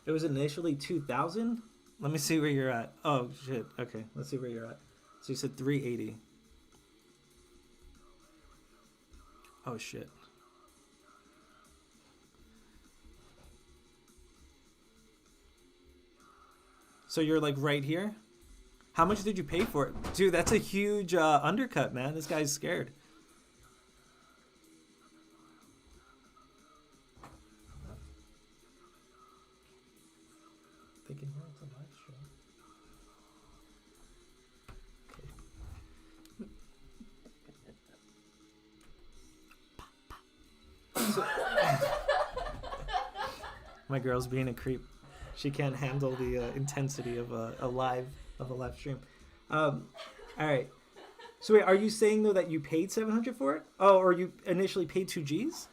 It was initially 2,000. Let me see where you're at. Oh shit. Okay, let's see where you're at. So you said 380. Oh shit. So you're right here. How much did you pay for it, dude? That's a huge undercut, man. This guy's scared. Thinking here it's a live stream. My girl's being a creep. She can't handle the intensity of a live stream. All right. So wait, are you saying though that you paid $700 for it? Oh, or you initially paid 2 G's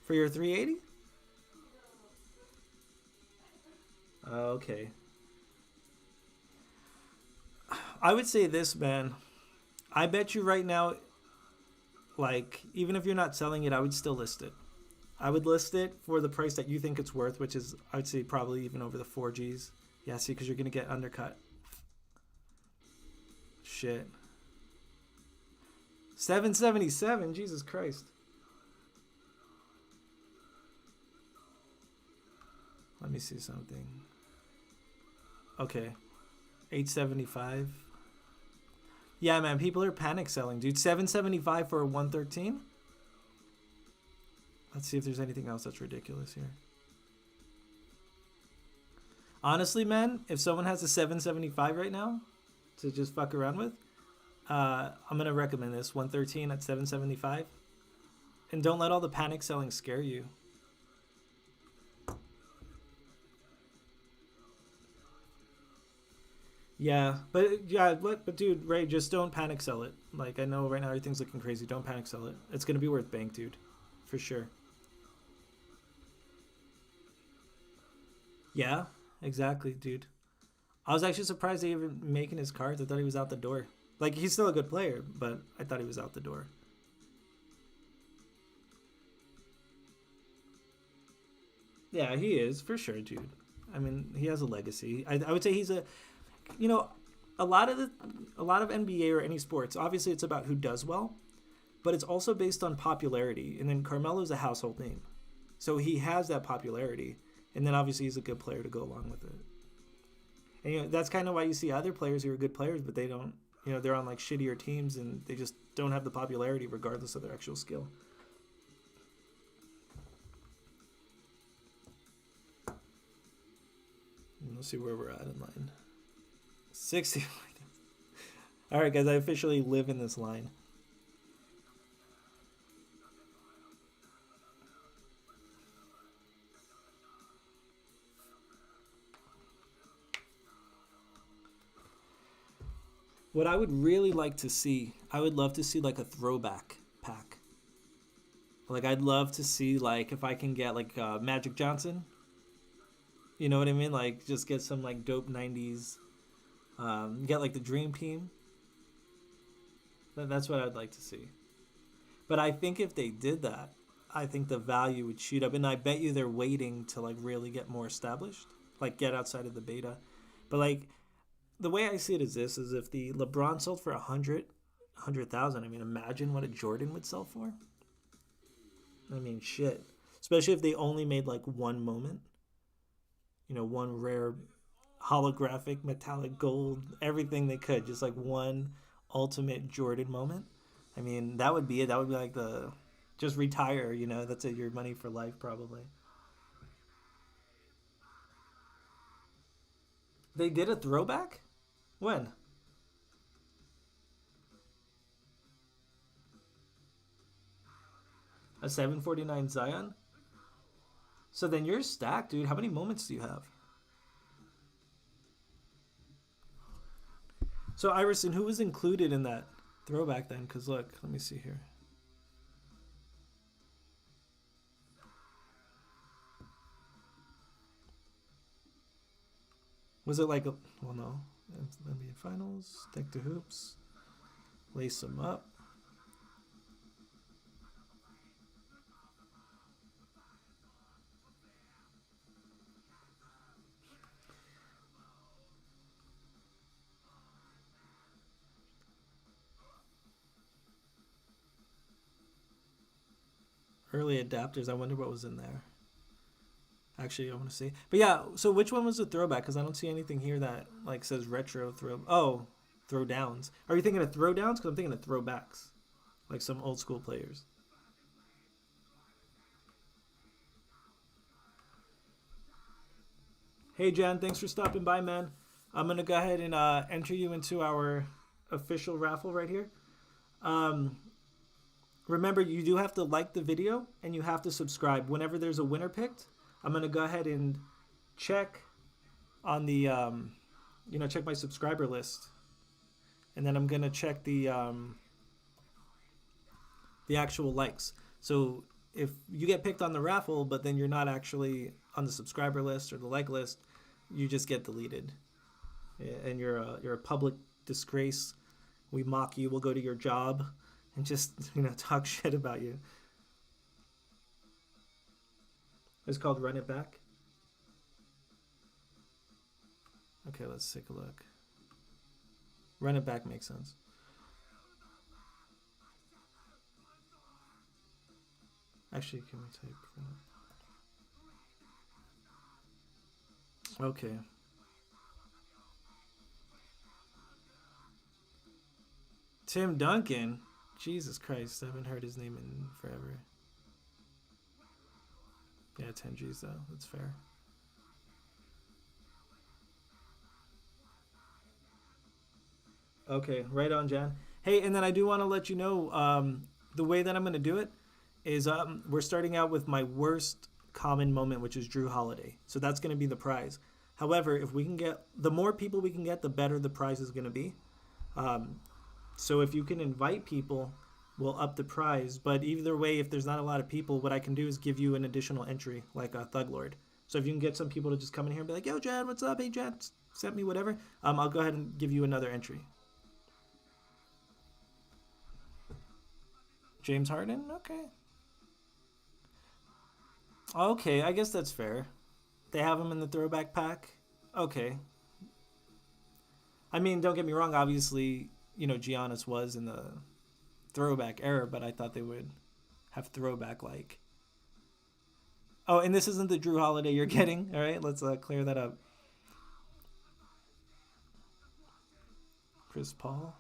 for your 380? Okay. I would say this, man. I bet you right now, even if you're not selling it, I would still list it. I would list it for the price that you think it's worth, which is, I would say, probably even over the 4 Gs. Yeah, see, because you're going to get undercut. Shit. 777. Jesus Christ. Let me see something. Okay. 875. Yeah, man, people are panic selling, dude. 775 for a 113? Let's see if there's anything else that's ridiculous here. Honestly, man, if someone has a 775 right now to just fuck around with, I'm going to recommend this 113 at 775. And don't let all the panic selling scare you. Yeah, but dude, Ray, just don't panic sell it. Like, I know right now everything's looking crazy. Don't panic sell it. It's going to be worth bank, dude. For sure. Yeah, exactly, dude. I was actually surprised they even making his cards. I thought he was out the door. Like, he's still a good player, but I thought he was out the door. Yeah, he is, for sure, dude. I mean, he has a legacy. I would say he's a... You know, a lot of NBA or any sports, obviously it's about who does well, but it's also based on popularity. And then Carmelo's a household name. So he has that popularity. And then obviously he's a good player to go along with it. And you know, that's kind of why you see other players who are good players, but they don't, you know, they're on like shittier teams and they just don't have the popularity regardless of their actual skill. Let's see where we're at in line. 60. All right, guys, I officially live in this line. What I would really like to see, I would love to see like a throwback pack. Like, I'd love to see, like, if I can get like Magic Johnson. You know what I mean? Like, just get some like dope 90s. Get like the Dream Team. That's what I'd like to see. But I think if they did that, I think the value would shoot up. And I bet you they're waiting to like really get more established. Like get outside of the beta. But like the way I see it is this, is if the LeBron sold for 100,000, I mean, imagine what a Jordan would sell for. I mean, shit. Especially if they only made like one moment. You know, one rare holographic metallic gold, everything they could, just like one ultimate Jordan moment. I mean, that would be it. That would be like the just retire, you know, that's it, your money for life probably. They did a throwback? When? A 749 Zion? So then you're stacked, dude. How many moments do you have? So, Iverson, who was included in that throwback then? Because, look, let me see here. Was it like a... Well, no. NBA Finals. Stick to hoops. Lace them up. Early adapters. I wonder what was in there. Actually, I want to see. But yeah, so which one was the throwback? Because I don't see anything here that like says retro throw. Oh, throwdowns. Are you thinking of throwdowns? Because I'm thinking of throwbacks, like some old school players. Hey Jan, thanks for stopping by, man. I'm gonna go ahead and enter you into our official raffle right here. Remember, you do have to like the video and you have to subscribe. Whenever there's a winner picked, I'm going to go ahead and check on the, check my subscriber list. And then I'm going to check the actual likes. So if you get picked on the raffle, but then you're not actually on the subscriber list or the like list, you just get deleted. And you're a public disgrace. We mock you. We'll go to your job and just, talk shit about you. It's called Run It Back. Okay, let's take a look. Run It Back makes sense. Actually, can we type that? Okay. Tim Duncan? Jesus Christ, I haven't heard his name in forever. Yeah, 10 G's though. That's fair. Okay, right on, Jan. Hey, and then I do want to let you know the way that I'm going to do it is we're starting out with my worst common moment, which is Drew Holiday. So that's going to be the prize. However, if we can get the more people we can get, the better the prize is going to be. So if you can invite people, we'll up the prize. But either way, if there's not a lot of people, what I can do is give you an additional entry, like a Thug Lord. So if you can get some people to just come in here and be like, yo, Jan, what's up? Hey, Jan, send me whatever. I'll go ahead and give you another entry. James Harden? Okay. Okay, I guess that's fair. They have him in the throwback pack? Okay. I mean, don't get me wrong, obviously, Giannis was in the throwback era, but I thought they would have throwback like. Oh, and this isn't the Drew Holiday you're getting. All right, let's clear that up. Chris Paul.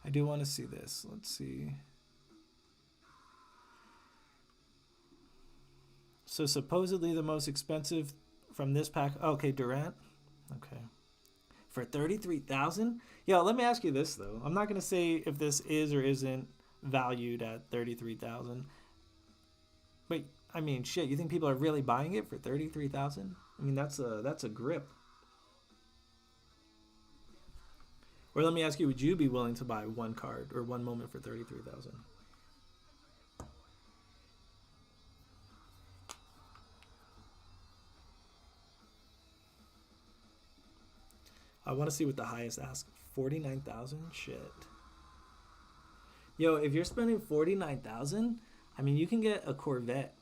I do want to see this. Let's see. So supposedly the most expensive from this pack. Okay, Durant. Okay. For 33,000? Yeah, let me ask you this though. I'm not going to say if this is or isn't valued at 33,000. But I mean, shit, you think people are really buying it for 33,000? I mean, that's a grip. Or let me ask you, would you be willing to buy one card or one moment for 33,000? I want to see what the highest ask. 49,000? Shit. Yo, if you're spending 49,000, I mean, you can get a Corvette.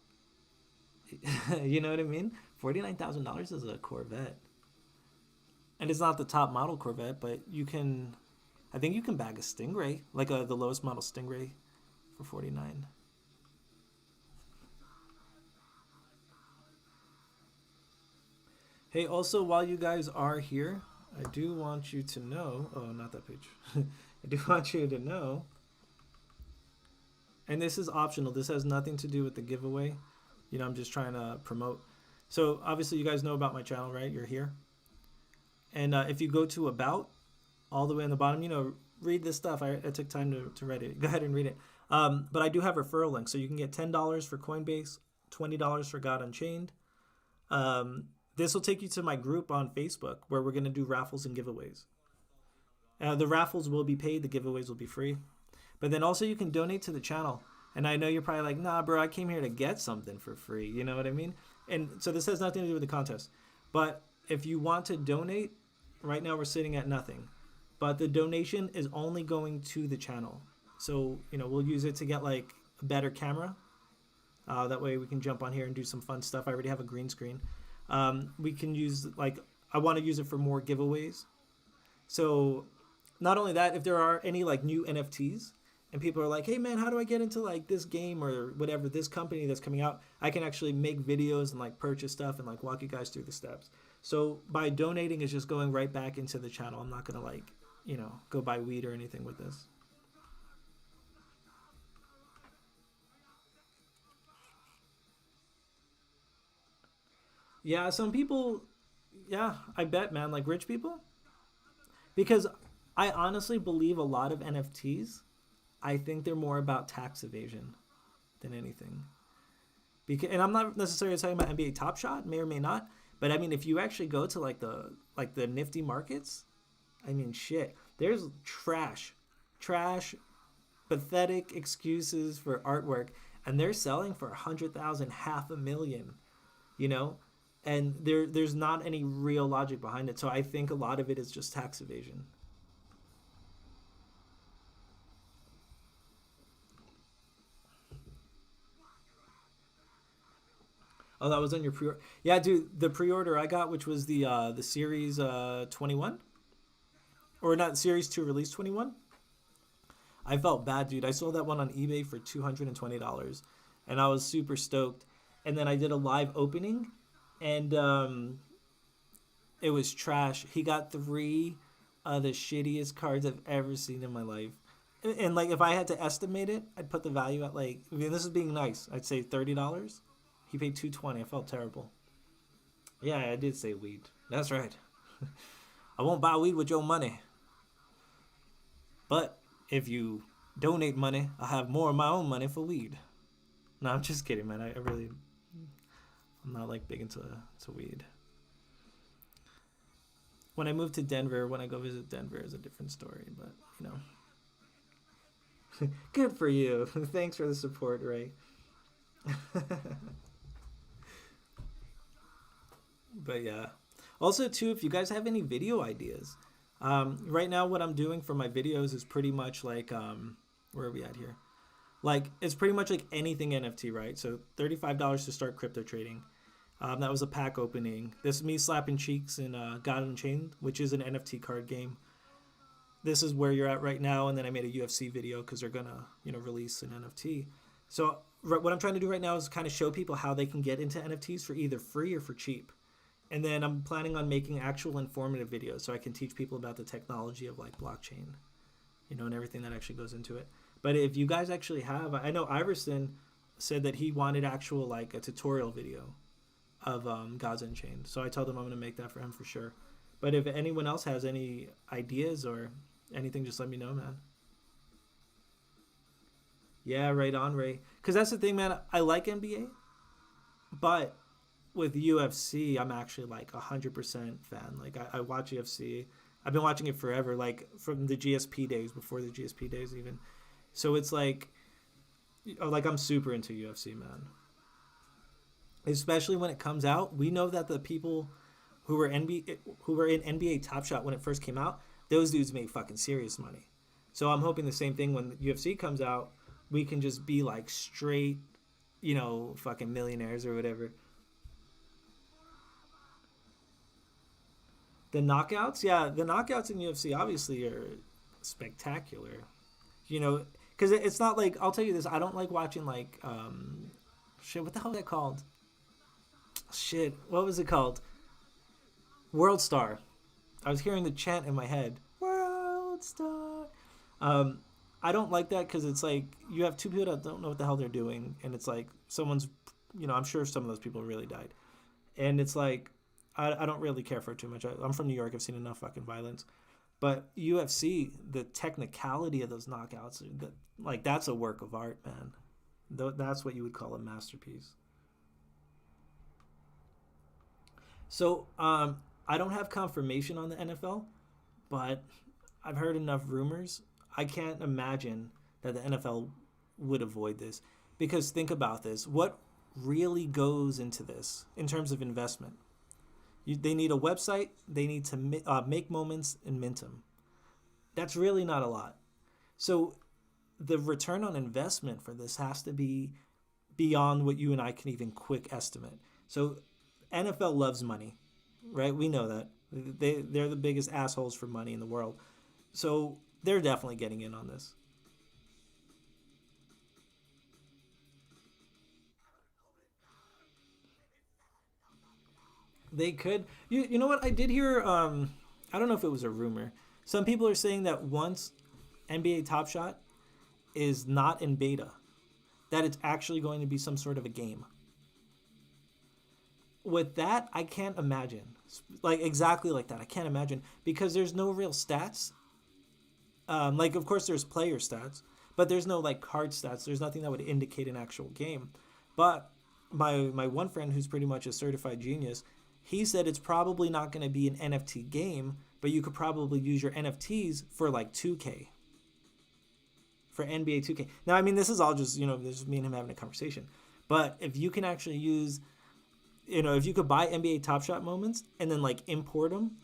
You know what I mean? $49,000 is a Corvette. And it's not the top model Corvette, but I think you can bag a Stingray, like the lowest model Stingray for 49. Hey, also, while you guys are here, I do want you to know, oh, not that page. I do want you to know, and this is optional. This has nothing to do with the giveaway. I'm just trying to promote. So obviously you guys know about my channel, right? You're here. And if you go to About, all the way on the bottom, read this stuff. I took time to read it. Go ahead and read it. But I do have referral links. So you can get $10 for Coinbase, $20 for God Unchained. This will take you to my group on Facebook where we're going to do raffles and giveaways. The raffles will be paid. The giveaways will be free. But then also you can donate to the channel. And I know you're probably like, nah, bro, I came here to get something for free. You know what I mean? And so this has nothing to do with the contest. But if you want to donate, right now we're sitting at nothing. But the donation is only going to the channel. So, we'll use it to get like a better camera. That way we can jump on here and do some fun stuff. I already have a green screen. We can use I want to use it for more giveaways. So not only that, if there are any like new NFTs and people are like, hey man, how do I get into like this game or whatever, this company that's coming out, I can actually make videos and like purchase stuff and like walk you guys through the steps. So by donating is just going right back into the channel. I'm not going to like, go buy weed or anything with this. Yeah, some people, yeah, I bet, man, like rich people. Because I honestly believe a lot of NFTs, I think they're more about tax evasion than anything. And I'm not necessarily talking about NBA Top Shot, may or may not. But I mean, if you actually go to like the nifty markets, I mean, shit, there's trash, pathetic excuses for artwork, and they're selling for 100,000, 500,000, and there's not any real logic behind it. So I think a lot of it is just tax evasion. Oh, that was on your pre-order. Yeah, dude, the pre-order I got, which was the Series 21, or not Series 2 Release 21. I felt bad, dude. I sold that one on eBay for $220, and I was super stoked. And then I did a live opening, and it was trash. He got 3 of the shittiest cards I've ever seen in my life. And like, if I had to estimate it, I'd put the value at like, I mean, this is being nice. I'd say $30. He paid $220. I felt terrible. Yeah, I did say weed. That's right. I won't buy weed with your money. But if you donate money, I'll have more of my own money for weed. No, I'm just kidding, man. I'm not like big into weed. When I move to Denver, when I go visit Denver is a different story, but you know. Good for you. Thanks for the support, Ray. But yeah. Also, too, if you guys have any video ideas, right now what I'm doing for my videos is pretty much like, where are we at here? Like, it's pretty much like anything NFT, right? So $35 to start crypto trading. That was a pack opening. This is me slapping cheeks in God Unchained, which is an NFT card game. This is where you're at right now, and then I made a UFC video because they're gonna, release an NFT. So what I'm trying to do right now is kind of show people how they can get into NFTs for either free or for cheap. And then I'm planning on making actual informative videos so I can teach people about the technology of like blockchain, and everything that actually goes into it. But if you guys actually have, I know Iverson said that he wanted actual like a tutorial video of Gods Unchained. So I told him I'm going to make that for him for sure. But if anyone else has any ideas or anything, just let me know, man. Yeah, right on, Ray. Because that's the thing, man. I like NBA, but with UFC, I'm actually like 100% fan. Like I watch UFC. I've been watching it forever, like from the GSP days, before the GSP days even. So it's like I'm super into UFC, man. Especially when it comes out, we know that the people who were in NBA Top Shot when it first came out, those dudes made fucking serious money. So I'm hoping the same thing when UFC comes out, we can just be like straight, fucking millionaires or whatever. The knockouts, yeah, the knockouts in UFC obviously are spectacular. Because it's not like, I'll tell you this, I don't like watching like, what the hell is that called? What was it called? World Star. I was hearing the chant in my head. World Star. I don't like that because it's like you have two people that don't know what the hell they're doing, and it's like someone's, I'm sure some of those people really died, and it's like I don't really care for it too much. I'm from New York. I've seen enough fucking violence, but UFC, the technicality of those knockouts, that's a work of art, man. That's what you would call a masterpiece. So, I don't have confirmation on the NFL, but I've heard enough rumors. I can't imagine that the NFL would avoid this. Because think about this. What really goes into this in terms of investment? They need a website. They need to make moments and mint them. That's really not a lot. So the return on investment for this has to be beyond what you and I can even quick estimate. So NFL loves money, right? We know that. They're the biggest assholes for money in the world. So they're definitely getting in on this. They could. You know what? I did hear, I don't know if it was a rumor. Some people are saying that once NBA Top Shot is not in beta, that it's actually going to be some sort of a game. With that, I can't imagine. Like, exactly like that. I can't imagine. Because there's no real stats. Of course, there's player stats. But there's no, card stats. There's nothing that would indicate an actual game. But my one friend, who's pretty much a certified genius, he said it's probably not going to be an NFT game, but you could probably use your NFTs for, 2K. For NBA 2K. Now, I mean, this is all just, this is me and him having a conversation. But if you can actually use... if you could buy NBA Top Shot moments and then import them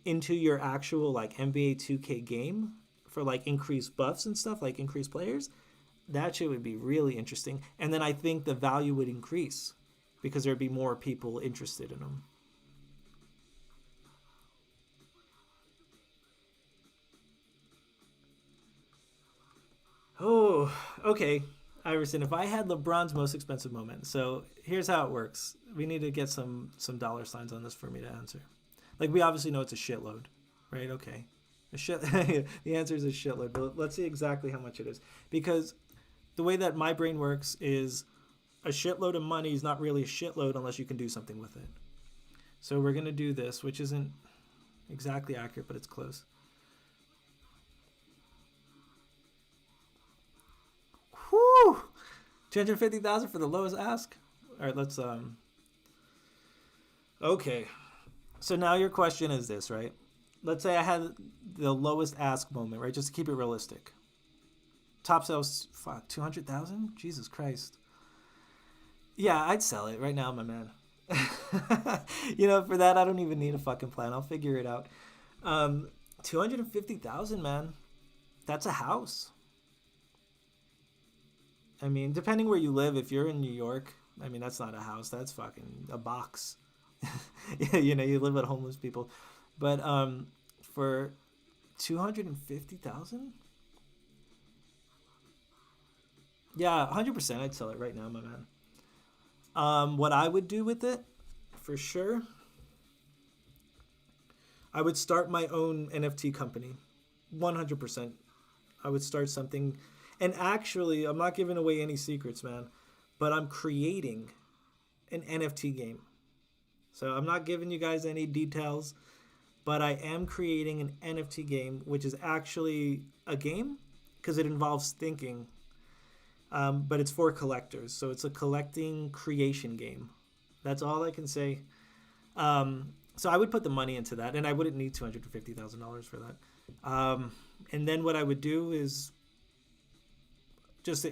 into your actual NBA 2K game for increased buffs and stuff, increased players, that shit would be really interesting. And then I think the value would increase because there'd be more people interested in them. So, okay, Iverson, if I had LeBron's most expensive moment, so here's how it works. We need to get some dollar signs on this for me to answer. Like, we obviously know it's a shitload, right? Okay. The answer is a shitload, but let's see exactly how much it is. Because the way that my brain works is a shitload of money is not really a shitload unless you can do something with it. So we're going to do this, which isn't exactly accurate, but it's close. Whew! 250,000 for the lowest ask? All right, let's okay. So now your question is this, right? Let's say I had the lowest ask moment, right? Just to keep it realistic. Top sales, fuck, 200,000? Jesus Christ. Yeah, I'd sell it right now, my man. For that, I don't even need a fucking plan. I'll figure it out. 250,000, man. That's a house. I mean, depending where you live, if you're in New York, I mean, that's not a house. That's fucking a box. You live with homeless people. But for 250,000? Yeah, 100% I'd sell it right now, my man. What I would do with it, for sure, I would start my own NFT company. 100%. I would start something. And actually, I'm not giving away any secrets, man, but I'm creating an NFT game. So I'm not giving you guys any details, but I am creating an NFT game, which is actually a game because it involves thinking. But it's for collectors. So it's a collecting creation game. That's all I can say. So I would put the money into that, and I wouldn't need $250,000 for that. And then what I would do is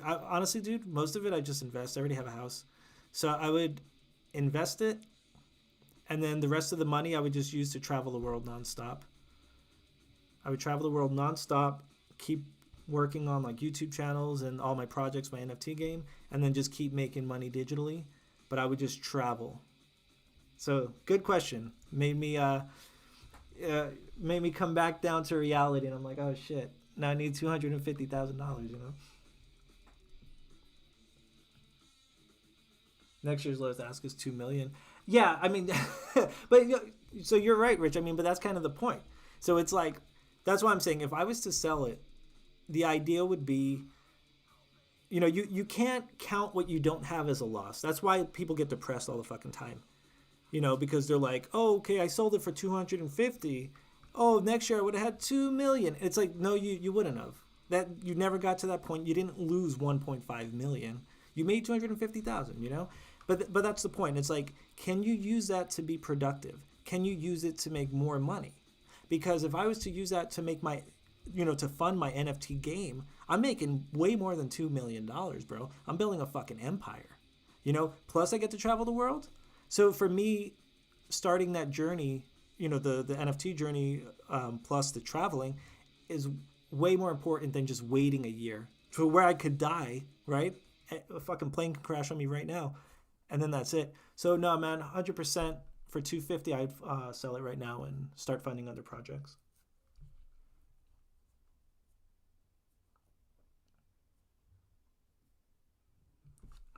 honestly, dude, most of it I just invest. I already have a house. So I would invest it, and then the rest of the money I would just use to travel the world nonstop. I would travel the world nonstop, keep working on like YouTube channels and all my projects, my NFT game, and then just keep making money digitally. But I would just travel. So good question. Made me come back down to reality, and I'm like, oh shit, now I need $250,000. Next year's lowest ask is $2 million. Yeah, I mean, but so you're right, Rich. I mean, but that's kind of the point. So it's like, that's why I'm saying if I was to sell it, the idea would be, you can't count what you don't have as a loss. That's why people get depressed all the fucking time. Because they're like, oh, okay, I sold it for 250. Oh, next year I would have had 2 million. It's like, no, you wouldn't have. That you never got to that point. You didn't lose 1.5 million. You made 250,000, But that's the point. It's like, can you use that to be productive? Can you use it to make more money? Because if I was to use that to make to fund my NFT game, I'm making way more than $2 million, bro. I'm building a fucking empire, plus I get to travel the world. So for me, starting that journey, the NFT journey, plus the traveling is way more important than just waiting a year to where I could die, right? A fucking plane can crash on me right now, and then that's it. So no, man, 100% for 250, I'd sell it right now and start funding other projects.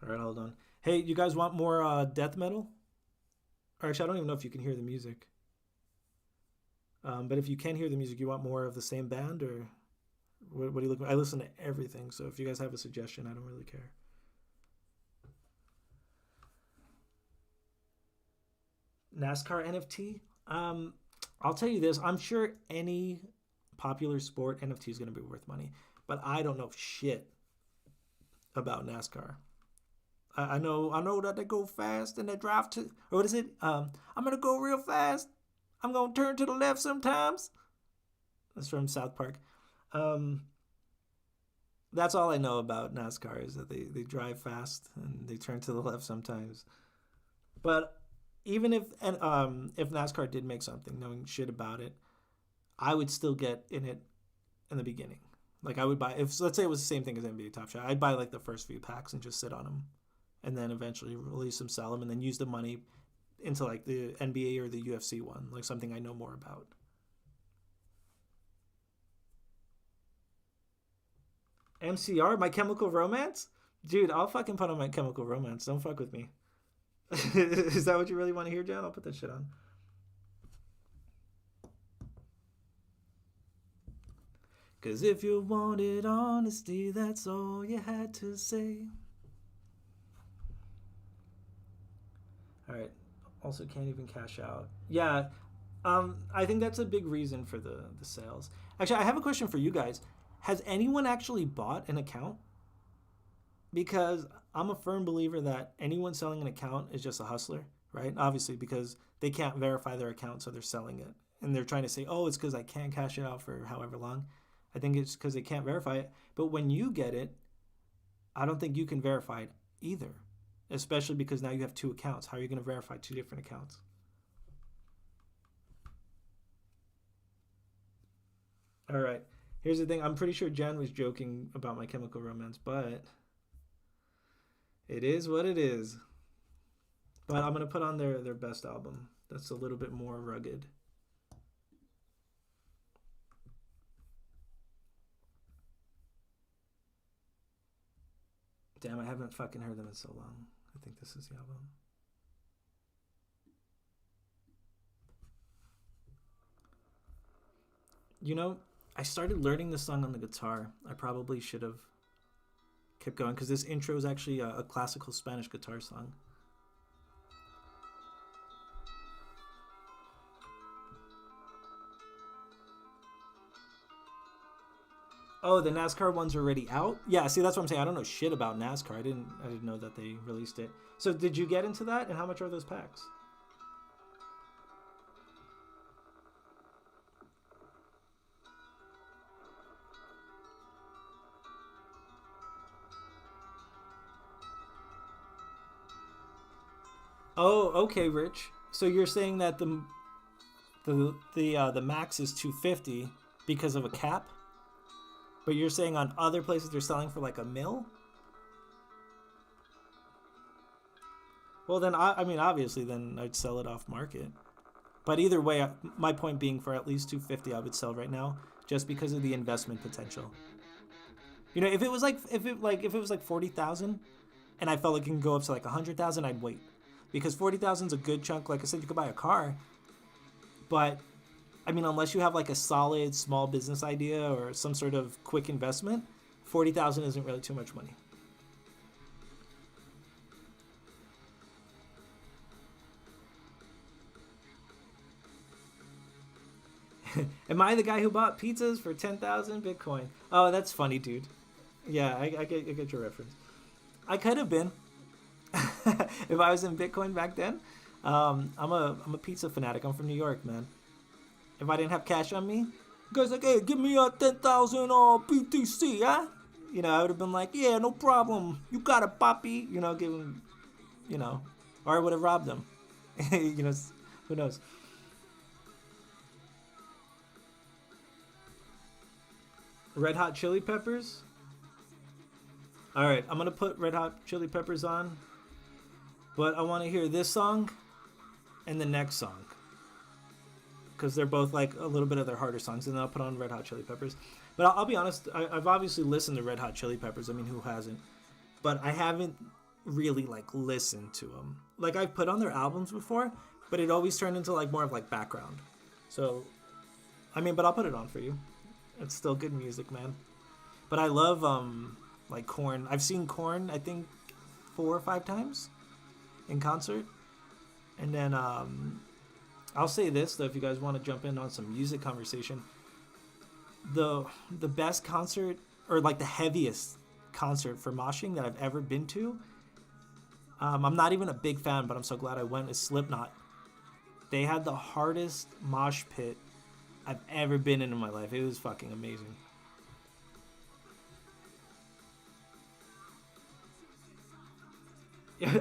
All right, hold on. Hey, you guys want more death metal? Or actually, I don't even know if you can hear the music. But if you can hear the music, you want more of the same band, or what do you look? I listen to everything, so if you guys have a suggestion, I don't really care. NASCAR NFT? I'll tell you this. I'm sure any popular sport NFT is going to be worth money, but I don't know shit about NASCAR. I know that they go fast and they drive to, or what is it? I'm going to go real fast. I'm going to turn to the left sometimes. That's from South Park. That's all I know about NASCAR is that they drive fast and they turn to the left sometimes. But even if NASCAR did make something, knowing shit about it, I would still get in it in the beginning. Like I would buy, if let's say it was the same thing as NBA Top Shot, I'd buy like the first few packs and just sit on them, and then eventually release them, sell them, and then use the money into like the NBA or the UFC one, like something I know more about. MCR, My Chemical Romance? Dude, I'll fucking put on My Chemical Romance. Don't fuck with me. Is that what you really want to hear, John? I'll put that shit on. Cause if you wanted honesty, that's all you had to say. Alright. Also can't even cash out. Yeah. I think that's a big reason for the sales. Actually, I have a question for you guys. Has anyone actually bought an account? Because I'm a firm believer that anyone selling an account is just a hustler, right? Obviously, because they can't verify their account, so they're selling it. And they're trying to say, oh, it's because I can't cash it out for however long. I think it's because they can't verify it. But when you get it, I don't think you can verify it either. Especially because now you have two accounts. How are you going to verify two different accounts? All right. Here's the thing. I'm pretty sure Jen was joking about My Chemical Romance, but it is what it is. But I'm going to put on their best album. That's a little bit more rugged. Damn, I haven't fucking heard them in so long. I think this is the album. You know, I started learning this song on the guitar. I probably should have kept going because this intro is actually a classical Spanish guitar song. Oh, the NASCAR one's already out? Yeah, see, that's what I'm saying. I don't know shit about NASCAR. I didn't know that they released it. So did you get into that? And how much are those packs? Oh, okay, Rich. So you're saying that the max is 250 because of a cap? But you're saying on other places they're selling for like $1 million? Well, then, I mean, obviously, then I'd sell it off market. But either way, my point being for at least 250 I would sell right now just because of the investment potential. You know, if it was like 40,000 and I felt like it can go up to like 100,000, I'd wait. Because 40,000 is a good chunk. Like I said, you could buy a car. But I mean, unless you have like a solid small business idea or some sort of quick investment, 40,000 isn't really too much money. Am I the guy who bought pizzas for 10,000 Bitcoin? Oh, that's funny, dude. Yeah, I get your reference. I could have been if I was in Bitcoin back then. I'm a pizza fanatic. I'm from New York, man. If I didn't have cash on me, you guys like, hey, give me 10,000 BTC, huh? You know, I would have been like, yeah, no problem. You got it, Poppy. You know, give him, you know, or I would have robbed them. You know, who knows? Red Hot Chili Peppers. All right, I'm gonna put Red Hot Chili Peppers on, but I want to hear this song and the next song because they're both like a little bit of their harder songs, and then I'll put on Red Hot Chili Peppers. But I'll be honest, I've obviously listened to Red Hot Chili Peppers. I mean, who hasn't? But I haven't really like listened to them. Like I've put on their albums before, but it always turned into like more of like background. So, I mean, but I'll put it on for you. It's still good music, man. But I love like Korn. I've seen Korn I think 4 or 5 times in concert. And then I'll say this though, if you guys want to jump in on some music conversation, the best concert or like the heaviest concert for moshing that I've ever been to, I'm not even a big fan, but I'm so glad I went, is Slipknot. They had the hardest mosh pit I've ever been in my life. It was fucking amazing.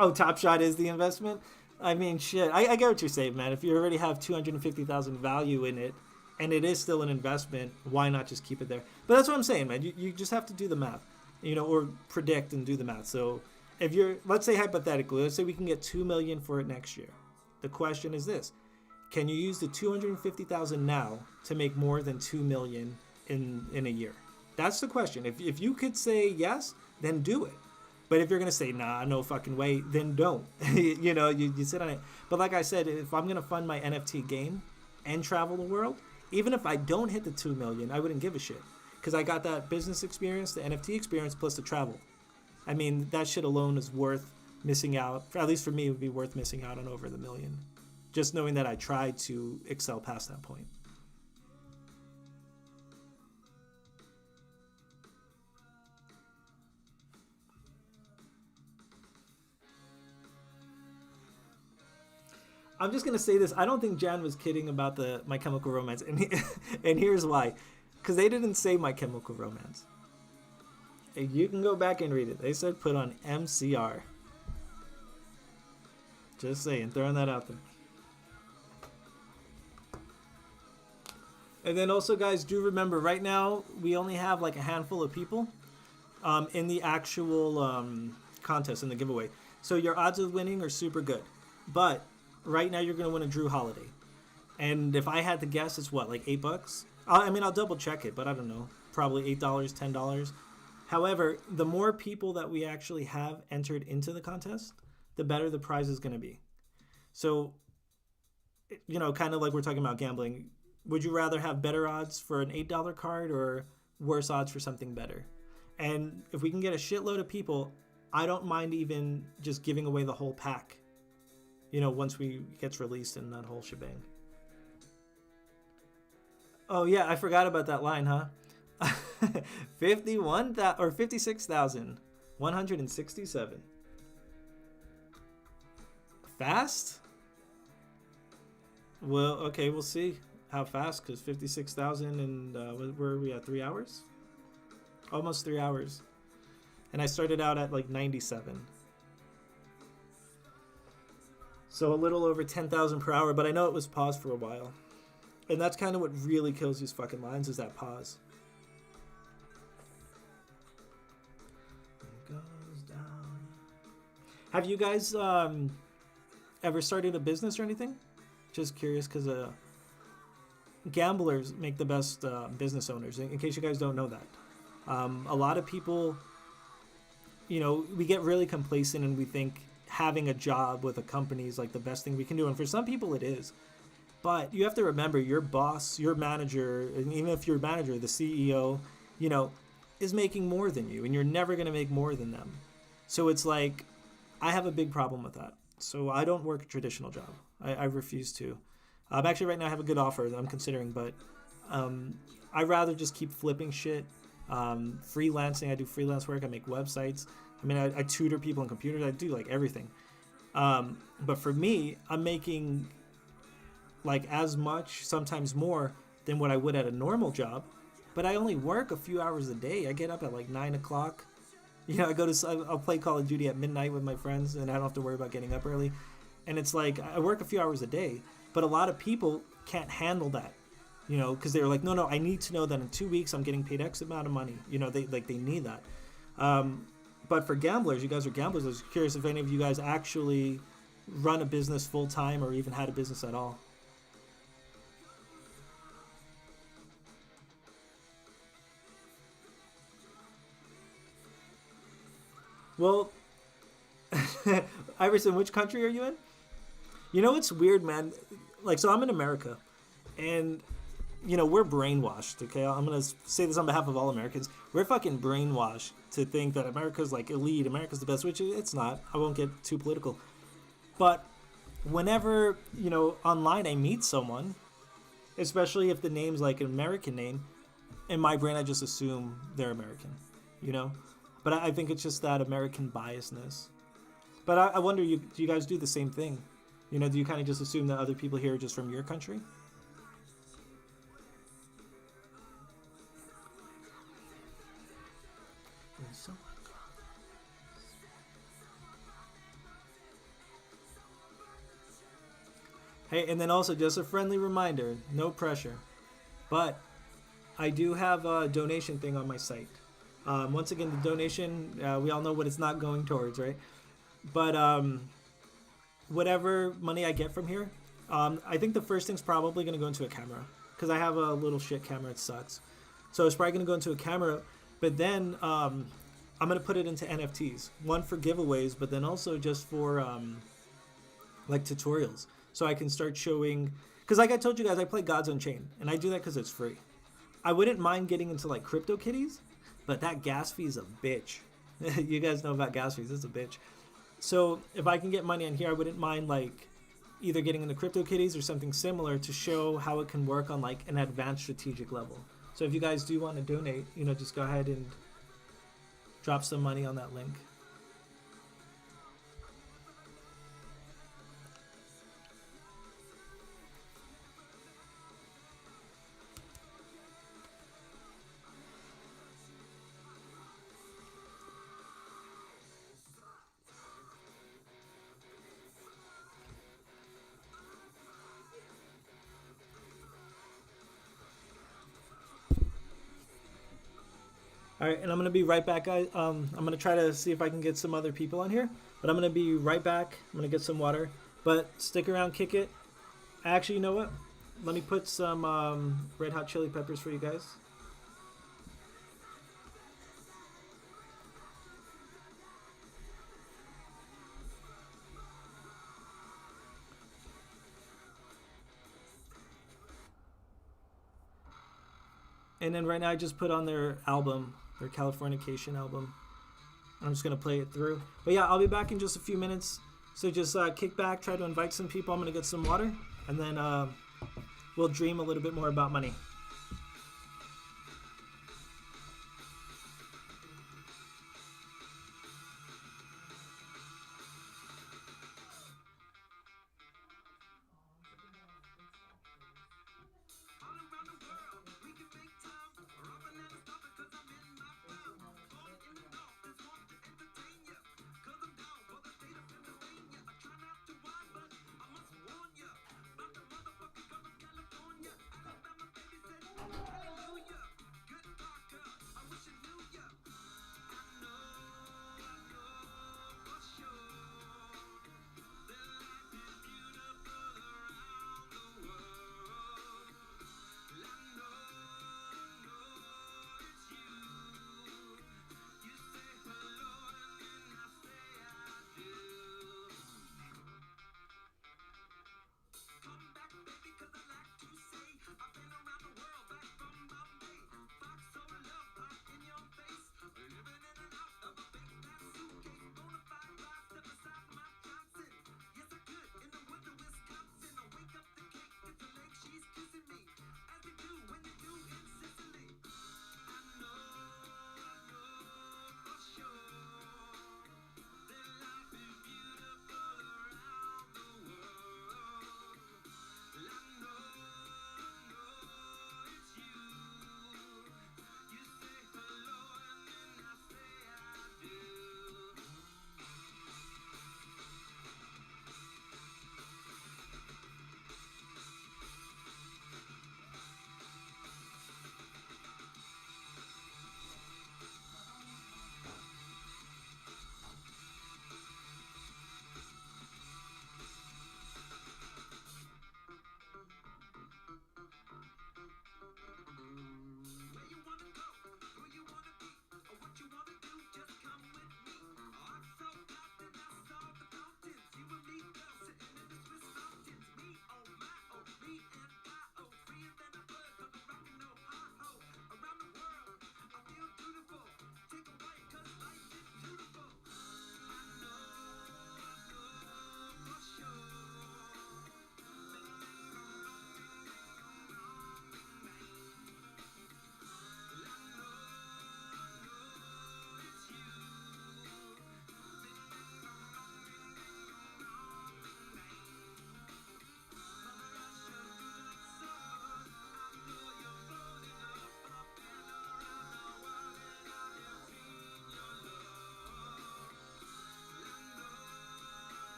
Oh, Top Shot is the investment? I mean, shit. I get what you're saying, man. If you already have 250,000 value in it, and it is still an investment, why not just keep it there? But that's what I'm saying, man. You just have to do the math, you know, or predict and do the math. So if you're, let's say hypothetically, let's say we can get 2 million for it next year. The question is this: can you use the 250,000 now to make more than 2 million in a year? That's the question. If you could say yes, then do it. But if you're going to say, nah, no fucking way, then don't. You sit on it. But like I said, if I'm going to fund my NFT game and travel the world, even if I don't hit the 2 million, I wouldn't give a shit. Because I got that business experience, the NFT experience, plus the travel. I mean, that shit alone is worth missing out. At least for me, it would be worth missing out on over the million. Just knowing that I tried to excel past that point. I'm just gonna say this. I don't think Jan was kidding about the My Chemical Romance, and here's why. Because they didn't say My Chemical Romance. You can go back and read it. They said put on MCR. Just saying, throwing that out there. And then also, guys, do remember, right now, we only have like a handful of people in the actual contest, in the giveaway. So your odds of winning are super good. But right now, you're going to win a Drew Holiday. And if I had to guess, it's what, like $8? I'll double check it, but I don't know. Probably $8, $10. However, the more people that we actually have entered into the contest, the better the prize is going to be. So, kind of like we're talking about gambling. Would you rather have better odds for an $8 card or worse odds for something better? And if we can get a shitload of people, I don't mind even just giving away the whole pack. Once we gets released in that whole shebang. Oh yeah, I forgot about that line, huh? 56,167. Fast? Well, okay, we'll see how fast, because 56,000 and where are we at? 3 hours? Almost 3 hours. And I started out at like 97. So a little over 10,000 per hour, but I know it was paused for a while. And that's kind of what really kills these fucking lines, is that pause. It goes down. Have you guys ever started a business or anything? Just curious, because gamblers make the best business owners, in case you guys don't know that. A lot of people, we get really complacent and we think having a job with a company is like the best thing we can do. And for some people it is. But you have to remember, your boss, your manager, and even if your manager, the CEO, is making more than you, and you're never going to make more than them. So it's like, I have a big problem with that. So I don't work a traditional job. I refuse to. Actually, right now I have a good offer that I'm considering, but I'd rather just keep flipping shit. Freelancing, I do freelance work. I make websites. I tutor people on computers. I do like everything. But for me, I'm making like as much, sometimes more, than what I would at a normal job. But I only work a few hours a day. I get up at like 9 o'clock. I'll play Call of Duty at midnight with my friends, and I don't have to worry about getting up early. And it's like, I work a few hours a day. But a lot of people can't handle that, because they're like, no, I need to know that in 2 weeks I'm getting paid X amount of money. They need that. But for gamblers, you guys are gamblers. I was curious if any of you guys actually run a business full time or even had a business at all. Well, Iverson, which country are you in? It's weird, man. So I'm in America, and, we're brainwashed, okay? I'm going to say this on behalf of all Americans. We're fucking brainwashed to think that America's, like, elite. America's the best, which it's not. I won't get too political. But whenever, online I meet someone, especially if the name's, like, an American name, in my brain I just assume they're American, But I think it's just that American biasness. But I wonder, do you guys do the same thing? Do you kind of just assume that other people here are just from your country? Hey, and then also just a friendly reminder, no pressure. But I do have a donation thing on my site. Once again, the donation, we all know what it's not going towards, right? But whatever money I get from here, I think the first thing's probably going to go into a camera, because I have a little shit camera. It sucks. So it's probably going to go into a camera, but then I'm going to put it into NFTs. One for giveaways, but then also just for like tutorials. So I can start showing, because like I told you guys, I play Gods Unchained, and I do that because it's free. I wouldn't mind getting into like CryptoKitties, but that gas fee is a bitch. You guys know about gas fees, it's a bitch. So if I can get money on here, I wouldn't mind like either getting into CryptoKitties or something similar to show how it can work on like an advanced strategic level. So if you guys do want to donate, you know, just go ahead and drop some money on that link. All right, and I'm gonna be right back, guys. I'm gonna try to see if I can get some other people on here, but I'm gonna be right back. I'm gonna get some water, but stick around, kick it. Actually, you know what? Let me put some red hot chili peppers for you guys. And then right now I just put on their album, their Californication album. I'm just going to play it through. But yeah, I'll be back in just a few minutes. So just kick back, try to invite some people. I'm going to get some water. And then we'll dream a little bit more about money.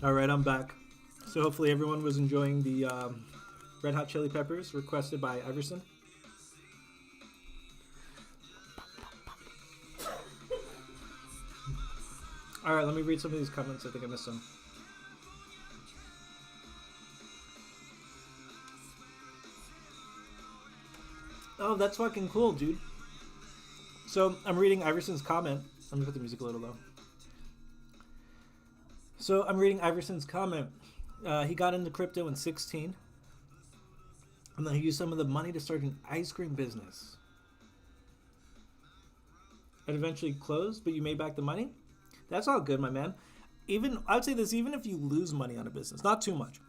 All right, I'm back. So hopefully everyone was enjoying the Red Hot Chili Peppers requested by Iverson. All right, let me read some of these comments. I think I missed some. Oh, that's fucking cool, dude. So I'm reading Iverson's comment. Let me put the music a little low. So I'm reading Iverson's comment. He got into crypto in 16. And then he used some of the money to start an ice cream business. It eventually closed, but you made back the money? That's all good, my man. I would say this, even if you lose money on a business, not too much,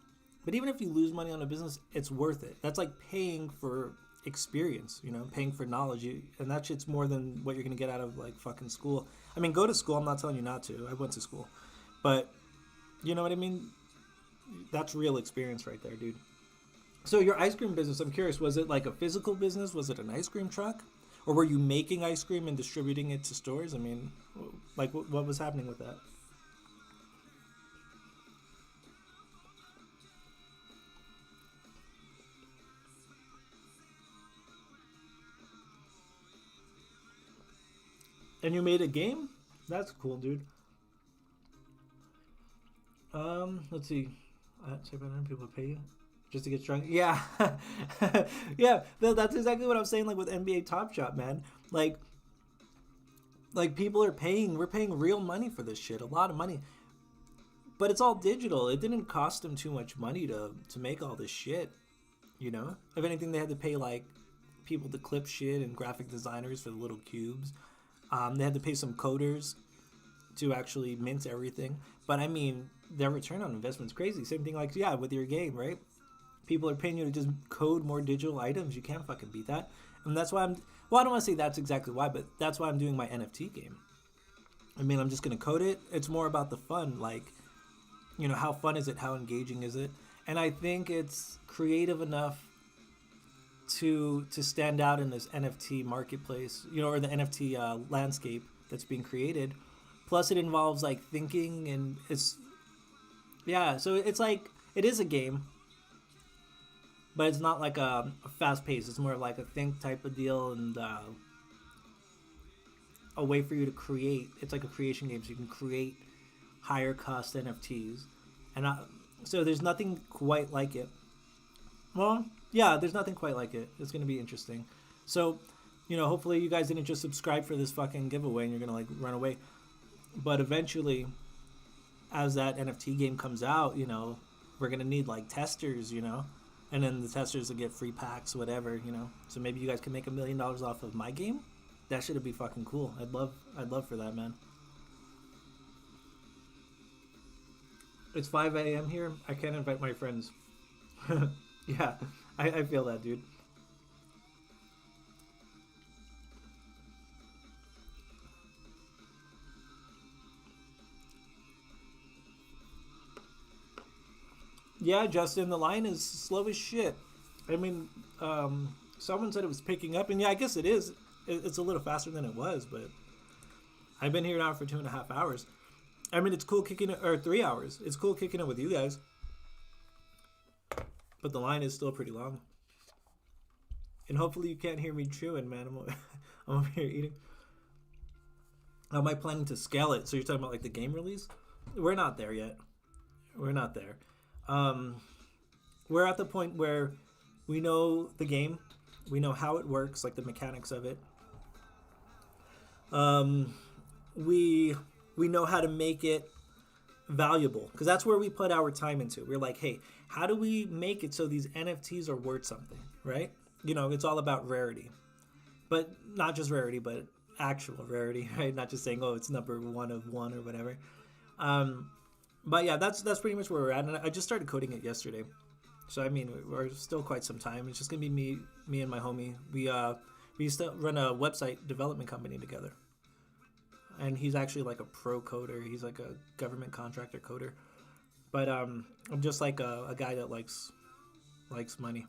but even if you lose money on a business, it's worth it. That's like paying for experience, paying for knowledge. And that shit's more than what you're going to get out of like fucking school. I mean, go to school. I'm not telling you not to. I went to school. But you know what I mean? That's real experience right there, dude. So your ice cream business, I'm curious, was it like a physical business? Was it an ice cream truck? Or were you making ice cream and distributing it to stores? I mean, like what was happening with that? And you made a game? That's cool, dude. Let's see. Say about 100 people pay you just to get strong. Yeah. Yeah, that's exactly what I'm saying, like with NBA Top Shot, man. Like people are paying, we're paying real money for this shit, a lot of money. But it's all digital. It didn't cost them too much money to make all this shit, If anything, they had to pay like people to clip shit and graphic designers for the little cubes. They had to pay some coders to actually mint everything. But I mean, their return on investment is crazy. Same thing like, with your game, right? People are paying you to just code more digital items. You can't fucking beat that. And that's why I don't want to say that's exactly why, but that's why I'm doing my NFT game. I mean, I'm just going to code it. It's more about the fun. Like, how fun is it? How engaging is it? And I think it's creative enough to stand out in this NFT marketplace, or the NFT landscape that's being created. Plus, it involves like thinking, and so it's like it is a game, but it's not like a fast pace. It's more like a think type of deal, and a way for you to create. It's like a creation game, so you can create higher cost NFTs, and so there's nothing quite like it. Well, yeah, there's nothing quite like it. It's gonna be interesting. So, hopefully you guys didn't just subscribe for this fucking giveaway and you're gonna like run away. But eventually, as that NFT game comes out, we're going to need like testers, and then the testers will get free packs, whatever, So maybe you guys can make $1 million off of my game. That should be fucking cool. I'd love for that, man. It's 5 a.m. here. I can't invite my friends. Yeah, I feel that, dude. Yeah, Justin, the line is slow as shit. I mean, someone said it was picking up, and yeah, I guess it is. It's a little faster than it was, but I've been here now for 2.5 hours. I mean, it's cool kicking it, or 3 hours. It's cool kicking it with you guys, but the line is still pretty long. And hopefully you can't hear me chewing, man. I'm over here eating. How am I planning to scale it? So you're talking about like the game release? We're not there yet. We're not there. We're at the point where we know the game, we know how it works, like the mechanics of it. We know how to make it valuable, because that's where we put our time into. We're like, hey, how do we make it so these NFTs are worth something, right? It's all about rarity, but not just rarity, but actual rarity, right? Not just saying, oh, it's number 1 of 1 or whatever. But yeah, that's pretty much where we're at, and I just started coding it yesterday, so I mean we're still quite some time. It's just gonna be me and my homie. We used to run a website development company together, and he's actually like a pro coder. He's like a government contractor coder, but I'm just like a guy that likes money,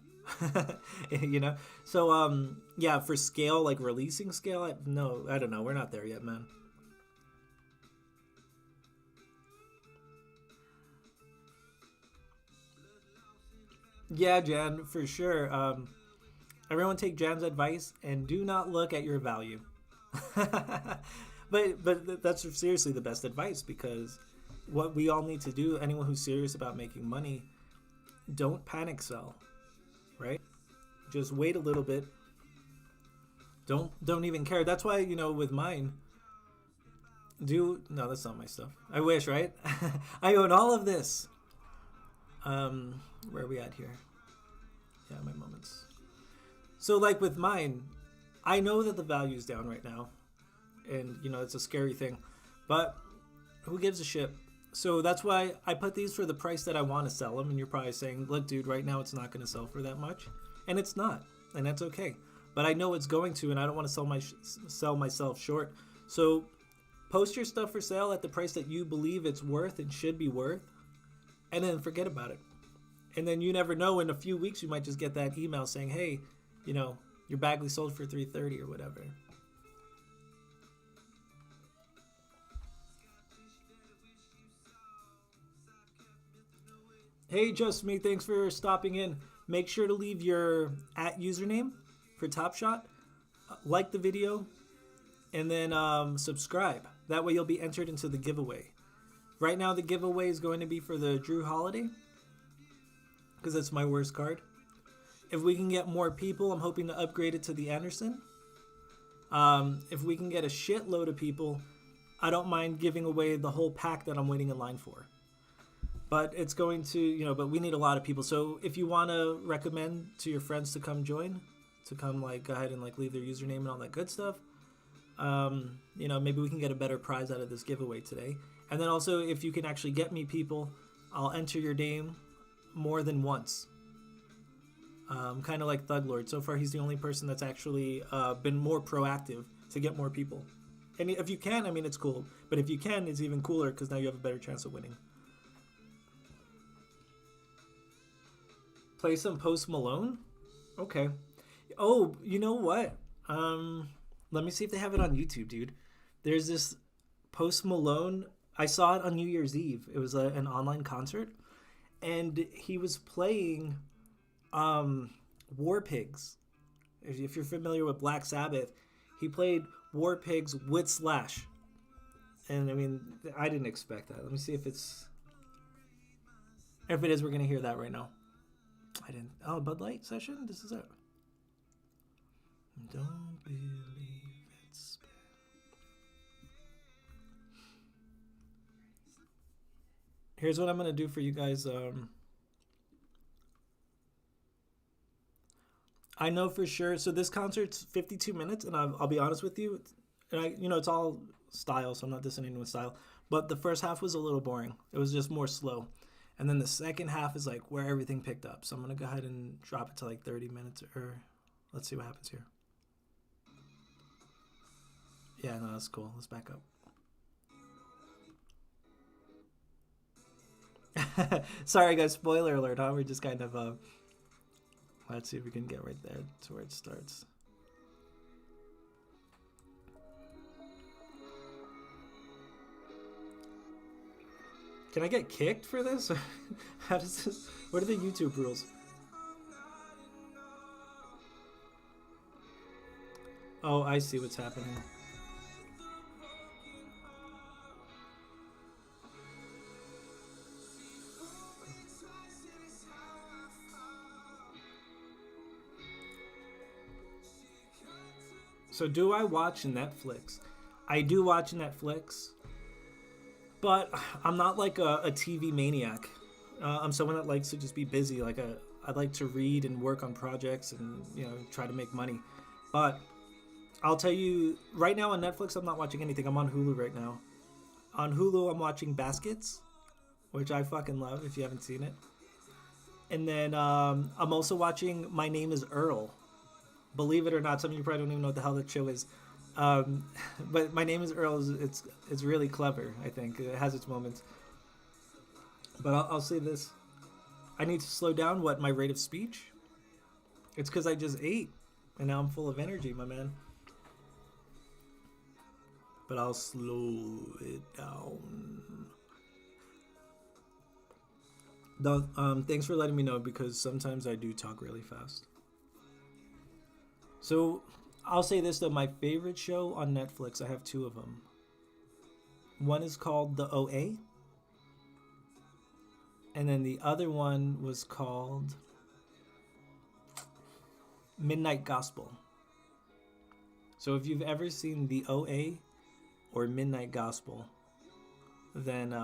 So yeah, for scale, like releasing scale, I don't know. We're not there yet, man. Yeah, Jan, for sure. Everyone take Jan's advice and do not look at your value. but that's seriously the best advice, because what we all need to do, anyone who's serious about making money, don't panic sell, right? Just wait a little bit. Don't even care. That's why, with mine, no, that's not my stuff. I wish, right? I own all of this. Where are we at here? Yeah, my moments. So like with mine, I know that the value's down right now, and it's a scary thing, but who gives a shit? So that's why I put these for the price that I want to sell them. And you're probably saying, look, dude, right now it's not going to sell for that much, and it's not, and that's okay. But I know it's going to, and I don't want to sell myself short. So post your stuff for sale at the price that you believe it's worth and should be worth, and then forget about it. And then you never know, in a few weeks you might just get that email saying, hey, your Bagley sold for $330 or whatever. Hey, Just Me, thanks for stopping in. Make sure to leave your @username for Top Shot, like the video, and then subscribe. That way you'll be entered into the giveaway. Right now the giveaway is going to be for the Drew Holiday, because that's my worst card. If we can get more people, I'm hoping to upgrade it to the Anderson. If we can get a shitload of people, I don't mind giving away the whole pack that I'm waiting in line for. But it's going to, but we need a lot of people. So if you want to recommend to your friends to come join, to come go ahead and leave their username and all that good stuff, maybe we can get a better prize out of this giveaway today. And then also, if you can actually get me people, I'll enter your name more than once. Kind of like Thug Lord. So far, he's the only person that's actually been more proactive to get more people. And if you can, it's cool. But if you can, it's even cooler, because now you have a better chance of winning. Play some Post Malone? Okay. Oh, you know what? Let me see if they have it on YouTube, dude. There's this Post Malone. I saw it on New Year's Eve. It was an online concert. And he was playing War Pigs. If you're familiar with Black Sabbath, he played War Pigs with Slash. And I didn't expect that. Let me see if it's... If it is, we're going to hear that right now. I didn't... Oh, Bud Light session? This is it. Don't believe it's... Here's what I'm going to do for you guys. I know for sure. So this concert's 52 minutes, and I'll be honest with you. And it's all style, so I'm not dissing anyone with style. But the first half was a little boring. It was just more slow. And then the second half is where everything picked up. So I'm going to go ahead and drop it to 30 minutes, or let's see what happens here. Yeah, no, that's cool. Let's back up. Sorry, guys. Spoiler alert, huh? We're just kind of... Let's see if we can get right there to where it starts. Can I get kicked for this? How does this... What are the YouTube rules? Oh, I see what's happening. So do I watch Netflix? I do watch Netflix, but I'm not like a TV maniac. I'm someone that likes to just be busy. I like to read and work on projects and try to make money. But I'll tell you, right now on Netflix, I'm not watching anything. I'm on Hulu right now. On Hulu, I'm watching Baskets, which I fucking love if you haven't seen it. And then I'm also watching My Name is Earl. Believe it or not, some of you probably don't even know what the hell that show is. But My Name is Earl. It's really clever, I think. It has its moments. But I'll say this. I need to slow down, my rate of speech? It's because I just ate. And now I'm full of energy, my man. But I'll slow it down. Thanks for letting me know because sometimes I do talk really fast. So I'll say this though, my favorite show on Netflix, I have two of them. One is called The OA, and then the other one was called Midnight Gospel. So if you've ever seen The OA or Midnight Gospel, then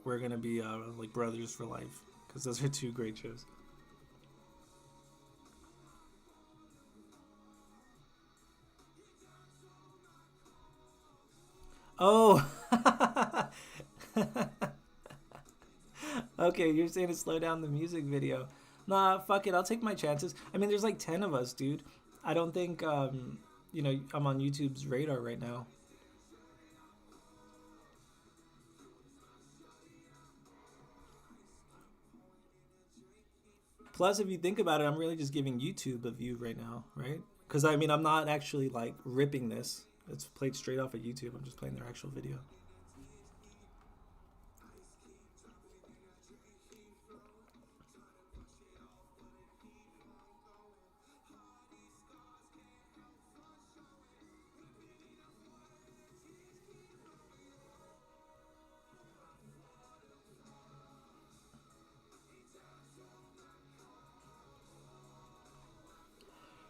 we're gonna be like brothers for life because those are two great shows. Oh, okay. You're saying to slow down the music video. Nah, fuck it. I'll take my chances. I mean, there's like 10 of us, dude. I don't think I'm on YouTube's radar right now. Plus, if you think about it, I'm really just giving YouTube a view right now, right? Because I mean, I'm not actually like ripping this. It's played straight off of YouTube. I'm just playing their actual video.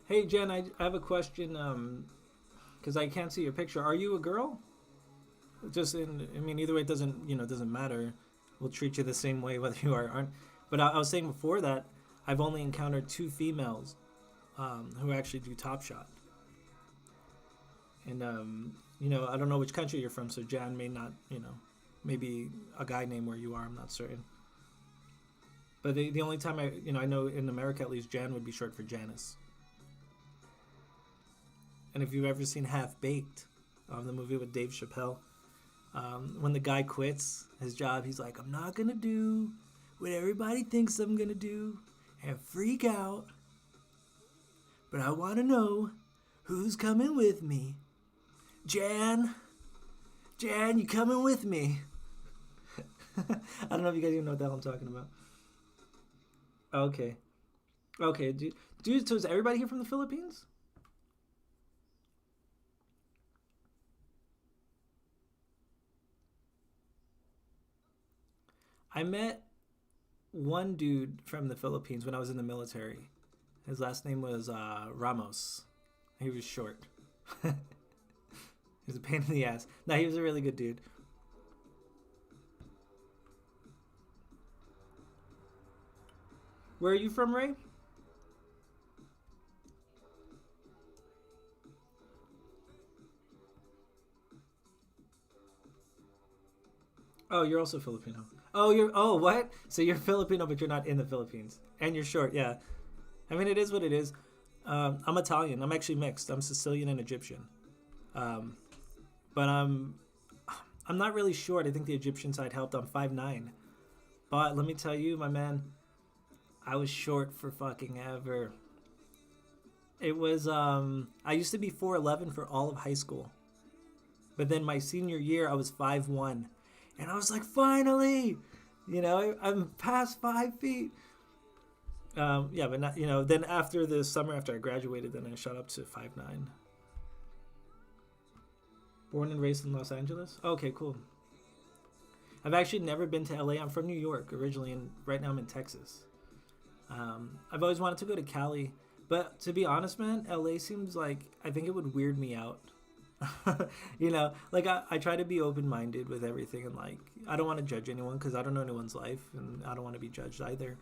Hey Jen, I have a question. Because I can't see your picture. Are you a girl? I mean, either way, it doesn't matter. We'll treat you the same way whether you are or aren't. But I was saying before that, I've only encountered two females who actually do Top Shot. And, I don't know which country you're from, so Jan may not, maybe a guy name where you are, I'm not certain. But the only time I know in America at least, Jan would be short for Janice. And if you've ever seen Half Baked, the movie with Dave Chappelle, when the guy quits his job, he's like, I'm not going to do what everybody thinks I'm going to do and freak out. But I want to know who's coming with me. Jan, you coming with me? I don't know if you guys even know what the hell I'm talking about. Okay, dude, so is everybody here from the Philippines? I met one dude from the Philippines when I was in the military. His last name was Ramos. He was short. He was a pain in the ass. No, he was a really good dude. Where are you from, Ray? Oh, you're also Filipino. Oh, what? So you're Filipino, but you're not in the Philippines. And you're short, yeah. I mean, it is what it is. I'm Italian. I'm actually mixed. I'm Sicilian and Egyptian. But I'm not really short. I think the Egyptian side helped. I'm 5'9". But let me tell you, my man, I was short for fucking ever. It was, I used to be 4'11" for all of high school. But then my senior year, I was 5'1". And I was like, finally, I'm past 5 feet. Yeah, but not, then after the summer, after I graduated, then I shot up to 5'9". Born and raised in Los Angeles? Okay, cool. I've actually never been to LA. I'm from New York originally, and right now I'm in Texas. I've always wanted to go to Cali, but to be honest, man, LA seems like, I think it would weird me out. I try to be open-minded with everything, and I don't want to judge anyone because I don't know anyone's life, and I don't want to be judged either.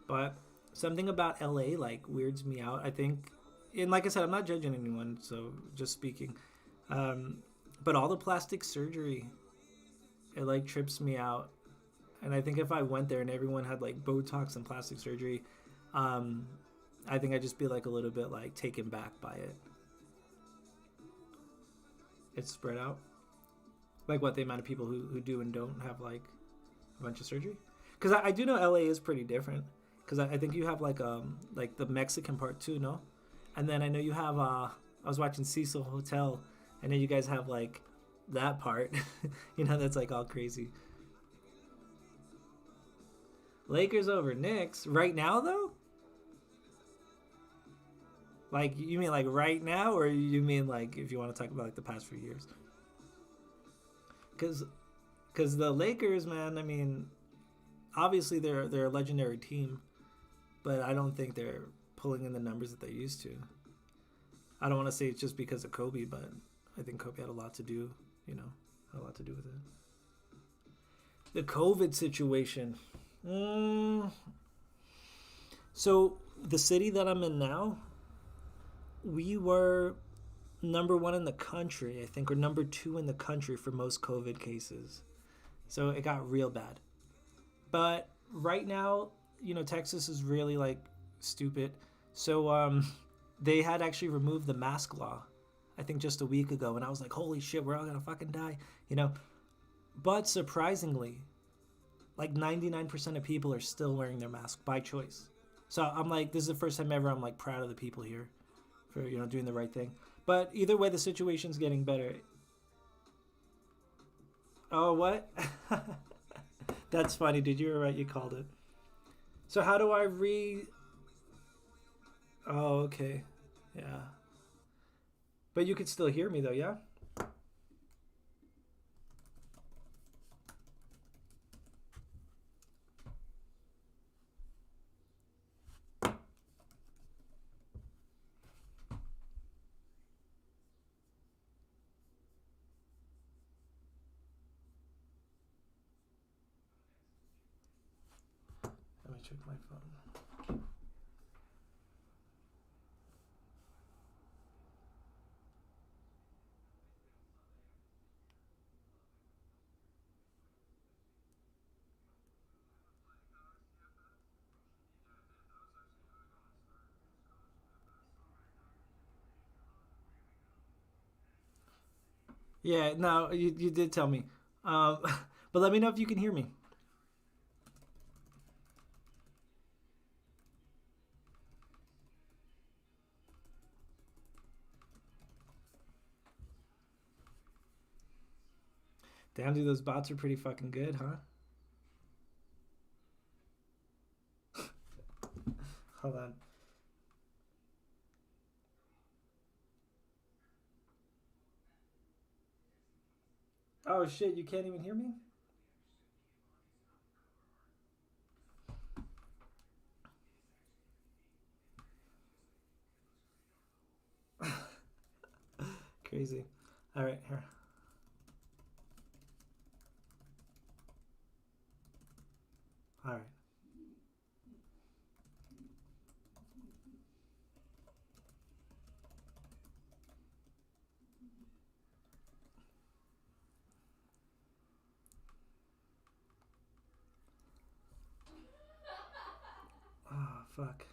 But something about LA weirds me out, I think. And like I said, I'm not judging anyone, so just speaking. But all the plastic surgery, it trips me out. And I think if I went there and everyone had Botox and plastic surgery, I think I'd just be a little bit taken back by it. It's spread out. What, the amount of people who do and don't have a bunch of surgery? Because I do know LA is pretty different. Because I think you have the Mexican part too, no? And then I know you have I was watching Cecil Hotel. I know you guys have that part. That's all crazy. Lakers over Knicks right now though? Like you mean like right now, or you mean like if you want to talk about like the past few years? Because the Lakers, man, I mean, obviously they're a legendary team, but I don't think they're pulling in the numbers that they used to. I don't want to say it's just because of Kobe, but I think Kobe had a lot to do, had a lot to do with it. The COVID situation. So the city that I'm in now, we were number 1 in the country, I think, or number 2 in the country for most COVID cases. So it got real bad. But right now, Texas is really like stupid. So they had actually removed the mask law, I think just a week ago, and I was like, holy shit, we're all gonna fucking die, But surprisingly, like 99% of people are still wearing their mask by choice. So I'm like, this is the first time ever I'm like proud of the people here for doing the right thing. But either way, the situation's getting better. Oh, what? That's funny, dude. You were right. You called it. So how do I Oh, okay. Yeah. But you could still hear me, though, yeah? Let me check my phone. Yeah, no, you did tell me. But let me know if you can hear me. Damn, dude, those bots are pretty fucking good, huh? Hold on. Oh shit, you can't even hear me? Crazy. All right, here. All right. Oh, fuck.